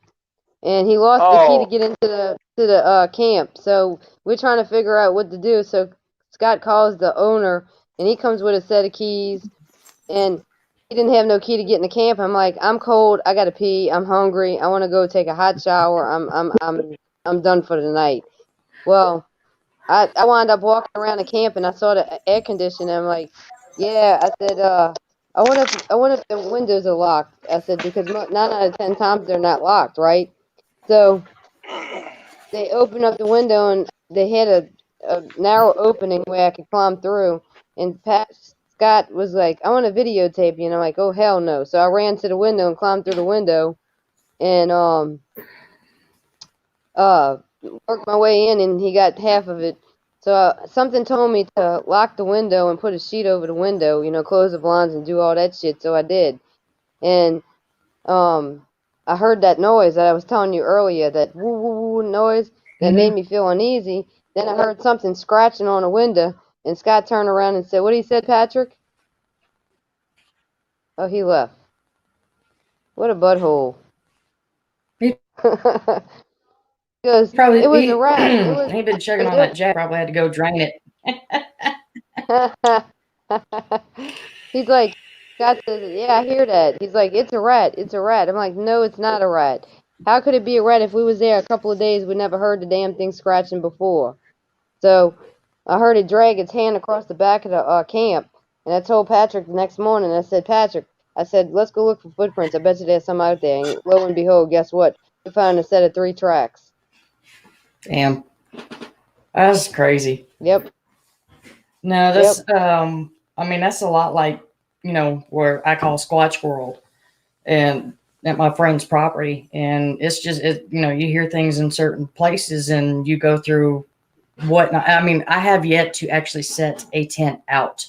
and he lost the key to get into the camp. So we're trying to figure out what to do. So Scott calls the owner, and he comes with a set of keys, and he didn't have no key to get in the camp. I'm like, I'm cold, I gotta pee, I'm hungry, I want to go take a hot shower. I'm done for the night. Well, I wound up walking around the camp, and I saw the air conditioner. I'm like, yeah. I said, I wonder if the windows are locked. I said, because 9 out of 10 times they're not locked, right? So they opened up the window, and they had a narrow opening where I could climb through. And Scott was like, I want to videotape you. And I'm like, oh, hell no. So I ran to the window and climbed through the window and worked my way in, and he got half of it. So something told me to lock the window and put a sheet over the window, close the blinds and do all that shit. So I did. And I heard that noise that I was telling you earlier, that woo woo woo noise that made me feel uneasy. Then I heard something scratching on the window, and Scott turned around and said, what he said, Patrick? Oh, he left. What a butthole. He Goes, probably it was a rat. He'd been checking on that jack. Probably had to go drain it. He's like, Scott says, yeah, I hear that. He's like, it's a rat. It's a rat. I'm like, no, it's not a rat. How could it be a rat? If we was there a couple of days, we never heard the damn thing scratching before. So I heard it drag its hand across the back of the camp. And I told Patrick the next morning, I said, Patrick, let's go look for footprints. I bet you there's some out there. And lo and behold, guess what? We found a set of 3 tracks. Damn. That's crazy. Yep. No, that's that's a lot like, where I call Squatch World and at my friend's property. And it's just you hear things in certain places and you go through whatnot. I mean, I have yet to actually set a tent out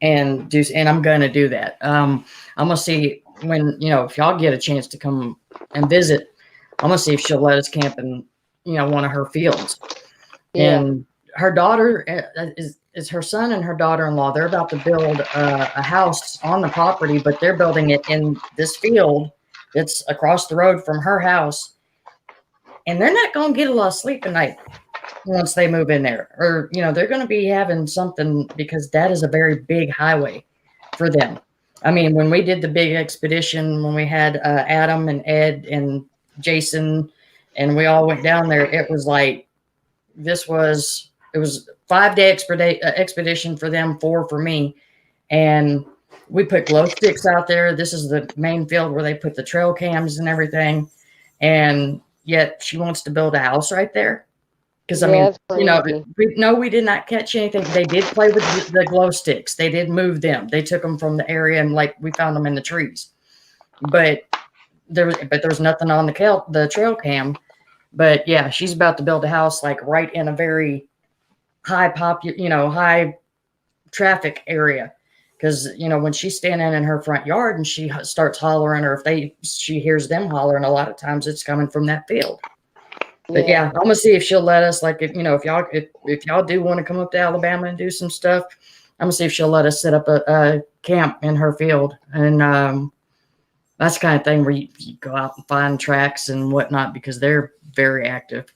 and I'm gonna do that. I'm gonna see when, if y'all get a chance to come and visit, I'm gonna see if she'll let us camp in one of her fields. Yeah. And her daughter is her son and her daughter-in-law. They're about to build a house on the property, but they're building it in this field that's across the road from her house. And they're not going to get a lot of sleep at night once they move in there. Or, they're going to be having something, because that is a very big highway for them. I mean, when we did the big expedition, when we had Adam and Ed and Jason, and we all went down there, it was like, it was a 5-day expedition for them, 4 for me. And we put glow sticks out there. This is the main field where they put the trail cams and everything. And yet she wants to build a house right there. Because, we did not catch anything. They did play with the glow sticks. They did move them. They took them from the area and we found them in the trees. But there's nothing on the trail cam. But yeah, she's about to build a house right in a very high high traffic area. Because, when she's standing in her front yard and she starts hollering, or if she hears them hollering, a lot of times it's coming from that field. But yeah, I'm gonna see if she'll let us. If y'all do want to come up to Alabama and do some stuff, I'm gonna see if she'll let us set up a camp in her field. And that's the kind of thing where you go out and find tracks and whatnot, because they're very active.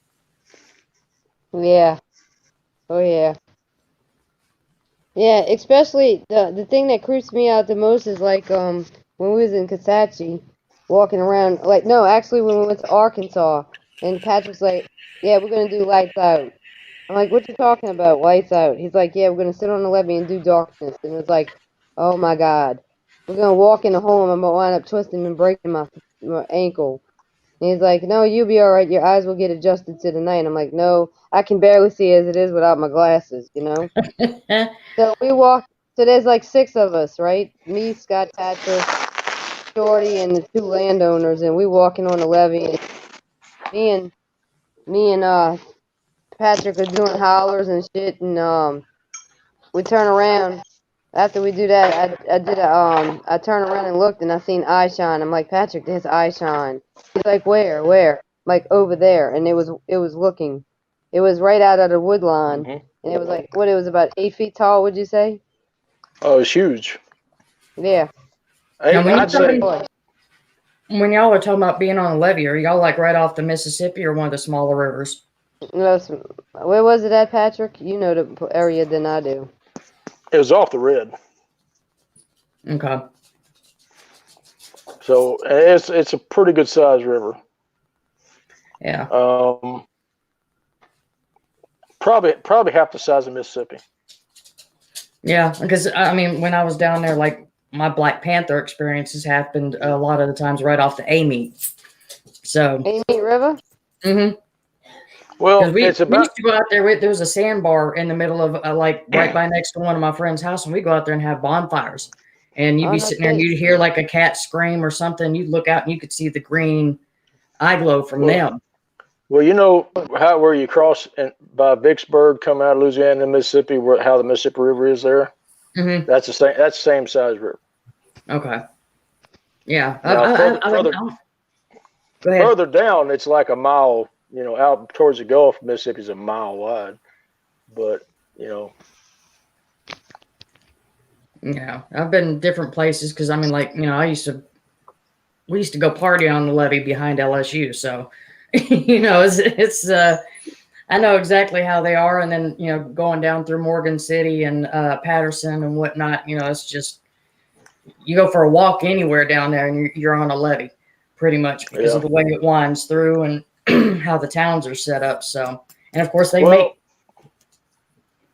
Yeah. Oh yeah. Yeah, especially the thing that creeps me out the most is like when we was in Kisatchie, walking around. Like no, actually when we went to Arkansas, and Patrick's like, "Yeah, we're gonna do lights out." I'm like, "What you talking about, lights out?" He's like, "Yeah, we're gonna sit on the levee and do darkness." And it's like, "Oh my God, we're gonna walk in the hole and I'm gonna wind up twisting and breaking my ankle." And he's like, "No, you'll be all right. Your eyes will get adjusted to the night." I'm like, "No, I can barely see as it is without my glasses, you know." So we walk. So there's like 6 of us, right? Me, Scott, Patrick, Shorty, and the 2 landowners, and we walking on the levee. And me and Patrick are doing hollers and shit, and we turn around. After we do that, I turned around and looked, and I seen eye shine. I'm like, Patrick, there's eye shine. He's like, where? I'm like, over there, and it was looking. It was right out of the wood line, and it was like, what? It was about 8 feet tall. Would you say? Oh, it's huge. Yeah. Now, I'd say when y'all are talking about being on a levee, are y'all like right off the Mississippi or one of the smaller rivers? Where was it at, Patrick? You know the area than I do. it was off the red. Okay. So it's a pretty good sized river. Yeah. Probably half the size of Mississippi. Yeah, because I mean, when I was down there, like my Black Panther experiences happened a lot of the times right off the Amite. So. Amite River. Mm-hmm. Well, we it's used about to go out there. There was a sandbar in the middle of like right by next to one of my friend's house, and we go out there and have bonfires. And you'd be sitting there, and you'd hear like a cat scream or something. You'd look out, and you could see the green eye glow from them. Well, you know where you cross by Vicksburg, come out of Louisiana and Mississippi, how the Mississippi River is there. Mm-hmm. That's the same. That's the same size river. Okay. Yeah. Now, further down, it's like a mile. You know, out towards the Gulf, Mississippi's a mile wide. But you know. Yeah, I've been different places because I mean, like, you know, we used to go party on the levee behind LSU, so you know, it's I know exactly how they are, and then you know, going down through Morgan City and Patterson and whatnot, you know, it's just you go for a walk anywhere down there, and you're on a levee, pretty much because of the way it winds through and how the towns are set up. So, and of course, they make.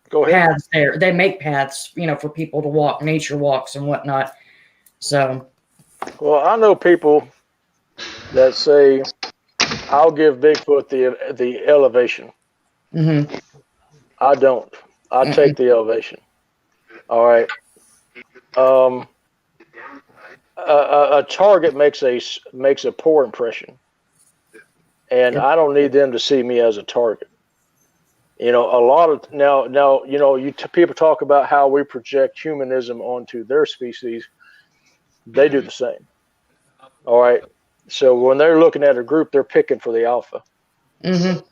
Go ahead. Paths there. They make paths, you know, for people to walk, nature walks and whatnot. So, well, I know people that say, "I'll give Bigfoot the elevation." Mm-hmm. I don't. I take the elevation. All right. A target makes a poor impression, and I don't need them to see me as a target. You know, a lot of now, you know, people talk about how we project humanism onto their species. They do the same. All right. So when they're looking at a group, they're picking for the alpha. Mm-hmm.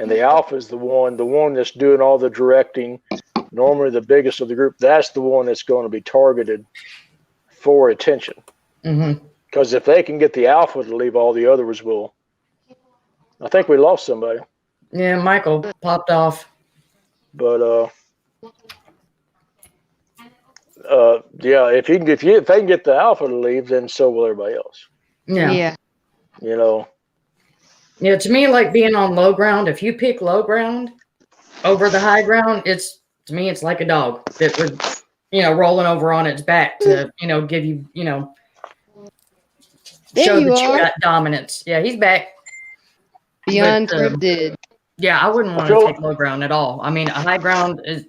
And the alpha is the one that's doing all the directing. Normally, the biggest of the group. That's the one that's going to be targeted for attention. Mm-hmm. Because if they can get the alpha to leave, all the others will. I think we lost somebody. Yeah, Michael popped off. But yeah, if they can get the alpha to leave, then so will everybody else. Yeah. You know. Yeah, to me, like being on low ground, if you pick low ground over the high ground, to me, it's like a dog that would, you know, rolling over on its back to, you know, give you, you know, show that you got dominance. Yeah, he's back. Beyond scripted. Yeah, I wouldn't want to take low ground at all. I mean, a high ground is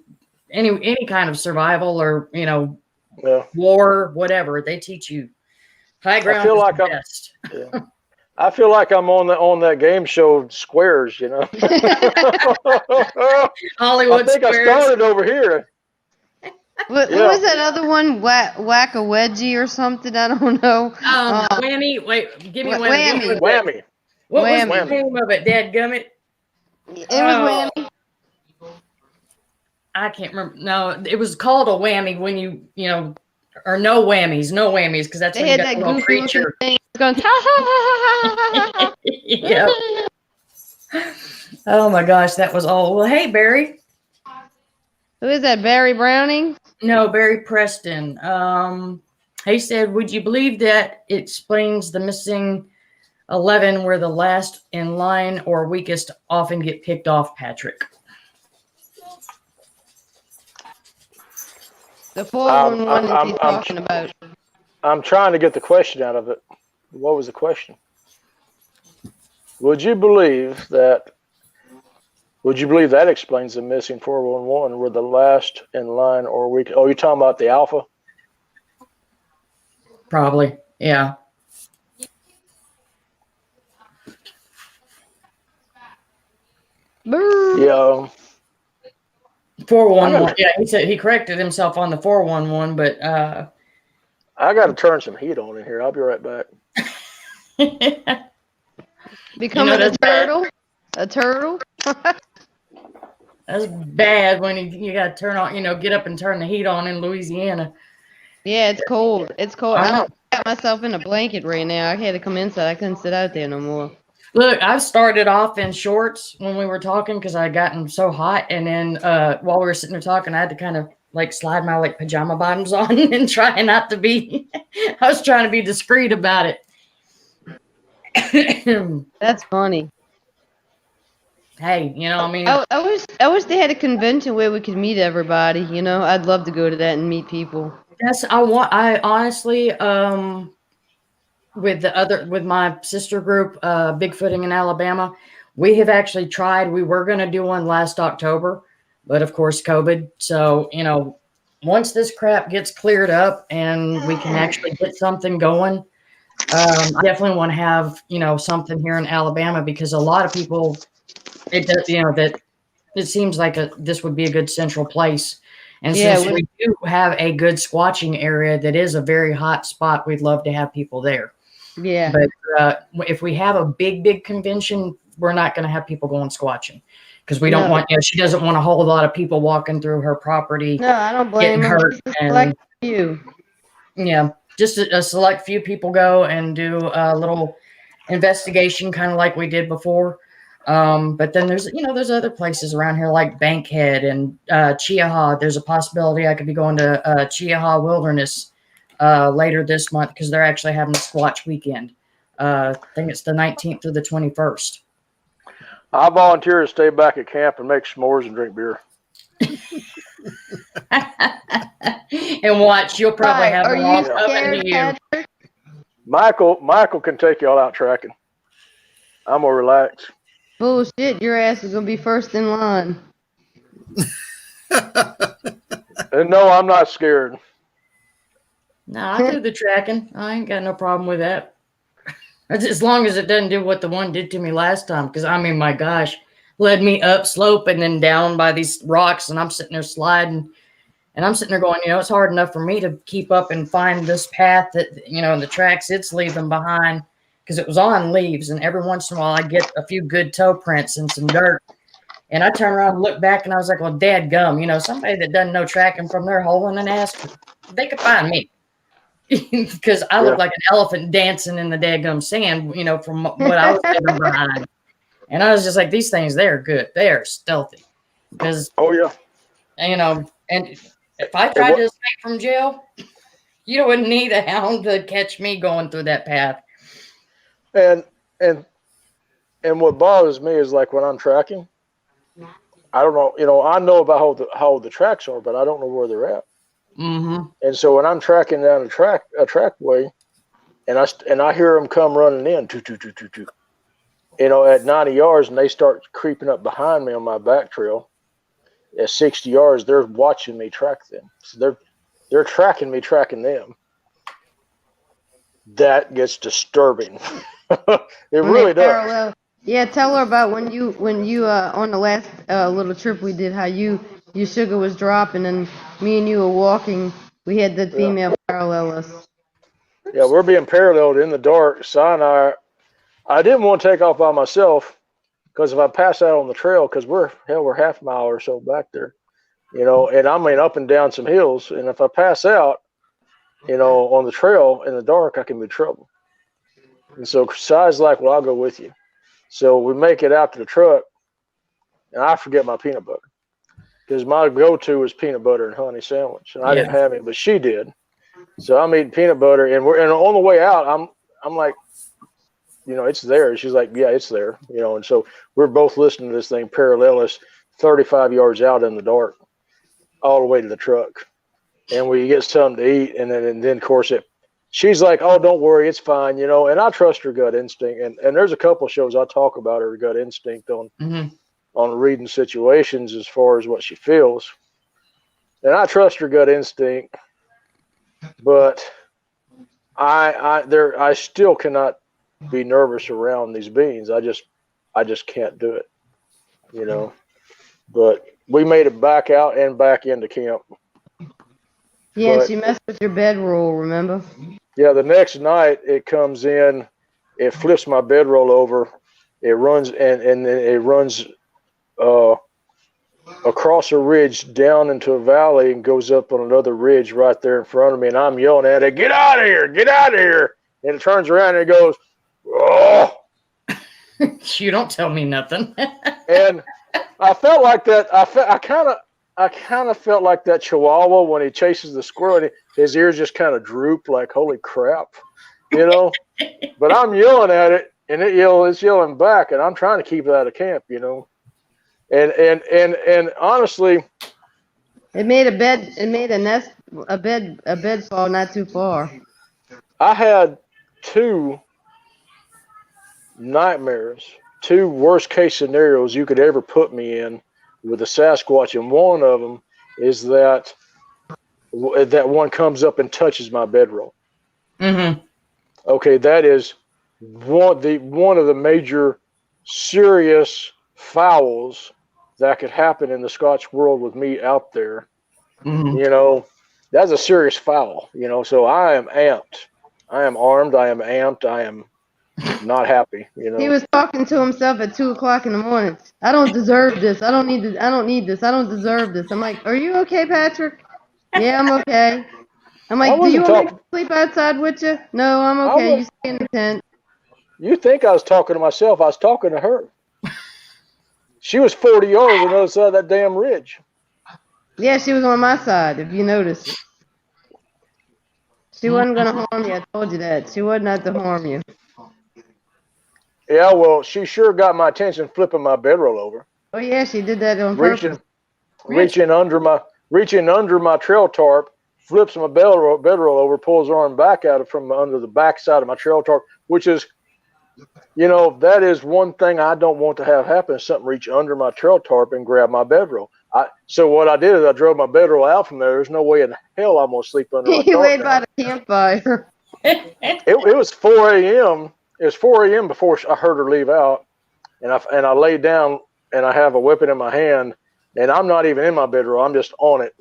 any kind of survival or, you know, war, whatever. They teach you high ground. I feel like I'm best. Yeah. I feel like I'm on that game show Squares, you know. Hollywood I think Squares. I started over here. What was that other one? Whack a wedgie or something? I don't know. Whammy. Wait, give me Whammy. Whammy. What was the name of it? Dadgummit? It was Whammy. I can't remember. No, it was called a whammy when you know, or no whammies, because that's when you got a little creature. Thing going, Yeah. Oh my gosh, that was all. Well, hey Barry. Who is that? Barry Browning? No, Barry Preston. He said, "Would you believe that explains the missing 11 where the last in line or weakest often get picked off, Patrick?" The 411 is he talking about? I'm trying to get the question out of it. What was the question? Would you believe that explains the missing 411 were the last in line or weak? Oh, you're talking about the Alpha? Probably, yeah. Yeah. 411. Yeah, he said he corrected himself on the 411, but I got to turn some heat on in here. I'll be right back. Becoming a turtle? A turtle? That's bad when you got to turn on, get up and turn the heat on in Louisiana. Yeah, it's cold. It's cold. I got myself in a blanket right now. I had to come inside. I couldn't sit out there no more. Look, I started off in shorts when we were talking because I had gotten so hot. And then while we were sitting there talking, I had to kind of slide my pajama bottoms on and try not to be, I was trying to be discreet about it. That's funny. Hey, I mean, I wish they had a convention where we could meet everybody. I'd love to go to that and meet people. yes, I honestly, with my sister group, Bigfooting in Alabama, we have actually tried. We were going to do one last October, but of course, COVID. So, once this crap gets cleared up and we can actually get something going, I definitely want to have, something here in Alabama because a lot of people, it does, that it seems like this would be a good central place. And since we do have a good squatching area that is a very hot spot, we'd love to have people there. Yeah. But if we have a big convention, we're not going to have people going squatching because we don't want, she doesn't want a whole lot of people walking through her property. No, I don't blame her. Hurt and you. Yeah, just a select few people go and do a little investigation, kind of like we did before. But then there's other places around here like Bankhead and Chiaha. There's a possibility I could be going to Chiaha Wilderness later this month because they're actually having a Squatch weekend. I think it's the 19th through the 21st. I volunteer to stay back at camp and make s'mores and drink beer. And watch, you'll probably have them all coming to you. Patrick? Michael can take y'all out tracking. I'm gonna relax. Bullshit, your ass is gonna be first in line. And no, I'm not scared. Nah, I do the tracking. I ain't got no problem with that. As long as it doesn't do what the one did to me last time. Because, I mean, my gosh, led me up slope and then down by these rocks. And I'm sitting there sliding. And I'm sitting there going, it's hard enough for me to keep up and find this path that, the tracks it's leaving behind. Because it was on leaves. And every once in a while, I get a few good toe prints and some dirt. And I turn around and look back and I was like, well, dadgum, somebody that doesn't know tracking from their hole in an ass, they could find me. Because I look like an elephant dancing in the daggum sand, from what I was living behind. And I was just like, these things, they're good. They are stealthy. Because, and if I tried to escape from jail, you wouldn't need a hound to catch me going through that path. And what bothers me is like when I'm tracking, I don't know, I know about how the tracks are, but I don't know where they're at. Mm-hmm. And so when I'm tracking down a trackway, and I hear them come running in, at 90 yards, and they start creeping up behind me on my back trail. At 60 yards, they're watching me track them. So they're tracking me, tracking them. That gets disturbing. It really does. Yeah, tell her about when you on the last little trip we did, how your sugar was dropping and me and you were walking. We had the female parallel us. Yeah, we're being paralleled in the dark. Si and I didn't want to take off by myself because if I pass out on the trail, because we're half a mile or so back there, and I mean up and down some hills, and if I pass out, on the trail in the dark, I can be in trouble. And so Si's like, well, I'll go with you. So we make it out to the truck, and I forget my peanut butter. because my go-to was peanut butter and honey sandwich, and I didn't have any, but she did. So I'm eating peanut butter, and on the way out, I'm like, it's there. She's like, yeah, it's there, and so we're both listening to this thing parallelist 35 yards out in the dark, all the way to the truck, and we get something to eat, and then of course she's like, oh, don't worry, it's fine, and I trust her gut instinct, and there's a couple of shows I talk about her gut instinct on reading situations as far as what she feels, and I trust her gut instinct, but I still cannot be nervous around these beans. I just can't do it, but we made it back out and back into camp. Yeah, and she messed with your bedroll, remember? Yeah, the next night it comes in, it flips my bedroll over, it runs and then it runs across a ridge down into a valley and goes up on another ridge right there in front of me, and I'm yelling at it, get out of here, get out of here. And it turns around and it goes, oh. You don't tell me nothing. And I felt like that. I kind of felt like that Chihuahua when he chases the squirrel, and his ears just kind of droop, like holy crap, But I'm yelling at it, and it's yelling back, and I'm trying to keep it out of camp, And honestly, it made a bed. It made a nest, a bed fall not too far. I had 2 nightmares, 2 worst case scenarios you could ever put me in with a Sasquatch, and one of them is that one comes up and touches my bedroll. Mm-hmm. Okay, that is one of the major serious fouls that could happen in the Scotch world with me out there. Mm-hmm. That's a serious foul. So I am amped. I am armed. I am amped. I am not happy. He was talking to himself at 2:00 in the morning. I don't deserve this. I don't need this. I don't need this. I don't deserve this. I'm like, are you okay, Patrick? Yeah, I'm okay. I'm like, do you want me to sleep outside with you? No, I'm okay. You stay in the tent. You think I was talking to myself? I was talking to her. She was 40 yards on the other side of that damn ridge. Yeah, she was on my side, if you noticed. She wasn't going to harm you. I told you that. She wasn't out to harm you. Yeah, well, she sure got my attention flipping my bedroll over. Oh, yeah, she did that on purpose. Reaching under my trail tarp, flips my bedroll over, pulls her arm back out from under the back side of my trail tarp, which is, that is one thing I don't want to have happen, is something reach under my trail tarp and grab my bedroll. So what I did is I drove my bedroll out from there. There's no way in hell I'm going to sleep under my tarp. You laid by the campfire. It was 4 a.m. It was 4 a.m. before I heard her leave out, and I laid down, and I have a weapon in my hand, and I'm not even in my bedroll. I'm just on it,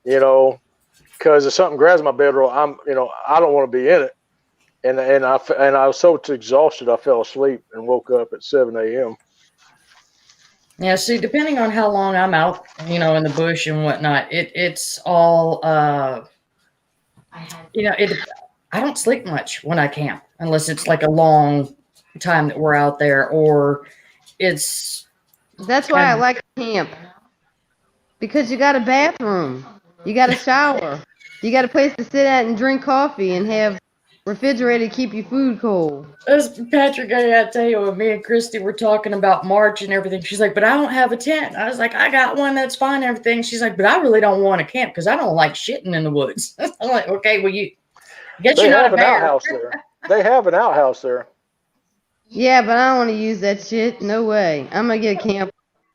because if something grabs my bedroll, I don't want to be in it, and I was so exhausted I fell asleep and woke up at 7 a.m. Yeah, see, depending on how long I'm out, in the bush and whatnot, it's all, I don't sleep much when I camp, unless it's like a long time that we're out there, or it's. That's why I like camp, because you got a bathroom, you got a shower, you got a place to sit at and drink coffee and have refrigerator to keep your food cold. Patrick, I gotta tell you, when me and Kristi were talking about March and everything, she's like, but I don't have a tent. I was like, I got one, that's fine, everything. She's like, but I really don't want to camp because I don't like shitting in the woods. I'm like, okay, well, They have an outhouse there. They have an outhouse there. Yeah, but I don't want to use that shit. No way. I'm going to get a camp.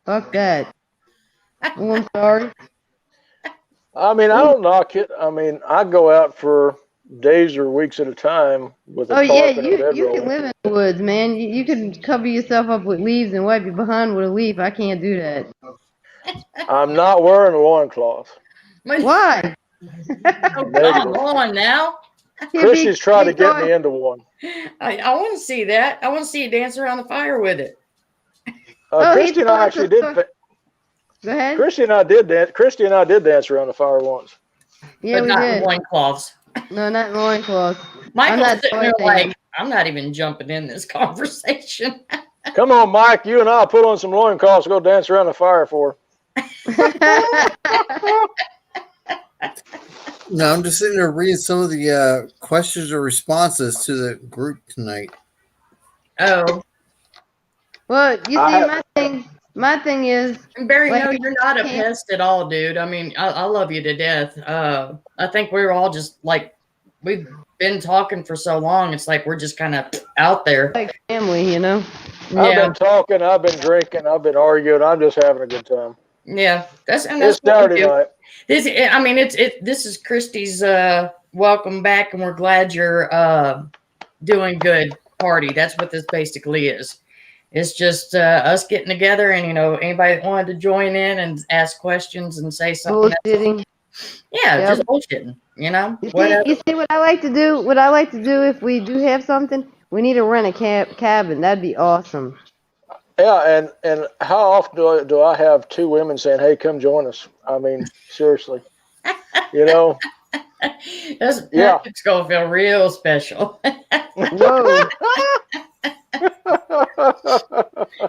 Fuck that. Oh, I'm sorry. I mean, I don't knock it. I mean, I go out for days or weeks at a time with a tarp and a bedroll. You can live in the woods, man. You can cover yourself up with leaves and wipe your behind with a leaf. I can't do that. I'm not wearing a loincloth. Why? Come on now. Kristi's trying to get me into one. I want to see that. I want to see you dance around the fire with it. Kristi and I actually did. Go ahead. Kristi and I did dance around the fire once. Yeah, but we not did. in loincloths. No, not in loincloths. Michael's sitting there like, I'm not even jumping in this conversation. Come on, Mike. You and I put on some loincloths and go dance around the fire for her. No, I'm just sitting there reading some of the questions or responses to the group tonight. Oh, Well, you I see, have, my thing is, and Barry, like, no, you're not a can't- pest at all, dude. I mean, I love you to death. I think we're all just like we've been talking for so long. It's like we're just kind of out there. like family, you know. I've Yeah, been talking, I've been drinking, I've been arguing. I'm just having a good time. yeah. That's It's what we Saturday do. night. This, I mean, this is Kristi's welcome back, and we're glad you're doing good party. That's what this basically is. It's just us getting together, and anybody that wanted to join in and ask questions and say something. Bullshitting. Yeah, Yep. just bullshitting. You see what I like to do? What I like to do if we do have something, we need to rent a cabin. That'd be awesome. Yeah, and how often do I have two women saying, "Hey, come join us"? I mean, seriously, That's Yeah. Patrick's gonna feel real special. Whoa.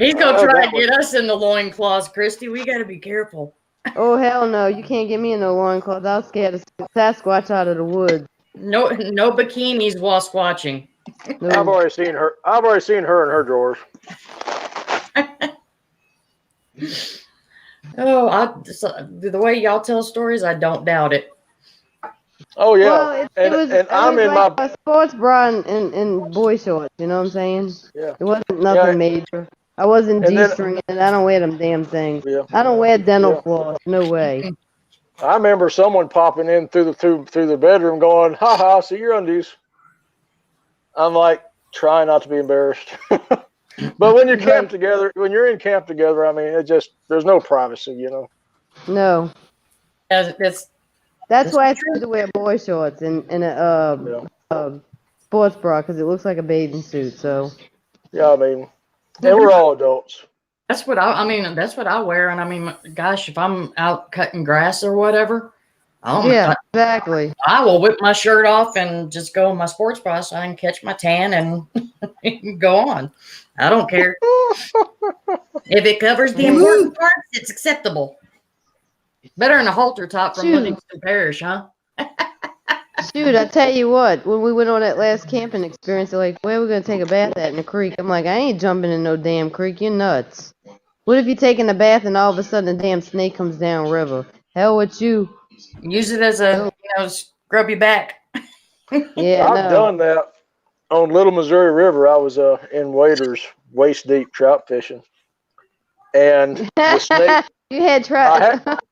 He's gonna try That to get us in the loincloths, Kristi. We gotta be careful. Oh, hell no. You can't get me in no loincloth. I'll scare the Sasquatch out of the woods. No bikinis while squatching. No. I've already seen her. I've already seen her in her drawers. Oh, the way y'all tell stories, I don't doubt it. Oh yeah, Well, and it I'm was in like my a sports bra and boy shorts. You know what I'm saying? yeah. It wasn't nothing major. I wasn't And then- G-stringing it. I don't wear them damn things. Yeah. I don't wear dental Yeah. floss. No way. I remember someone popping in through the bedroom, going, "Ha ha, see your undies." I'm like, trying not to be embarrassed. But when you camp together, when you're in camp together, I mean, there's no privacy, No. That's That's why I choose to wear boy shorts and a sports bra because it looks like a bathing suit. So Yeah, I mean, and we're all adults. That's what I mean. That's what I wear. And I mean, gosh, if I'm out cutting grass or whatever, yeah, exactly. I will whip my shirt off and just go in my sports bra so I can catch my tan and go on. I don't care. If it covers the important parts, it's acceptable. Better than a halter top from Shoot. Livingston Parish, huh? Shoot, I tell you what, when we went on that last camping experience, they're like, where are we going to take a bath at in the creek? I'm like, I ain't jumping in no damn creek. You're nuts. What if you're taking a bath and all of a sudden a damn snake comes down river? Hell with you. Use it as a, scrub your back. Yeah, I've no. done that on Little Missouri River. I was in waders, waist deep trout fishing, and the snake. You had trout.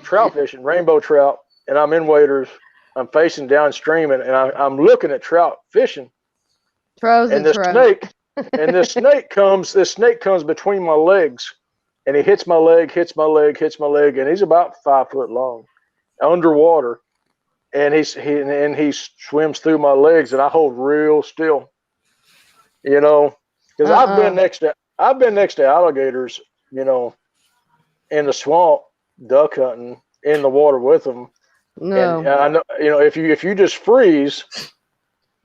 Trout fishing, rainbow trout, and I'm in waders. I'm facing downstream, and I'm looking at trout fishing. And this snake comes between my legs, and he hits my leg, and he's about 5 foot long, underwater, and he swims through my legs, and I hold real still, because I've been next to alligators, in the swamp, duck hunting in the water with them. No. And I know, if you just freeze,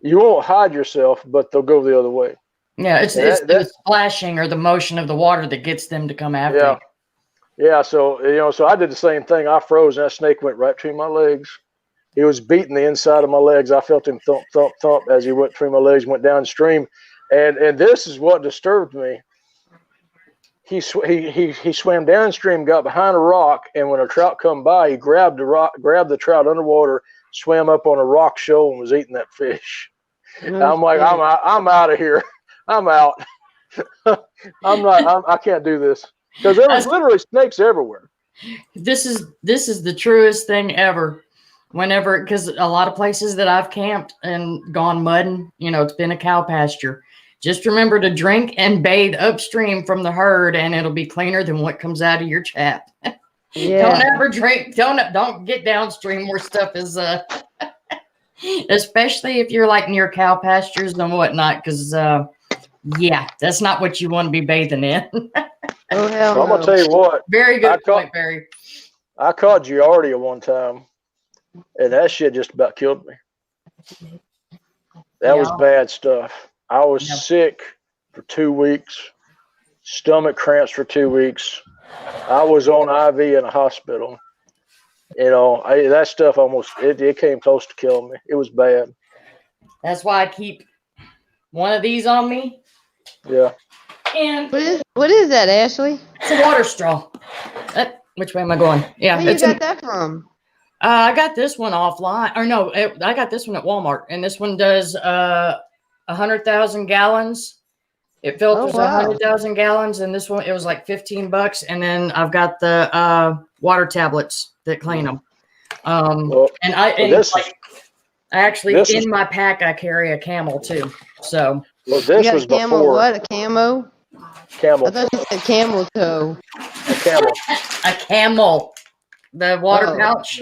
you won't hide yourself, but they'll go the other way. Yeah, it's the splashing or the motion of the water that gets them to come after you. Yeah. So I did the same thing. I froze, and that snake went right between my legs. He was beating the inside of my legs. I felt him thump, thump, thump as he went between my legs, went downstream, and this is what disturbed me. He swam downstream, got behind a rock, and when a trout come by, he grabbed the trout underwater, swam up on a rock shoal, and was eating that fish. I'm like, I'm out of here. I'm out. I can't do this, because there was literally snakes everywhere. This is the truest thing ever. Because a lot of places that I've camped and gone mudding, it's been a cow pasture. Just remember to drink and bathe upstream from the herd, and it'll be cleaner than what comes out of your chap. Yeah. Don't ever drink. Don't get downstream where stuff is. Especially if you're like near cow pastures and whatnot, because that's not what you want to be bathing in. Oh hell no. I'm gonna tell you what. Very good point, Barry. I caught Giardia one time, and that shit just about killed me. That was bad stuff. I was sick for 2 weeks, stomach cramps for 2 weeks. I was on IV in a hospital. That stuff it came close to killing me. It was bad. That's why I keep one of these on me. Yeah. And What is that, Ashley? it's a water straw. Which way am I going? Yeah. Where you got that from? I got this one offline. Or no, I got this one at Walmart. And this one does 100,000 gallons. It filters 100,000 gallons. And this one, it was like $15. And then I've got the water tablets that clean them. In my pack, I carry a Camel too. So. Well, this was camel, before. what? A camo? Camel. I thought you said camel toe. A camel. A Camel. The water pouch.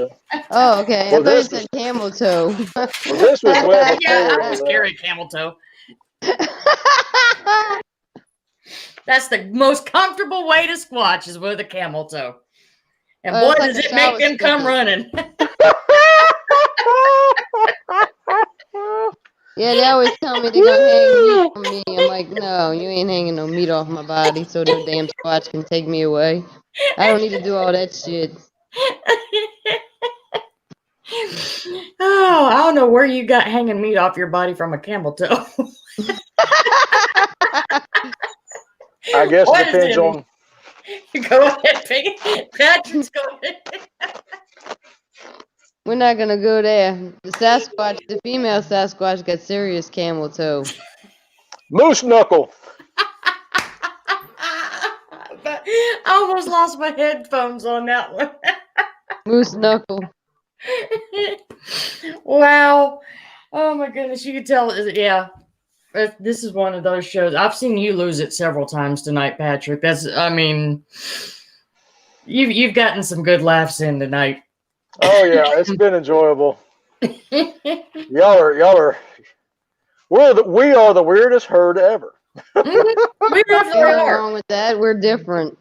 Oh, okay. Well, I thought you said camel toe. Well, this was way before. Yeah, I just carry a Camel toe. That's the most comfortable way to squatch is with a Camel toe. And boy, does it make them come running. Yeah, they always tell me they're gonna hang meat on me. I'm like, no, you ain't hanging no meat off my body so no damn Squatch can take me away. I don't need to do all that shit. Oh, I don't know where you got hanging meat off your body from a camel toe. I guess it depends on. Go ahead, Piggy. Patrick's going. We're not gonna go there. The female Sasquatch got serious camel toe. Moose knuckle. I almost lost my headphones on that one. Moose knuckle. Wow. Oh my goodness. You can tell. Yeah. This is one of those shows. I've seen you lose it several times tonight, Patrick. You've gotten some good laughs in tonight. Oh yeah, it's been enjoyable. Y'all are. We are the weirdest herd ever. We definitely Nothing are. wrong with that. We're different.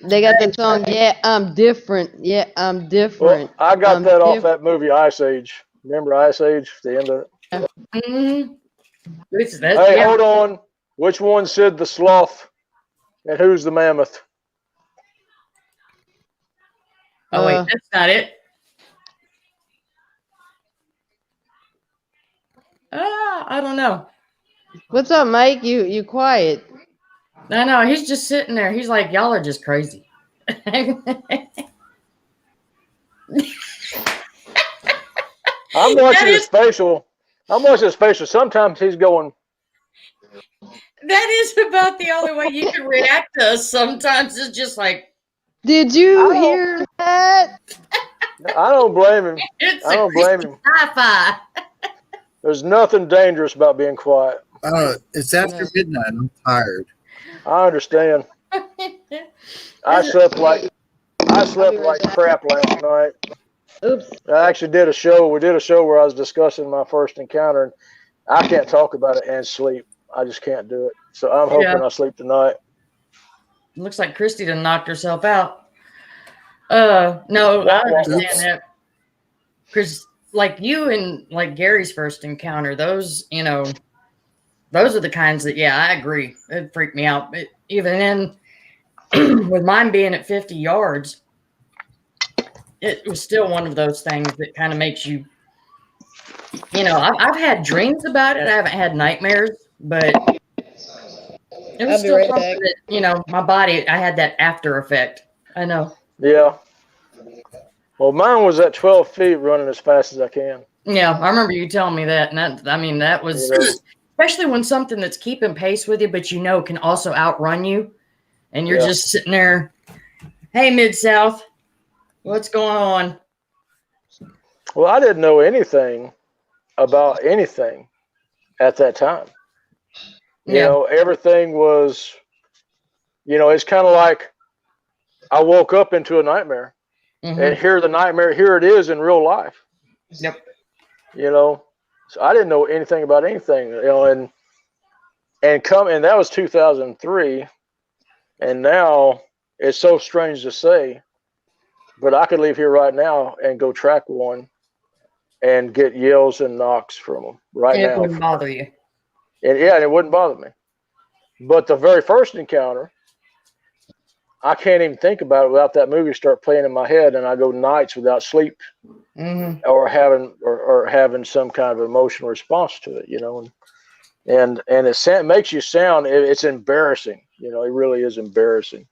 They got the song, Yeah, I'm Different. Yeah, I'm Different. Well, I got that off that movie Ice Age. Remember Ice Age? The end of it. Mm-hmm. Hey, hold on. Which one said the sloth, and who's the mammoth? Oh wait, that's not it. I don't know. What's up, Mike? You quiet. I know. He's just sitting there. He's like, y'all are just crazy. I'm watching his facial. Sometimes he's going. That is about the only way you can react to us. Sometimes it's just like. Did you hear that? I don't blame him. I don't blame him. Sci-fi. There's nothing dangerous about being quiet. It's after midnight. I'm tired. I understand. I slept like crap last night. Oops. I actually did a show. We did a show where I was discussing my first encounter, and I can't talk about it and sleep. I just can't do it. So I'm hoping I sleep tonight. Looks like Kristi done knocked herself out. No, I understand that. Because like you and like Gary's first encounter, those are the kinds that, I agree. It freaked me out. But even in, with mine being at 50 yards, it was still one of those things that kind of makes you, I've had dreams about it. I haven't had nightmares, but it was still something that, my body, I had that after effect. I know. Yeah. Well, mine was at 12 feet running as fast as I can. Yeah, I remember you telling me that. And that was, especially when something that's keeping pace with you, but can also outrun you. And you're just sitting there, hey, Mid-South, what's going on? Well, I didn't know anything about anything at that time. Everything was, it's kind of like I woke up into a nightmare. Mm-hmm. And here it is in real life. Yep. So I didn't know anything about anything, and that was 2003, and now it's so strange to say, but I could leave here right now and go track one and get yells and knocks from them now. It wouldn't bother you. And it wouldn't bother me. But the very first encounter, I can't even think about it without that movie start playing in my head, and I go nights without sleep, or having some kind of emotional response to it, and it makes you sound. It's embarrassing, it really is embarrassing.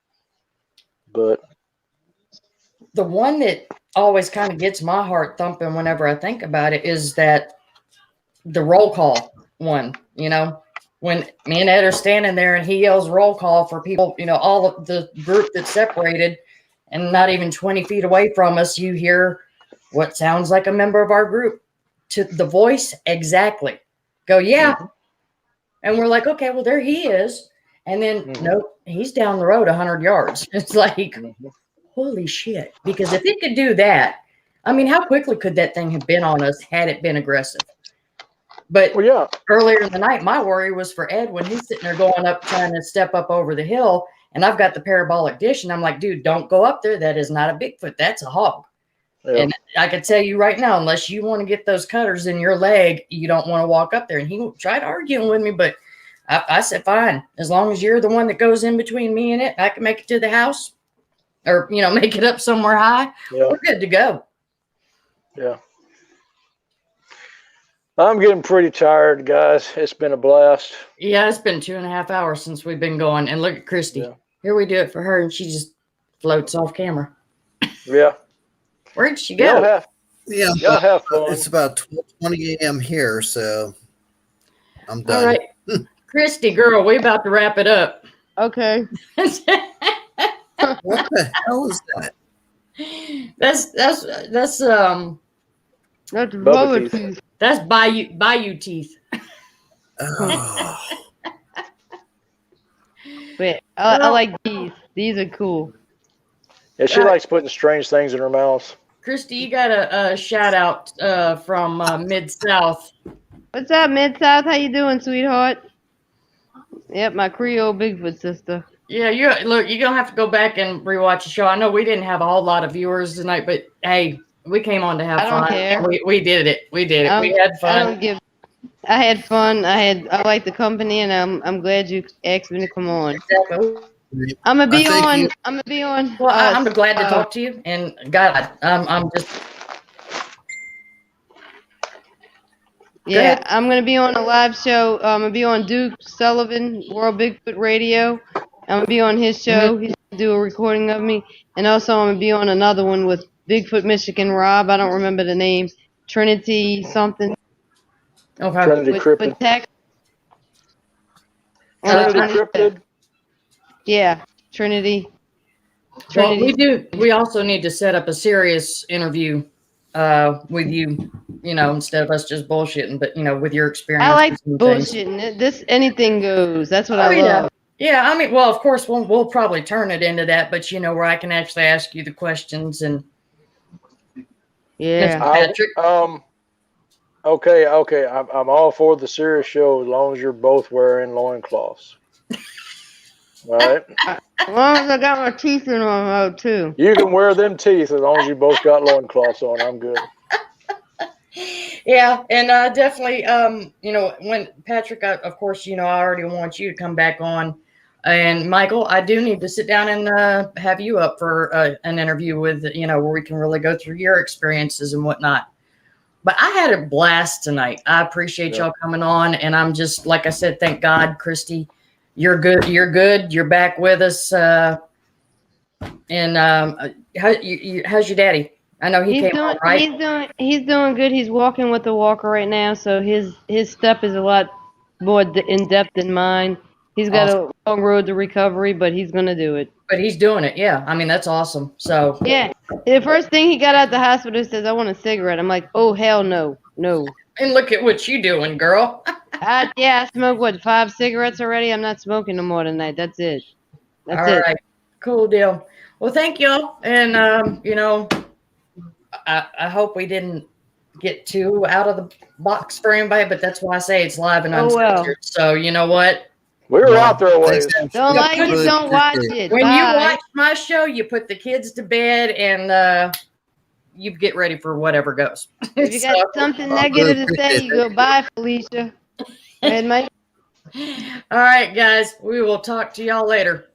But the one that always kind of gets my heart thumping whenever I think about it is that the roll call one, when me and Ed are standing there and he yells roll call for people, all of the group that's separated and not even 20 feet away from us, you hear what sounds like a member of our group to the voice exactly go, yeah. And we're like, okay, well, there he is. And then, nope, he's down the road 100 yards. It's like, holy shit. Because if it could do that, I mean, how quickly could that thing have been on us had it been aggressive? But earlier in the night, my worry was for Ed when he's sitting there going up, trying to step up over the hill. And I've got the parabolic dish. And I'm like, dude, don't go up there. That is not a Bigfoot. That's a hog. Yeah. And I can tell you right now, unless you want to get those cutters in your leg, you don't want to walk up there. And he tried arguing with me, but I said, fine. As long as you're the one that goes in between me and it, I can make it to the house or, make it up somewhere high. Yeah. We're good to go. Yeah. I'm getting pretty tired, guys. It's been a blast. Yeah, it's been 2.5 hours since we've been going. And look at Kristi. Yeah. Here we do it for her, and she just floats off camera. Yeah. Where'd she go? Y'all have fun. It's about 12:20 a.m. here, so I'm done. All right. Kristi, girl, we about to wrap it up. Okay. What the hell is that? That's Bubba teeth. That's Bayou teeth. Oh. But I like these. These are cool. Yeah, she likes putting strange things in her mouth. Kristi, you got a shout out from Mid-South. What's up, Mid-South? How you doing, sweetheart? Yep, my Creole Bigfoot sister. Yeah, you're gonna have to go back and rewatch the show. I know we didn't have a whole lot of viewers tonight, but hey, we came on to have fun. I don't care. We did it. We did it. We had fun. I had fun. I like the company, and I'm glad you asked me to come on. Exactly. I'm gonna be on. Well, I'm glad to talk to you, and God, I'm just. Yeah, I'm gonna be on a live show. I'm gonna be on Duke Sullivan World Bigfoot Radio. I'm gonna be on his show. He's gonna do a recording of me, and also I'm gonna be on another one with Bigfoot Michigan Rob. I don't remember the name. Trinity something. Okay. Trinity Cryptid. Trinity Cryptid. Yeah, Trinity. Well, we also need to set up a serious interview with you, instead of us just bullshitting, but with your experience. I like bullshitting. This anything goes. That's what I love. Yeah, I mean, well, of course, we'll probably turn it into that, but where I can actually ask you the questions and. Yeah. Patrick. Okay. I'm all for the serious show as long as you're both wearing loincloths. All right. As long as I got my teeth in my mouth too. You can wear them teeth as long as you both got loincloths on. I'm good. Yeah, and definitely, when Patrick, of course, I already want you to come back on. And Michael, I do need to sit down and have you up for an interview with, where we can really go through your experiences and whatnot. But I had a blast tonight. I appreciate y'all coming on. And I'm just, like I said, thank God, Kristi, you're good. You're back with us. And how's your daddy? I know he came on, right? He's doing good. He's walking with a walker right now. So his step is a lot more in depth than mine. He's got a long road to recovery, but he's going to do it. But he's doing it, yeah. I mean, that's awesome. So yeah, the first thing he got out the hospital says, "I want a cigarette." I'm like, "Oh hell no." And look at what you doing, girl. I smoked 5 cigarettes already. I'm not smoking no more tonight. That's it. All right, cool deal. Well, thank y'all, and I hope we didn't get too out of the box for anybody, but that's why I say it's live and uncensored. So you know what? We were out there a ways. Don't like it, don't watch it. When you watch my show, you put the kids to bed and you get ready for whatever goes. If you got something negative to say, you go, bye, Felicia. And Mike. All right, guys. We will talk to y'all later.